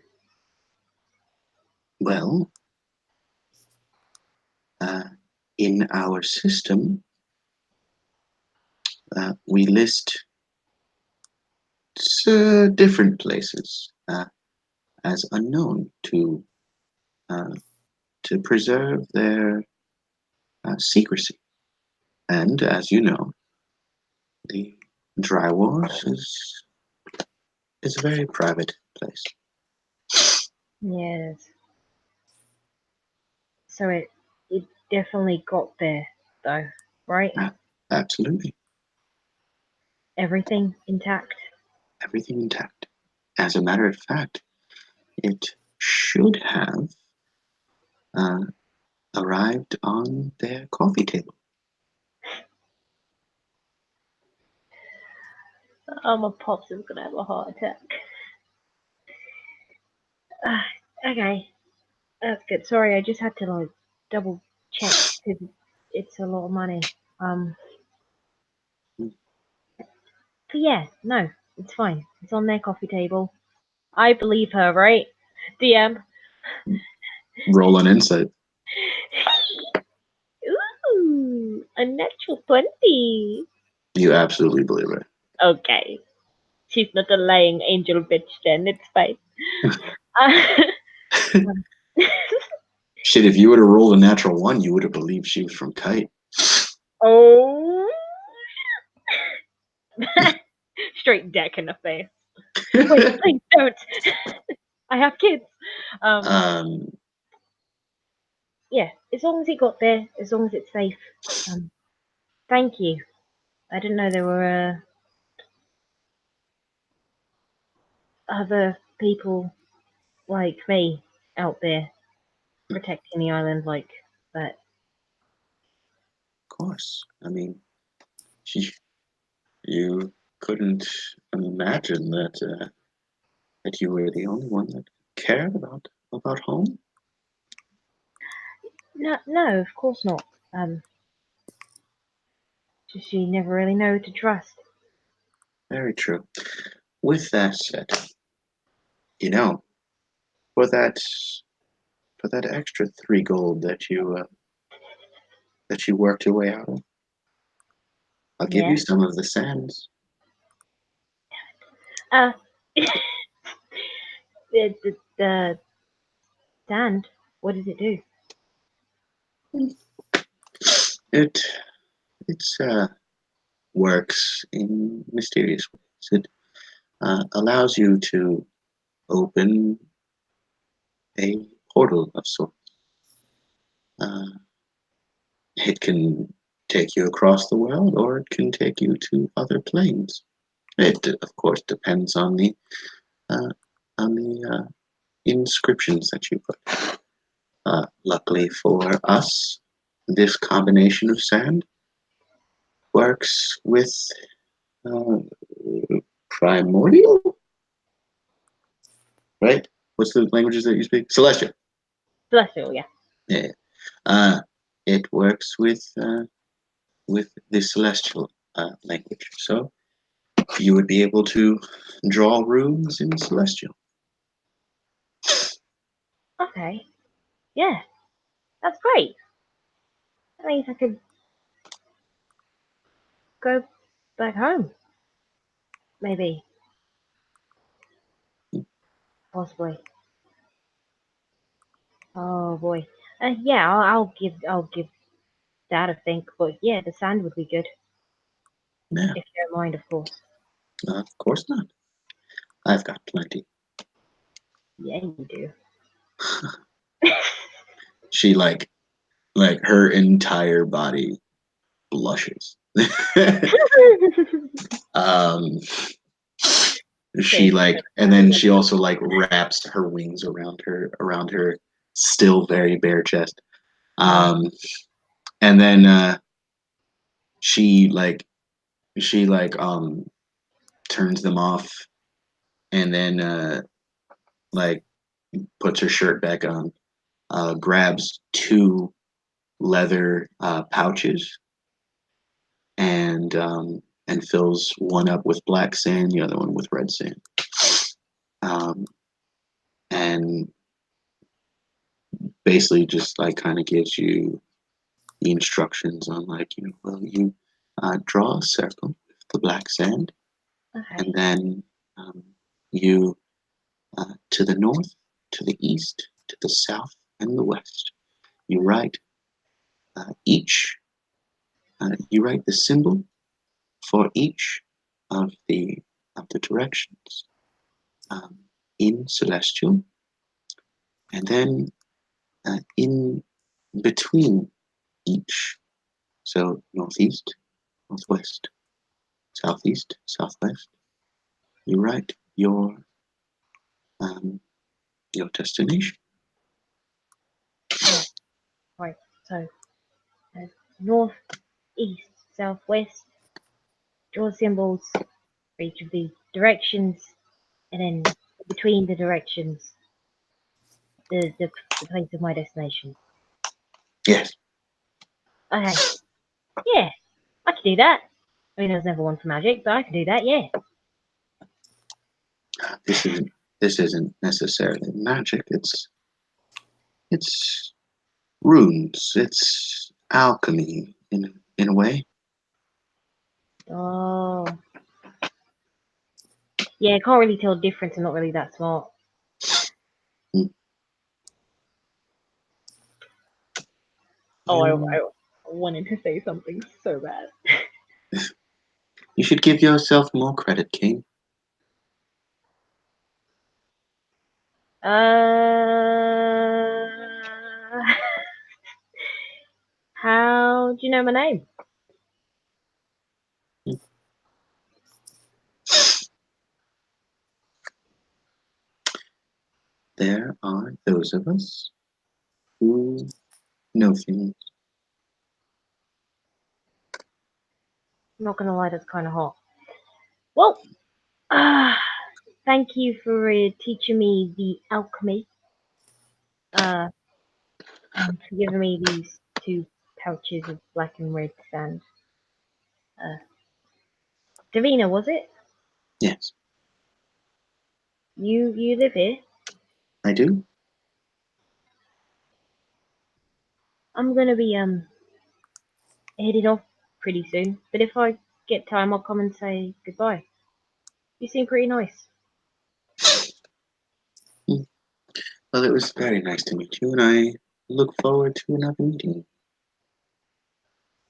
Well, uh, in our system, we list different places as unknown uh, to preserve their secrecy. And as you know, the Dry Wars is a very private place. Yes. So it definitely got there though, right? Absolutely, Everything intact. everything intact. As a matter of fact, it should have uh, arrived on their coffee table. Oh, my pops is gonna have a heart attack. Okay, that's good. Sorry, I just had to like double check because it's a lot of money. Um, but yeah, no, it's fine. It's on their coffee table. I believe her, right? DM. Roll an insight. Ooh, a natural 20. You absolutely believe it. Okay, she's not a lying angel bitch. Then it's fine. Shit, if you would have rolled a natural one, you would have believed she was from Kite. Oh, straight deck in the face. Wait, please don't. I have kids. Um, um, yeah, as long as it got there, as long as it's safe. Um, thank you. I didn't know there were other people like me out there protecting the island like that. Of course. I mean, you couldn't imagine that you were the only one that cared about home. No, of course not. Just you never really know who to trust. Very true. With that said, you know, for that extra 3 gold that you worked your way out of, I'll give Yeah. you some of the sands. Uh, the sand. What does it do? It it's works in mysterious ways. It allows you to open a portal of sorts. Uh, it can take you across the world, or it can take you to other planes. It, of course, depends uh, on the inscriptions that you put. Luckily for us, this combination of sand works with uh, primordial, right? What's the languages that you speak? Celestial. Celestial, yeah. Yeah. It works with the celestial language. So you would be able to draw runes in celestial. Okay. Yeah, that's great. That means I could go back home. Maybe. Possibly. Oh boy. Yeah, I'll give that a think. But yeah, the sand would be good Yeah, if you don't mind, of course. of course not. I've got plenty. Yeah, you do. She like her entire body blushes. um, she Take like, and then she also like wraps her wings around her still very bare chest. Um, and then she like she like turns them off, and then like puts her shirt back on, grabs 2 leather pouches, and fills one up with black sand, the other one with red sand. Um, and basically just like kind of gives you the instructions on like, well, you draw a circle with the black sand, Okay. and then you to the north, to the east, to the south, and the west. You write each. You write the symbol for each of the directions um, in celestial, and then in between each. So northeast, northwest, southeast, southwest. You write um, your destination. Oh, right. So, uh, north, east, south, west. Draw symbols for each of these directions, and then between the directions, the place of my destination. Yes, Okay. Yeah, I can do that. I mean, I was never one for magic, but I can do that. Yeah. this isn't necessarily magic. It's runes. It's alchemy in a way. Oh. Yeah, I can't really tell the difference. I'm not really that smart. Mm. Oh, You, I wanted to say something so bad. you should give yourself more credit, King. How do you know my name? there are those of us who know things. I'm not gonna lie, that's kind of hot. Well, thank you for teaching me the alchemy. And for giving me these two pouches of black and red sand. Davina, was it? Yes, You live here? I do. I'm gonna be heading off pretty soon. But if I get time, I'll come and say goodbye. You seem pretty nice. Well, it was very nice to meet you, and I look forward to another meeting.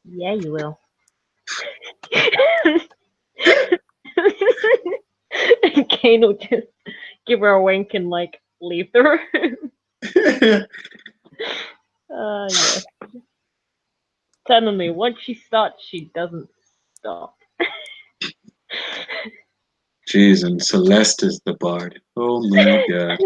Yeah, you will. And Kane will just give her a wink and like leave the room. Yeah. Telling me once she starts, she doesn't stop. Jeez, and Celeste is the bard. Oh my god.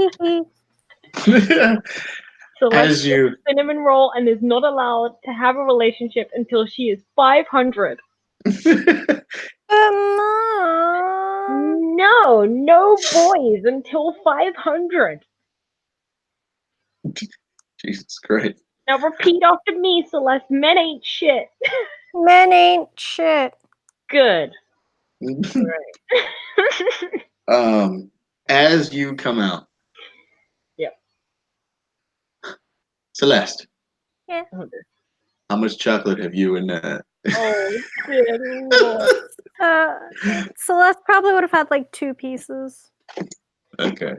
Celeste As is a you cinnamon roll and is not allowed to have a relationship until she is 500. Mom. No, no boys until 500. Jesus Christ. Now repeat after me, Celeste. Men ain't shit. Men ain't shit. Good. Right. As you come out, Yep. Celeste, Yeah. how much chocolate have you and Oh, good lord. Celeste probably would have had like 2 pieces. Okay.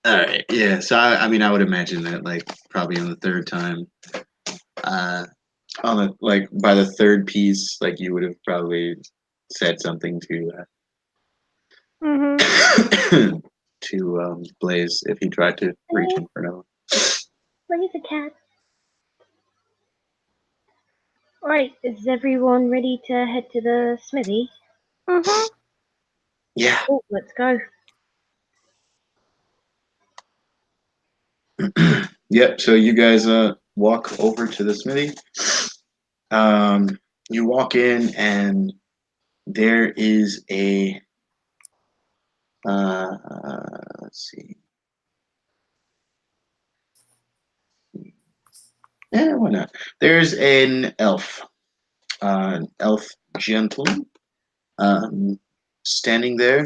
All right. Yeah. So I mean, I would imagine that like probably on the third time, on the like by the third piece, like you would have probably said something to Mm-hmm. to Blaze if he tried to reach him for another. Blaze a cat. Alright, is everyone ready to head to the smithy? Mm-hmm. Yeah. Oh, let's go. Yep. So you guys walk over to the smithy. You walk in and there is a let's see. Yeah, why not? There's an elf gentleman, standing there,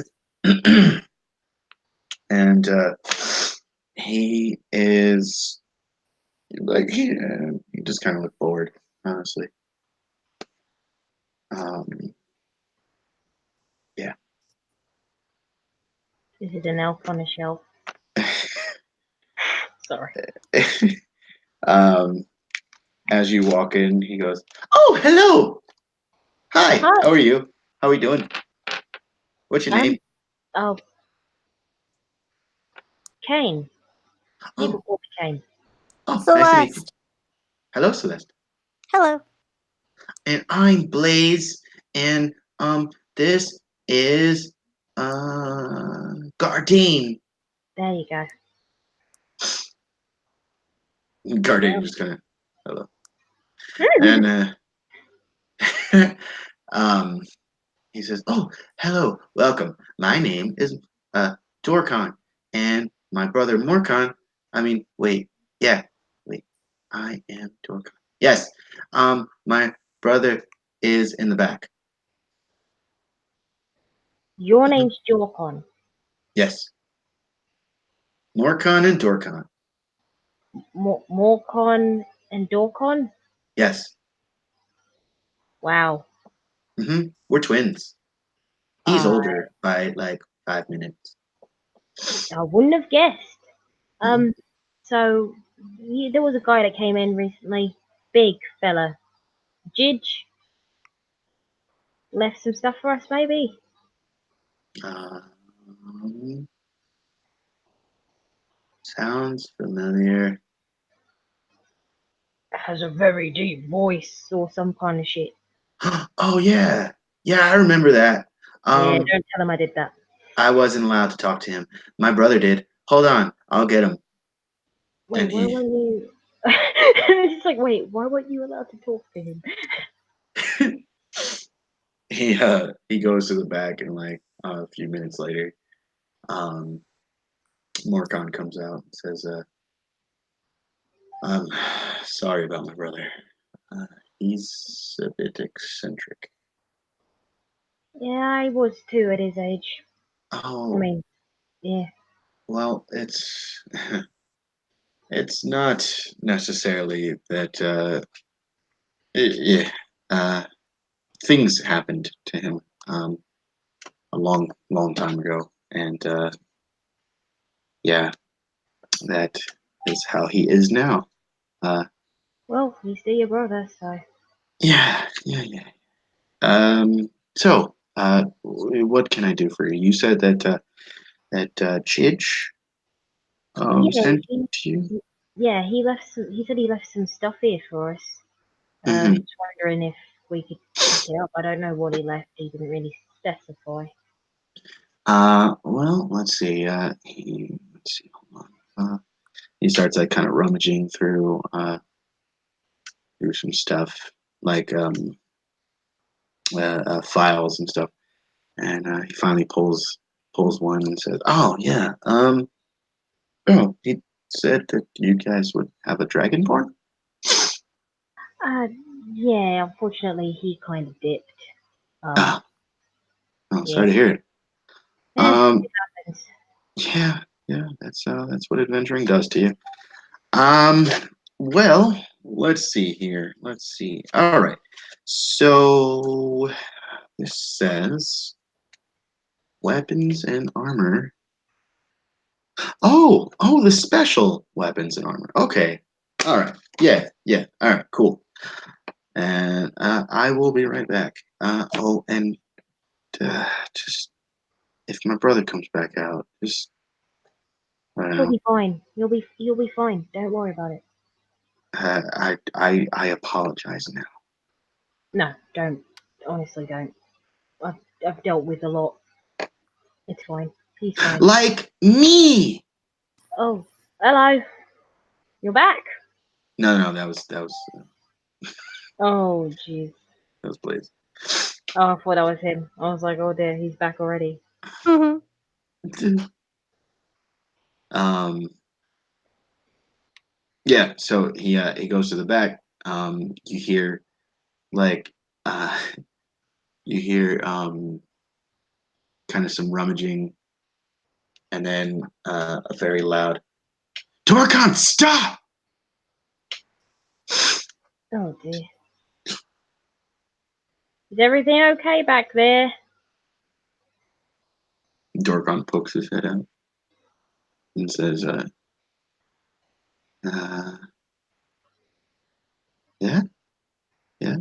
and he is like he just kind of looked bored, honestly. Um, yeah. This is an elf on a shelf. Sorry. um, as you walk in, he goes, "Oh, hello! Hi. Hi. How are you? How are we doing? What's your name? Oh, Kane. You can Oh, call me Kane. oh, nice to meet you. Celeste. Hello, Celeste. Hello. And I'm Blaze, and this is Gardine. There you go. Gardine just kind of hello, and um, he says, "Oh, hello, welcome. My name is Dorcon, and my brother Morcon. I mean, wait, yeah, wait, I am Dorcon. Yes, my brother is in the back. Your name's Jorkon. Yes, Morcon and Dorcon. Morcon and Dorcon? Yes, Wow. we're twins. He's Uh, older by like 5 minutes. I wouldn't have guessed. Mhm. So there was a guy that came in recently, big fella. Jidge left some stuff for us, maybe. Um, sounds familiar. Has a very deep voice or some kind of shit. Oh yeah, yeah, I remember that. Yeah, Um, don't tell him I did that. I wasn't allowed to talk to him. My brother did. Hold on, I'll get him. Wait, And why weren't you? It's just like, wait, why weren't you allowed to talk to him? he goes to the back, and like a few minutes later, um, Morcon comes out and says, "I'm sorry about my brother. Uh, he's a bit eccentric." Yeah, I was too at his age. I Oh, mean, yeah. well, it's it's not necessarily that. Yeah, uh, things happened to him a long time ago, and yeah, that is how he is now. Uh, Well, he's still your brother, so. yeah. So, what can I do for you? You said that Chidge Yeah, sent you. yeah, he left some. He said he left some stuff here for us. Hmm. Just wondering if we could pick it up. I don't know what he left. He didn't really specify. Well, let's see. Let's see. Hold on. He starts like kind of rummaging through some stuff, like files and stuff, and he finally pulls one and says, "Oh yeah, oh, he said that you guys would have a dragonborn." Uh, yeah. Unfortunately, he kind of dipped. Um, Ah, oh, sorry yeah. to hear it. It Um, happens. yeah, that's what adventuring does to you. Um, well, let's see here. Let's see. All right. So this says weapons and armor. Oh, the special weapons and armor. Okay. All right. Yeah. All right. Cool. And I will be right back. Oh, and just if my brother comes back out, just I don't He'll know. be fine. You'll be fine. Don't worry about it. I apologize now. No, don't. Honestly, don't. I've I've dealt with a lot. It's fine. He's fine. Like me. Oh, hello. You're back. No, Oh, jeez. that was Blaze. Oh, I thought that was him. I was like, oh dear, he's back already. Mm-hmm. Um, yeah. So he goes to the back. You hear like uh, you hear kind of some rummaging, and then a very loud Torcon, stop! Oh dear. Is everything okay back there? Dorcon pokes his head out and says, uh, yeah, yeah.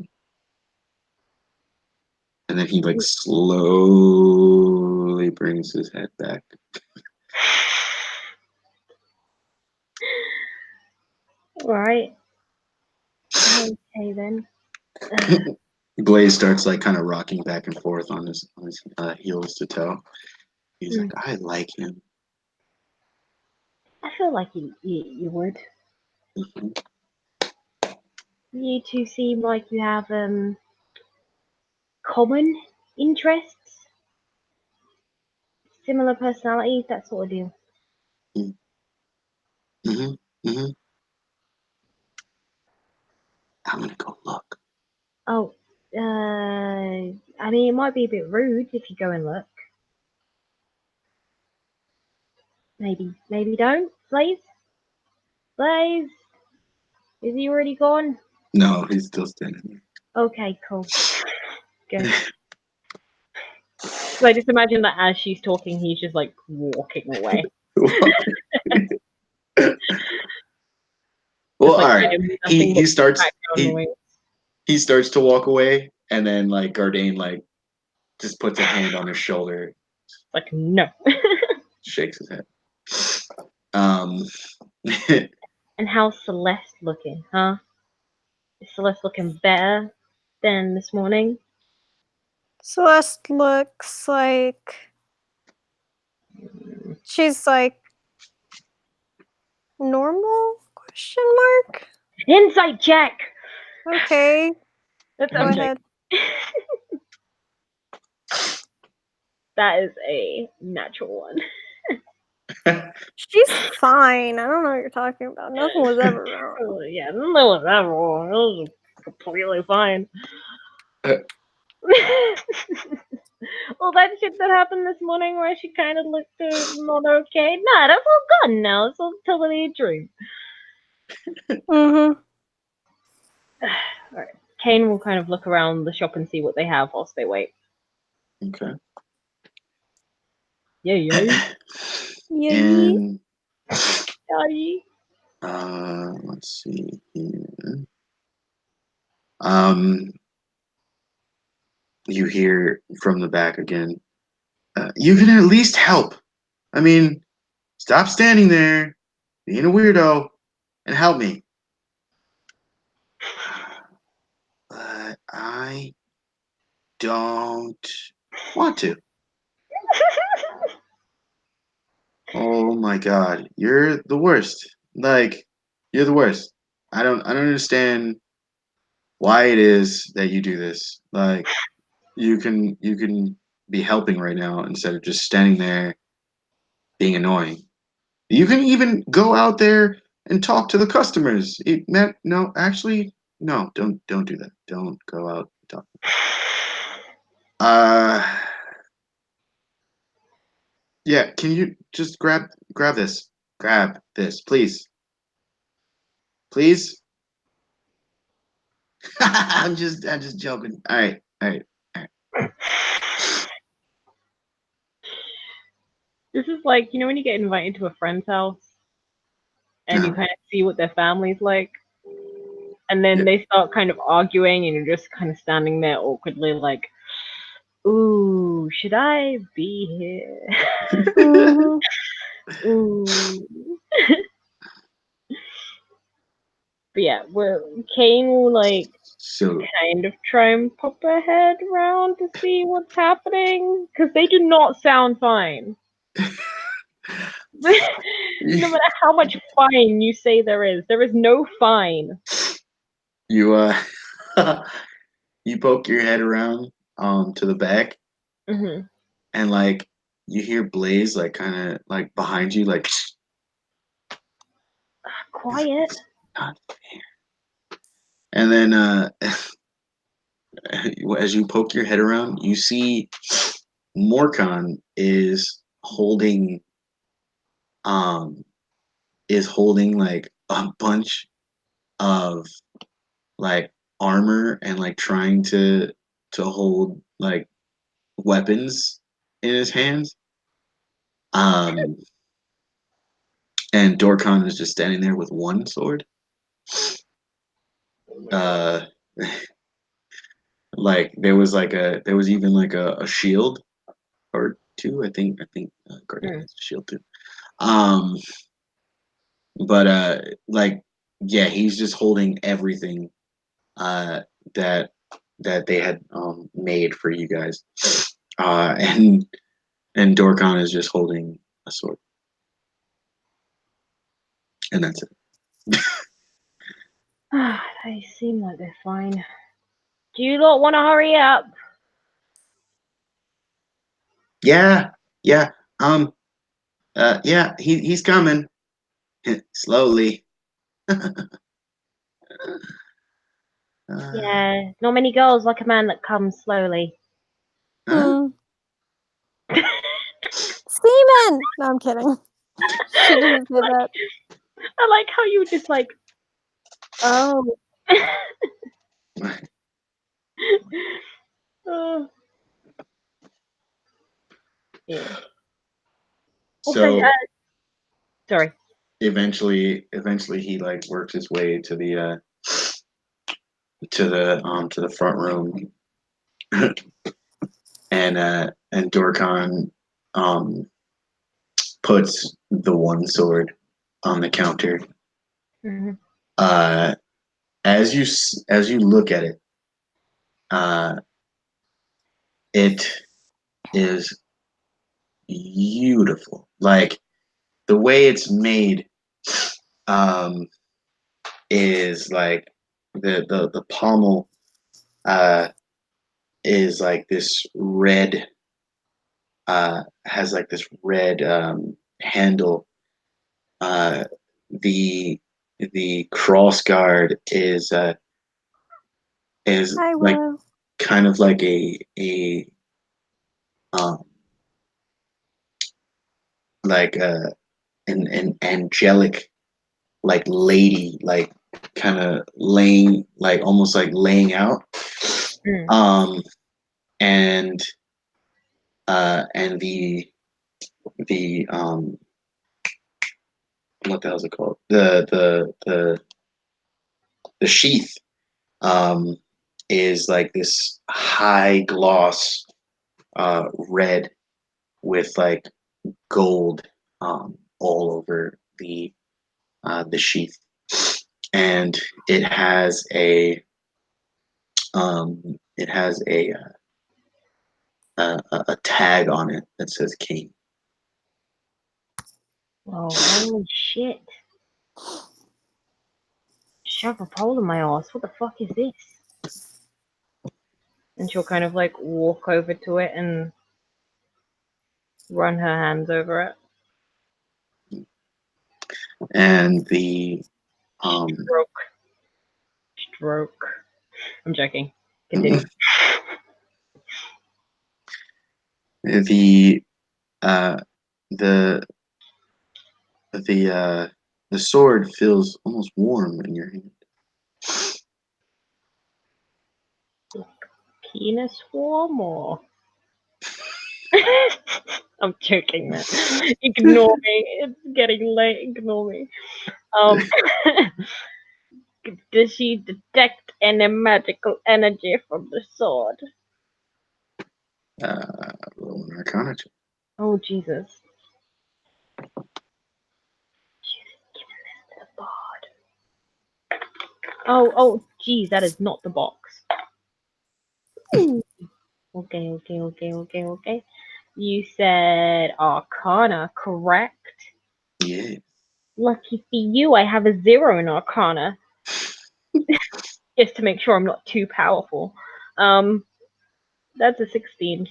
And then he like slowly brings his head back. Right. Okay then. Blaze starts like kind of rocking back and forth on his heels to toe. He's Hmm. like, I like him. I feel like you would. Mhm. You two seem like you have common interests, similar personalities, that sort of deal. Mhm. Mhm. I'm gonna go look. Oh, I mean, it might be a bit rude if you go and look. Maybe don't. Blaze? Blaze? Is he already gone? No, he's still standing Okay, cool. Good. So I just imagine that as she's talking, he's just like walking away. there. Well, Just all like right. kind of He nothing but he starts background he noise. he starts to walk away, and then like Gardein like just puts a hand on his shoulder, Like, no. shakes his head. Um, And how's Celeste looking, huh? Is Celeste looking better than this morning? Celeste looks like She's like, normal? Question mark? Insight check. Okay, That's go MJ. ahead. That is a natural one. She's fine. I don't know what you're talking about. Nothing was ever wrong. Oh, yeah, that was that wrong. It was completely fine. Well, that shit that happened this morning where she kind of looked not okay. Nah, that's all gone now. It's all totally a dream. Mm-hmm. Alright. Kane will kind of look around the shop and see what they have whilst they wait. Okay. Yeah. And Yeah. let's see here. You hear from the back again. You can at least help. I mean, stop standing there, being a weirdo, and help me. But I don't want to. Oh my god, you're the worst. Like, you're the worst. I don't understand why it is that you do this. Like, you can be helping right now instead of just standing there being annoying. You can even go out there and talk to the customers. No, actually, no, don't do that. Don't go out and talk. Uh, yeah, can you just grab this? Grab this, please. Please? I'm just joking. All right. This is like, you know when you get invited to a friend's house and you Uh, kind of see what their family's like, and then Yeah. they start kind of arguing and you're just kind of standing there awkwardly like, ooh, should I be here? Mm-hmm. Ooh. But yeah, Kane will like So kind of try and pop her head around to see what's happening because they do not sound fine. No matter how much fine you say there is no fine. you you poke your head around to the back Mm-hmm. and like you hear Blaze like kind of like behind you like Quiet. not fair. And then as you poke your head around, you see Morcon um is holding like a bunch of like armor and like trying to hold like weapons in his hands. Um and Dorcon is just standing there with one sword. Uh like there was even like a shield or two, I think Guardian has a shield too. Um but like yeah, he's just holding everything uh that that they had made for you guys. And Dorcon is just holding a sword. And that's it. They seem like they're fine. Do you lot want to hurry up? Yeah, yeah. Yeah, he's coming. Slowly. Yeah, not many girls like a man that comes slowly. Huh? Seaman! No, I'm kidding. She didn't say that. I like how you just like, oh. Oh. Yeah. Also, So sorry. eventually he like works his way to the front room. And Dorcon um puts the one sword on the counter. Mm-hmm. Uh as you look at it, uh it is beautiful. Like the way it's made, um, is like the pommel is like this red has like this red handle. Uh, the the cross guard is Hi, like Willow. kind of like a um like an angelic like lady like kind of laying like almost like laying out Mm. um and and the what the hell is it called the sheath um is like this high gloss red with like gold all over the sheath, and it has a tag on it that says King. Oh, holy shit. Shove a pole in my ass. What the fuck is this? And she'll kind of like walk over to it and run her hands over it. And the Stroke. Stroke. I'm joking. Continue. the uh, the the sword feels almost warm in your hand. Penis swarm or? I'm joking, man. Ignore me. It's getting late. Ignore me. Um, does she detect any magical energy from the sword? Roll an Arcana check. Oh, Jesus. She's given this to the bard. Oh, geez, that is not the box. Ooh. Okay. You said Arcana, correct? Yeah. Lucky for you, I have a 0 in Arcana. Just to make sure I'm not too powerful. That's a 16.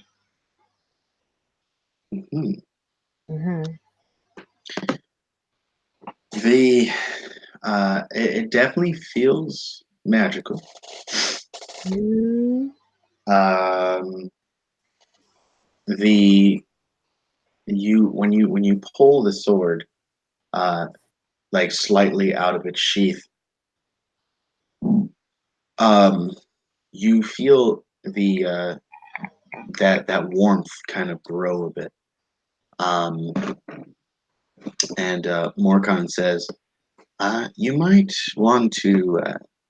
Mm-hmm. Mm-hmm. It definitely feels magical. Mm. Um, the when you pull the sword, like slightly out of its sheath, um, you feel that warmth kind of grow a bit. Um, and Morkan says, "You might want to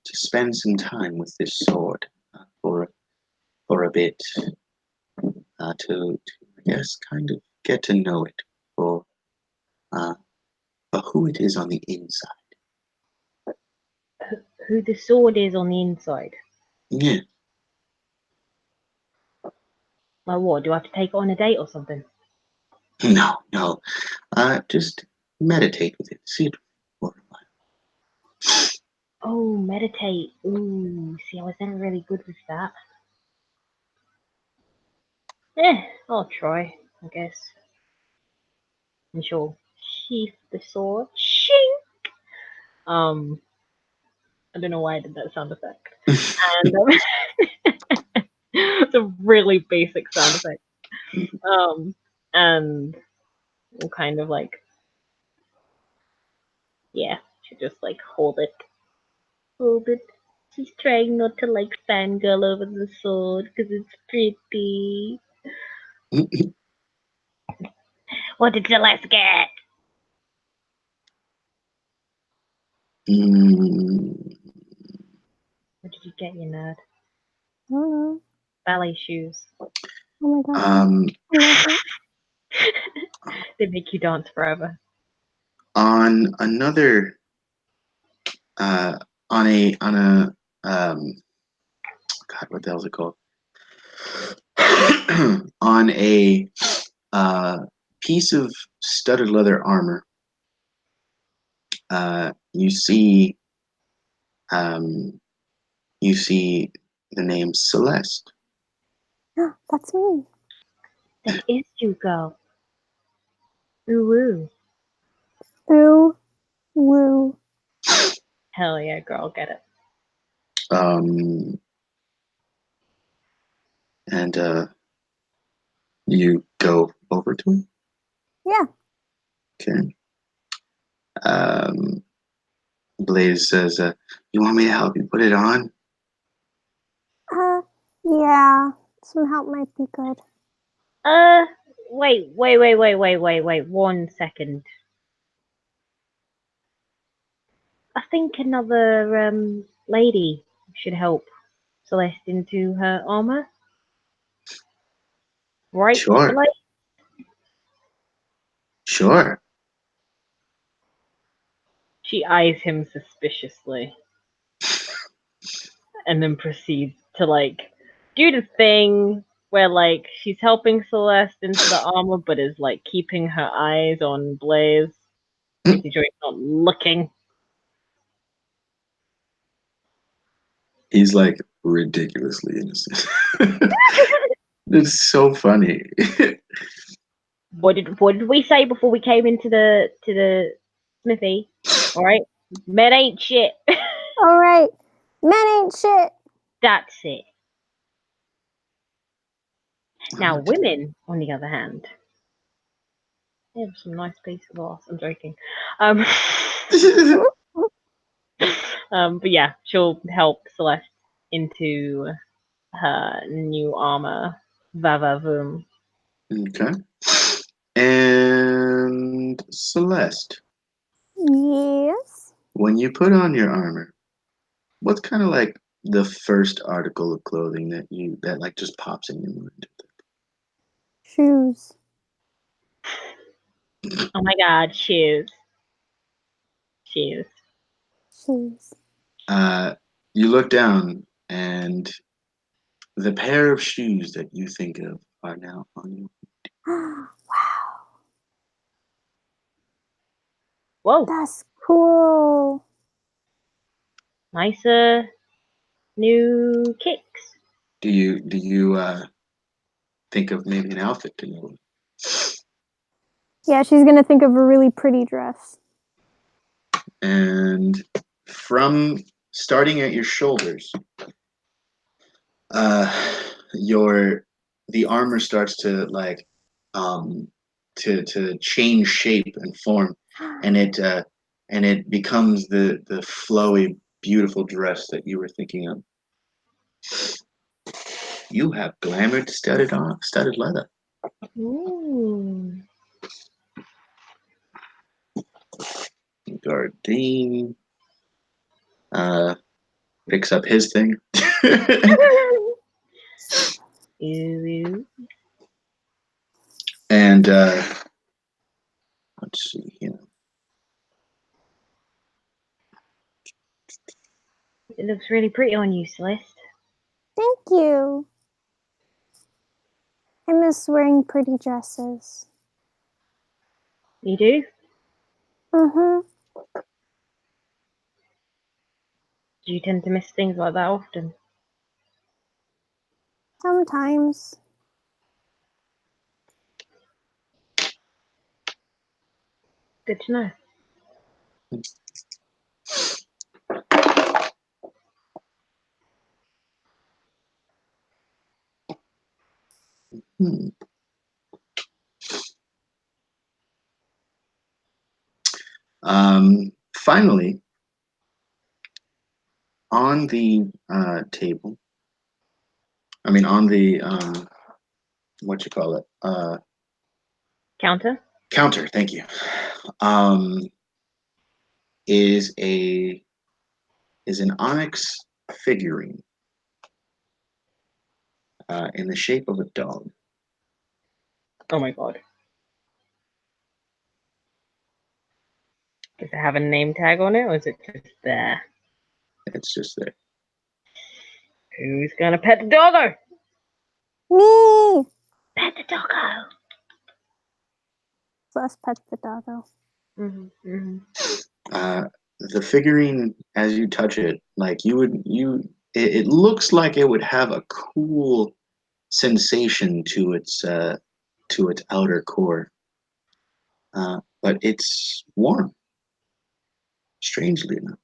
spend some time with this sword for a bit, I guess kind of get to know it for uh, for who it is on the inside." Who the sword is on the inside. Yeah, Like what? Do I have to take it on a date or something? no. Just meditate with it. See it for a while. Oh, meditate. Ooh, see, I was never really good with that. I'll try, I guess. And she'll sheath the sword. Shing! I don't know why I did that sound effect. And it's a really basic sound effect. And we'll kind of like, yeah, she just like hold it. Hold it. She's trying not to like fangirl over the sword because it's pretty. What did Celeste get? Mm, What did you get, you nerd? Oh, Ballet shoes. oh my god. um, I love it. They make you dance forever. on another uh, on a God, what the hell is it called? On a piece of studded leather armor. You see, um, you see the name Celeste. That's me. That is you, girl. Ooh woo. Ooh, woo. Hell yeah, girl, get it. And you go over to him. Yeah. Okay. Blaze says, "You want me to help you put it on?" Yeah. Some help might be good. Wait. 1 second. I think another lady should help Celeste into her armor. Right, Sure, Blake? sure. She eyes him suspiciously and then proceeds to like do the thing where like she's helping Celeste into the armor but is like keeping her eyes on Blaze, making sure he's not looking. He's like ridiculously innocent. It's so funny. What did we say before we came into the smithy? Alright? Men ain't shit. All right. Men ain't shit. That's it. Now women, on the other hand, they have some nice piece of ass. I'm joking. But yeah, she'll help Celeste into her new armor. Vavavoom. Okay. And Celeste, Yes. when you put on your armor, what's kind of like the first article of clothing that like just pops in your mind? Shoes. Oh my god, shoes. Shoes. Shoes. You look down and the pair of shoes that you think of are now on you. Wow. Whoa, That's cool. nicer new kicks. Do you think of maybe an outfit to go with? Yeah, she's gonna think of a really pretty dress. And from starting at your shoulders, your the armor starts to like to change shape and form, and it becomes the flowy, beautiful dress that you were thinking of. You have glamored studded leather. Ooh. Gardine picks up his thing. Ew. And let's see here. It looks really pretty on you, Celeste. Thank you. I miss wearing pretty dresses. You do? Mm-hmm. Do you tend to miss things like that often? Sometimes. Good to know. Hmm. Finally, on the table, on the what you call it, Counter? counter. Thank you. Um, is a is an onyx figurine in the shape of a dog. Oh my god. Does it have a name tag on it, or is it just there? It's just there. Who's gonna pet the doggo? Me. Pet the doggo. Let's pet the doggo. The figurine, as you touch it, like it looks like it would have a cool sensation to its outer core, but it's warm. Strangely enough,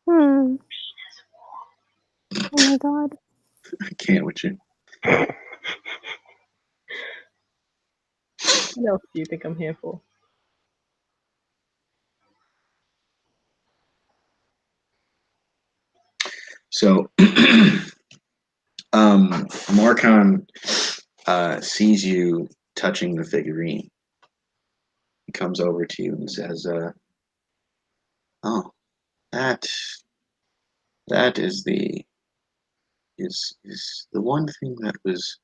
Oh my god. I can't with you. What else do you think I'm here for? So, Marcon sees you touching the figurine. He comes over to you and says, "Oh, that is the one thing that was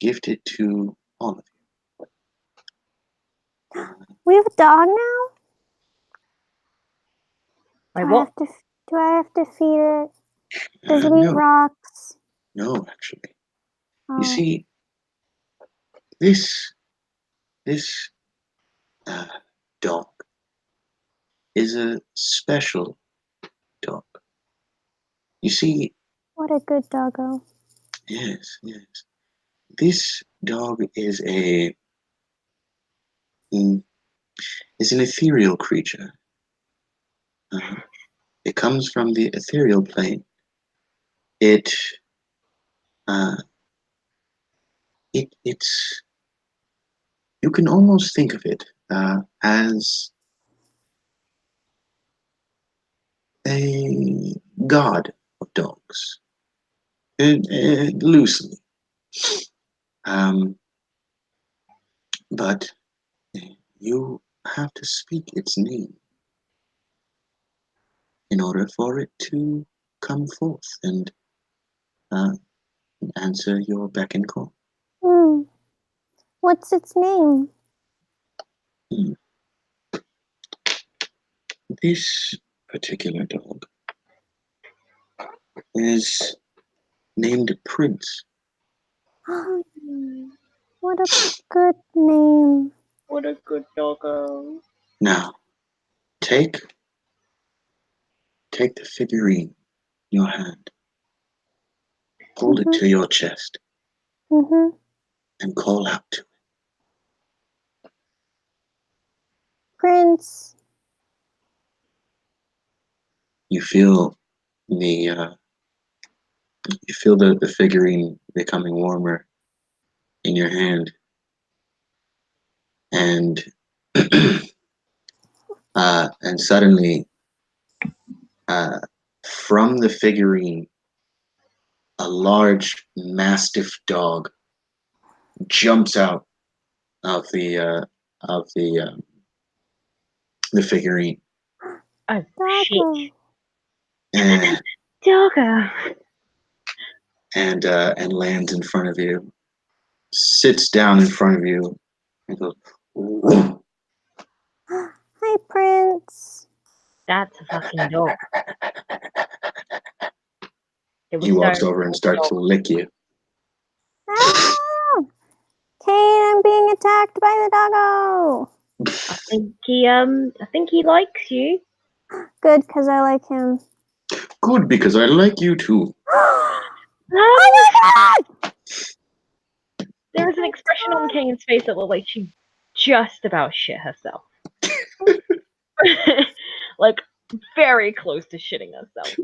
gifted to all of you." We have a dog now? Like what? Do I have to feed it? Does it eat No, rocks? no, actually. Oh. You see, this dog is a special dog. You see, What a good doggo. yes, yes. This dog is an ethereal creature. It comes from the ethereal plane. It uh, it's you can almost think of it as a god of dogs, loosely. Um, but you have to speak its name in order for it to come forth and uh, answer your beck and call. What's its name? This particular dog is named Prince. What a good name. What a good doggo. Now, take the figurine in your hand, hold it to your chest, and call out to it. Prince. You feel the the figurine becoming warmer in your hand, and and suddenly, from the figurine, a large mastiff dog jumps out of the figurine. Oh Doggo. shit. and Doggo. and lands in front of you, sits down in front of you, and goes, "Whoa." Hi, Prince. That's a fucking dog. It was He walks so over and starts to lick you. Ah! Kane, I'm being attacked by the doggo. I think he likes you. Good, because I like him. Good, because I like you too. Oh my god! There was an expression on Kane's face that looked like she just about shit herself. Like, very close to shitting herself.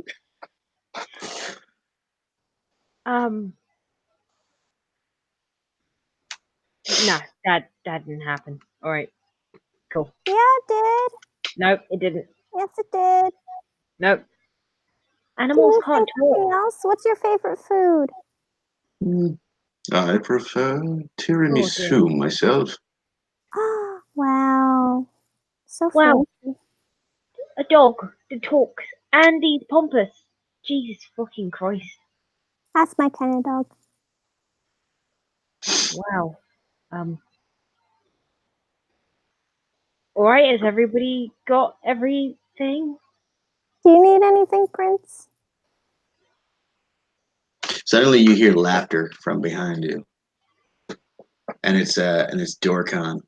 No, that didn't happen. Alright, cool. Yeah, it did. Nope, it didn't. Yes, it did. Nope. Can Animals you can't think something talk. else? What's your favorite food? I prefer Oh, tiramisu dear. myself. Wow. So Wow, fancy. a dog that talks and eats pompous. Jesus fucking Christ. That's my kind of dog. Wow. Alright, has everybody got everything? Do you need anything, Prince? Suddenly, you hear laughter from behind you, and it's Dorcon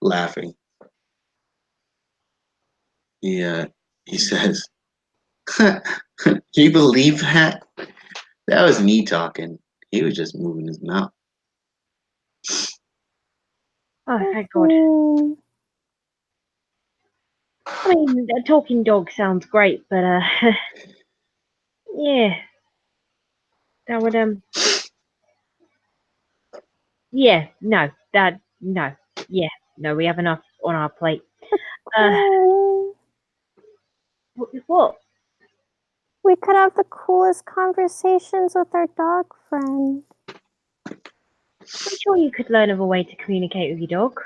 laughing. He says, "Can you believe that? That was me talking. He was just moving his mouth." Oh, thank God. Mm, I mean, a talking dog sounds great, but yeah, that would yeah, no, yeah, no, we have enough on our plate. Uh, mm. what? We could have the coolest conversations with our dog friend. I'm sure you could learn of a way to communicate with your dog,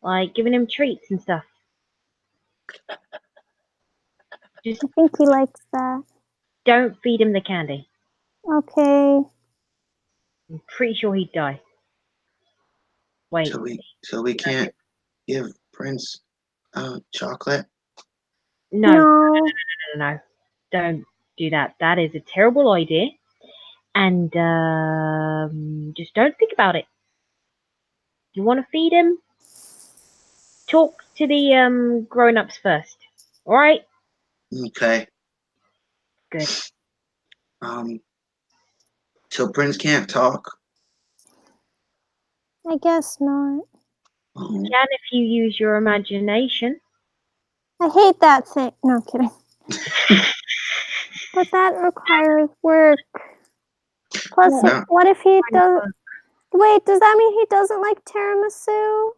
like giving him treats and stuff. Just I think he likes that. don't feed him the candy. Okay. I'm pretty sure he'd die. Wait, So we can't give Prince chocolate. no, No. no, don't do that. That is a terrible idea, and just don't think about it. You want to feed him? Talk to the grown-ups first. All right? Okay. Good. Um. So Prince can't talk. I guess not. You Oh. can if you use your imagination. I hate that thing. No, kidding. But that requires work. Plus, No. what if he does? Wait, does that mean he doesn't like tiramisu? You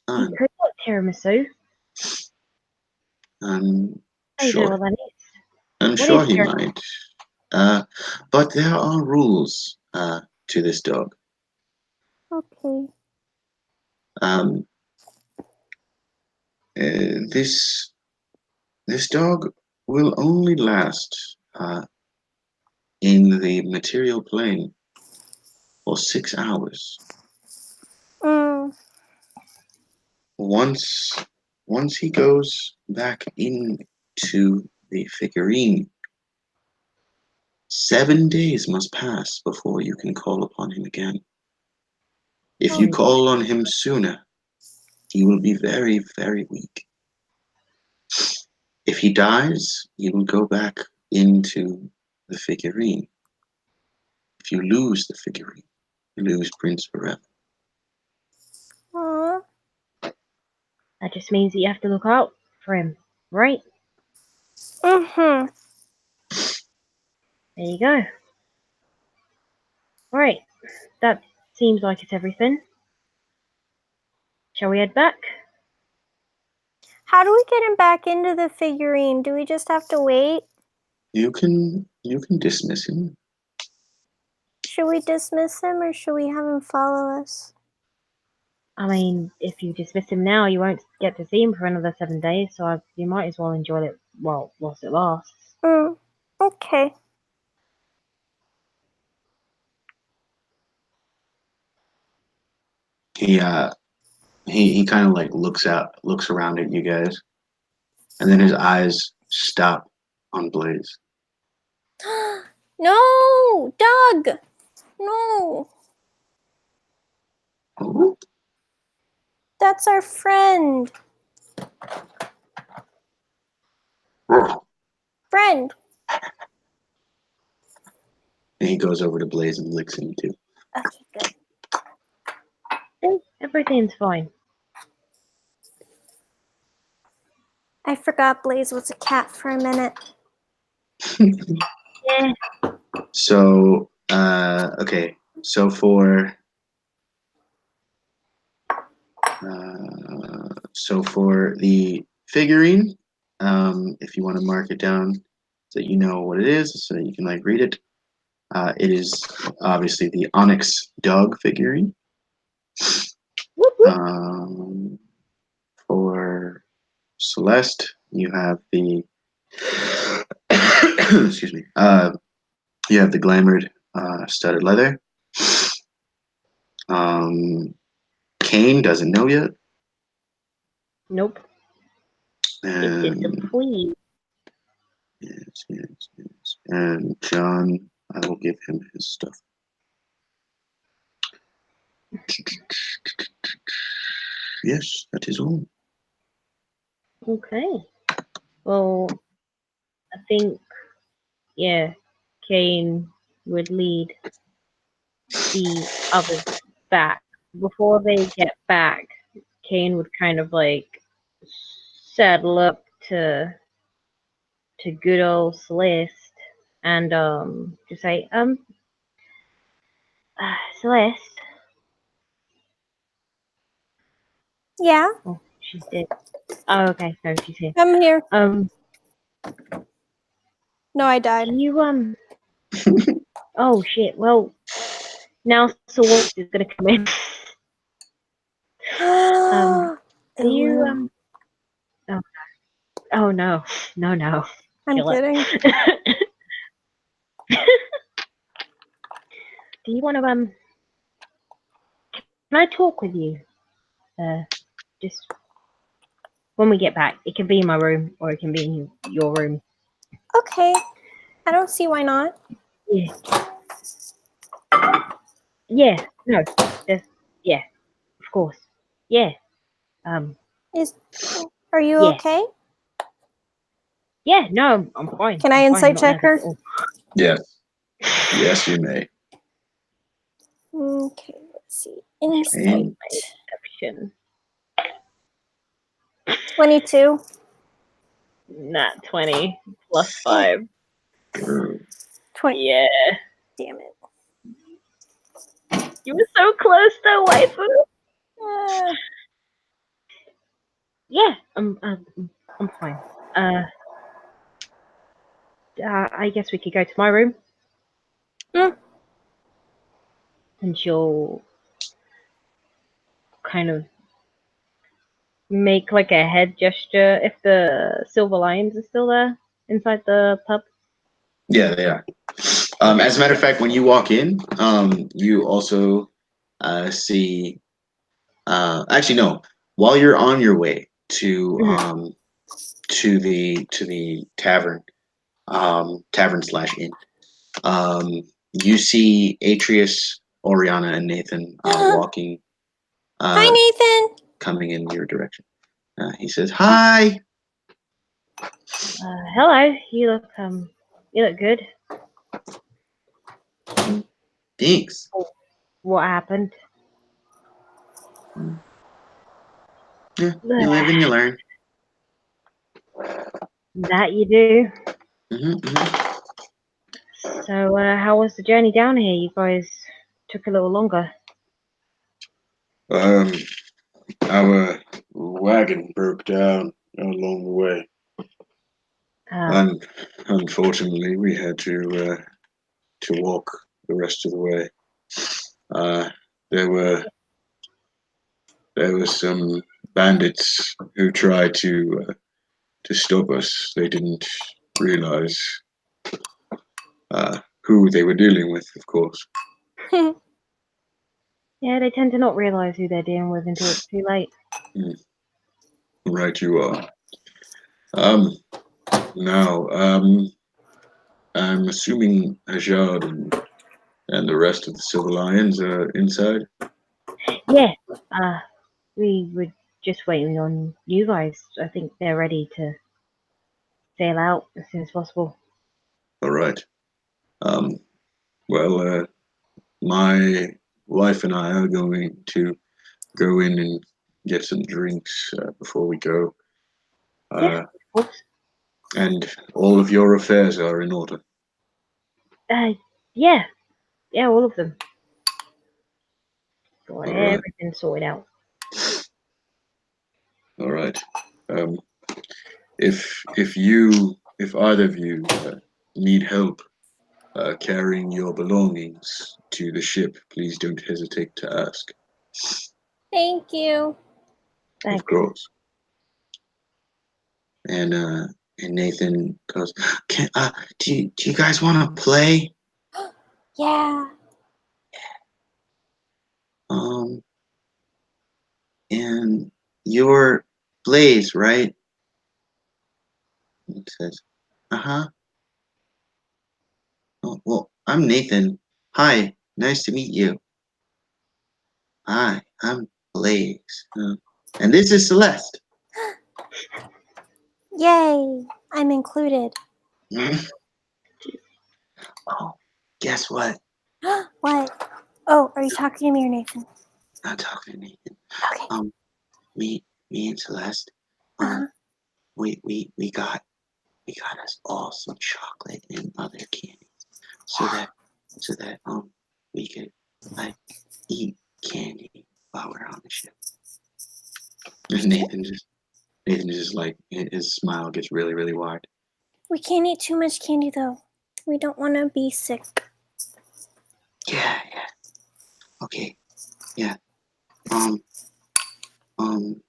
Um, could like tiramisu. I'm I don't even know sure. what that is. I'm What sure is he tiramisu? might. But there are rules to this dog. Okay. Um, this dog will only last in the material plane for 6 hours. Mm. Once once he goes back into the figurine, 7 days must pass before you can call upon him again. If you Oh, call on him sooner, he will be very, very weak. If he dies, he will go back into the figurine. If you lose the figurine, you lose Prince forever. Aw. that just means that you have to look out for him, right? Mm-hmm. There you go. Right, that seems like it's everything. Shall we head back? How do we get him back into the figurine? Do we just have to wait? You can dismiss him. Should we dismiss him or should we have him follow us? I mean, if you dismiss him now, you won't get to see him for another 7 days, so you might as well enjoy it whilst it lasts. Okay. He uh he kind of like looks around at you guys, and then his eyes stop on Blaze. No! Doug! No! Oh, That's our friend. and Friend. he goes over to Blaze and licks him too. Okay, good. Everything's fine. I forgot Blaze was a cat for a minute. Yeah. So okay. So for the figurine, if you want to mark it down so that you know what it is, so that you can like read it, it is obviously the Onyx dog figurine. Whoop, whoop. For Celeste, you have the excuse me. You have the glamored studded leather. Kane doesn't know yet, Nope. It's just a and plea. yes. And John, I will give him his stuff. Yes, that is all. Okay. Well, I think, yeah, Kane would lead the others back. Before they get back, Kane would kind of like saddle up to good old Celeste and just say, Celeste. Yeah, Oh, she's dead. Oh, okay, no, she's here. I'm here. No, I died. Can you oh shit, well now Celeste is gonna come in. Do you oh, oh no. No. I'm Kill it. kidding. Do you wanna can I talk with you? Just when we get back. It can be in my room or it can be in your room. Okay, I don't see why not. Yeah. Yeah, no. Yeah, of course. Yeah. Are you Yeah. okay? Yeah, no, I'm fine. Can I I'm fine, insight not check nervous her? at all. Yes. Yes, you may. Okay, let's see. Insight. And Perception. 22. Not 20 plus 5. 20. Yeah. Damn it. You were so close though, waifu. Yeah, I'm fine. I guess we could go to my room. Hmm. And she'll kind of make like a head gesture if the silver lions are still there inside the pub. yeah, they are. As a matter of fact, when you walk in, you also see. Actually, no. While you're on your way to the tavern, tavern/inn, you see Atreus, Oriana, and Nathan walking, Hi, Nathan. coming in your direction. He says, "Hi." Hello. You look good. Thanks. What happened? Yeah, you live and you learn. That you do. Hmm. So, how was the journey down here? You guys took a little longer. Our wagon broke down along the way, Uh, and unfortunately, we had to walk the rest of the way. Uh, there were some bandits who tried to stop us. They didn't realize who they were dealing with, of course. yeah, they tend to not realize who they're dealing with until it's too late. Right, you are. Now, I'm assuming Ajad and the rest of the Silver Lions are inside. Yeah. We were just waiting on you guys. I think they're ready to sail out as soon as possible. All right. Well, my wife and I are going to go in and get some drinks before we go. Yeah, of course. And all of your affairs are in order. Yeah, all of them. Got All right. everything sorted out. All right. If either of you need help carrying your belongings to the ship, please don't hesitate to ask. Thank you. Thanks. Of course. And Nathan goes, do you guys want to play? Yeah. And you're Blaze, right? He says, uh-huh. Oh, well, I'm Nathan. Hi, nice to meet you. Hi, I'm Blaze. And this is Celeste. Yay! I'm included. Mhm. Oh, guess what? What? Oh, are you talking to me or Nathan? Not talking to Nathan. Okay. Um, me and Celeste, Uh-huh. we got us all some chocolate and other candies, so that we could like eat candy while we're on the ship. And Nathan just like his smile gets really really wide. We can't eat too much candy though. We don't want to be sick. Yeah, okay, yeah. Um, um,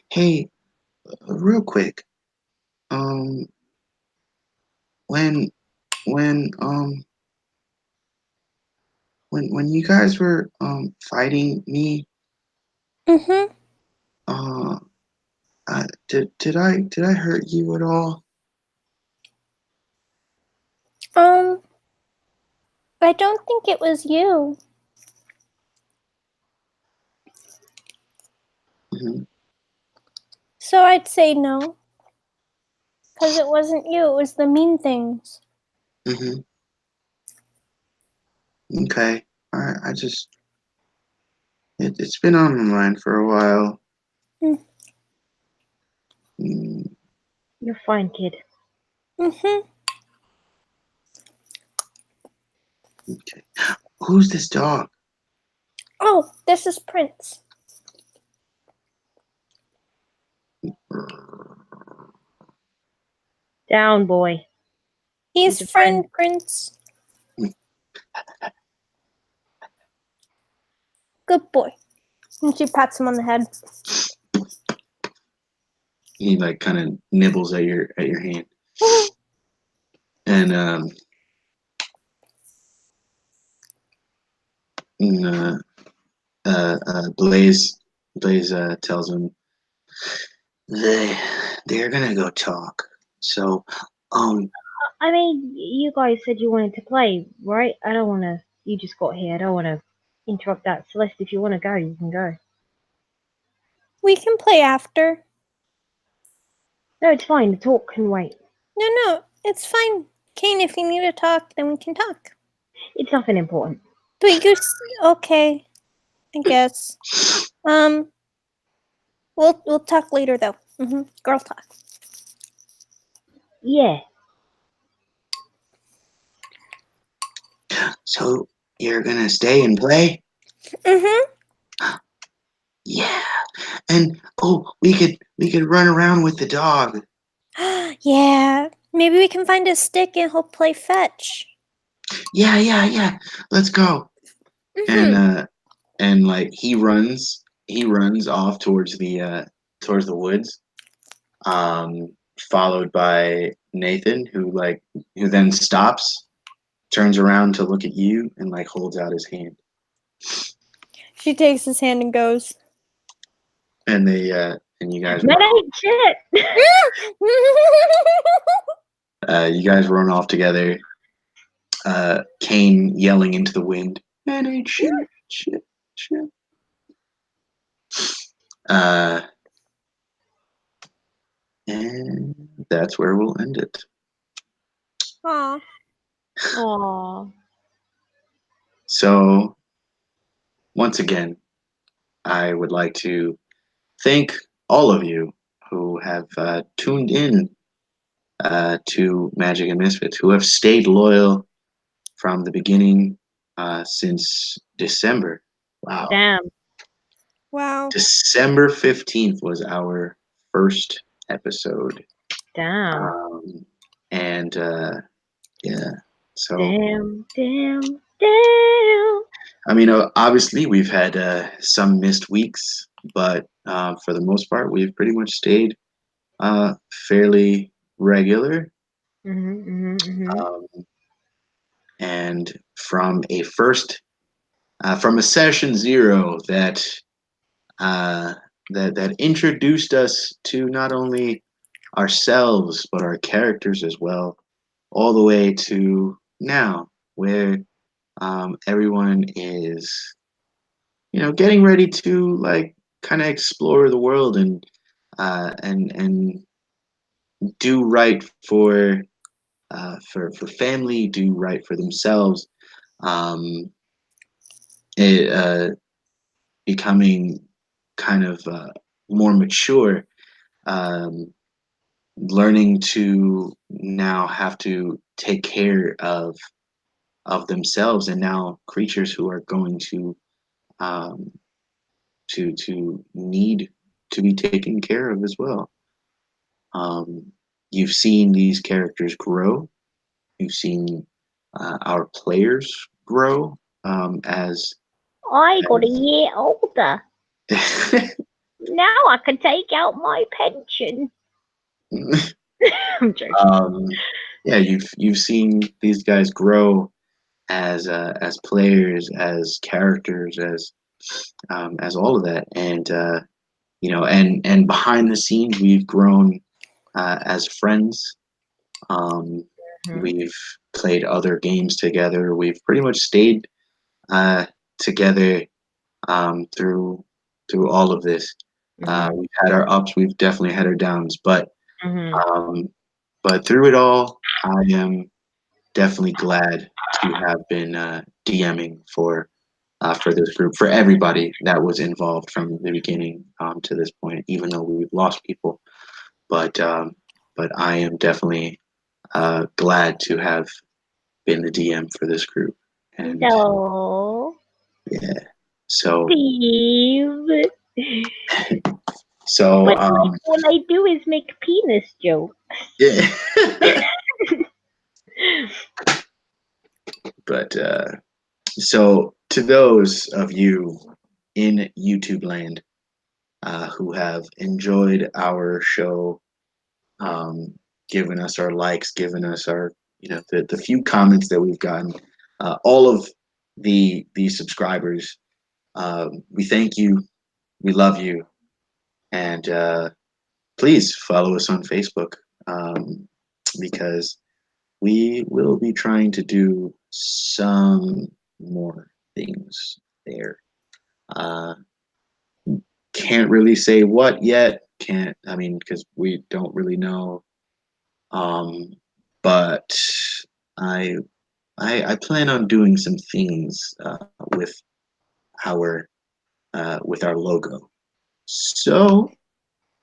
hey, real quick. Um, when when when you guys were fighting me, Mm-hmm. uh, did I hurt you at all? Um, I don't think it was you. Mhm, So I'd say no. Because it wasn't you, it was the mean things. mhm. Okay. I just it's been on my mind for a while. Mm. Mm, You're fine, kid. Mm-hmm. okay. Who's this dog? Oh, this is Prince. Down, boy. He's He's a friend. friend Prince. Good boy. And she pats him on the head. He like kind of nibbles at your hand, and and, Blaze tells him they're gonna go talk. So um I mean, you guys said you wanted to play, right? I don't want to. You just got here. I don't want to interrupt that. Celeste, if you want to go, you can go. We can play after. No, it's fine. The talk can wait. No, it's fine. Kane, if you need to talk, then we can talk. It's nothing important. But okay, I guess. We'll talk later though. Girl talk. Yeah. so you're gonna stay and play? Mm-hmm. Yeah. And oh, we could run around with the dog. Yeah. Maybe we can find a stick and he'll play fetch. Yeah. Let's go. And Mm-hmm. and like he runs off towards the woods. Um Followed by Nathan who then stops, turns around to look at you and like holds out his hand. She takes his hand and goes. And and you guys That run off. ain't shit. You guys run off together. Kane yelling into the wind. That ain't shit. Uh, and that's where we'll end it. Aw. Aww. So, once again, I would like to thank all of you who have tuned in to Magic and Misfits, who have stayed loyal from the beginning since December. Wow. Damn. Wow. December 15th was our first episode. Damn. Um, and yeah, so Damn. Damn. Damn. I mean, obviously we've had some missed weeks, but for the most part, we've pretty much stayed fairly regular. Um, and from a session zero uh, that introduced us to not only ourselves but our characters as well, all the way to now, where everyone is, getting ready to like kind of explore the world and do right for family, do right for themselves, um, it, becoming kind of more mature, um, learning to now have to take care of themselves, and now creatures who are going um, to need to be taken care of as well. Um, you've seen these characters grow. You've seen our players grow as I got a year older. as Now I can take out my pension. I'm joking. yeah, you've seen these guys grow as players, as characters, as all of that, and and behind the scenes, we've grown as friends. Um, Mhm. we've played other games together. We've pretty much stayed together through all of this. Mhm. We've had our ups. We've definitely had our downs, Mhm. um, but through it all, I am definitely glad to have been DMing for this group, for everybody that was involved from the beginning to this point. Even though we've lost people, but um, but I am definitely glad to have been the DM for this group, and No, yeah. So Steve. so When all I do is make penis jokes. yeah. But so to those of you in YouTube land who have enjoyed our show, um, given us our likes, given us our the few comments that we've gotten, all of the subscribers, we thank you, we love you, and please follow us on Facebook, because we will be trying to do some more things there. Uh, can't really say what yet. Can't, I mean, because we don't really know. Um, but I, I plan on doing some things our with our logo. So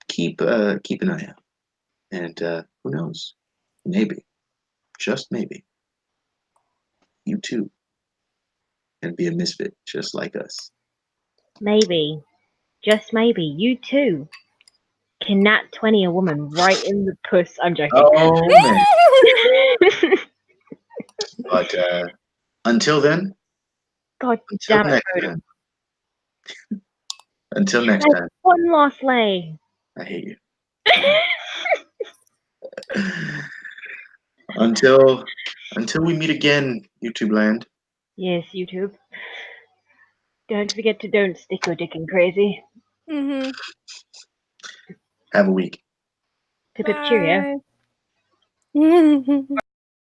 keep an eye out, and who knows? Maybe, just maybe, you too can be a misfit just like us. Maybe, just maybe, you too can nat 20 a woman right in the puss. I'm joking. Oh man! But until then, God until damn it, next Frodo. time, until next There's time, one last lay. I hate you. until until we meet again, YouTube land. Yes, YouTube. Don't forget to don't stick your dick in crazy. Mm-hmm. Have a week. Tip cheerio. Bye.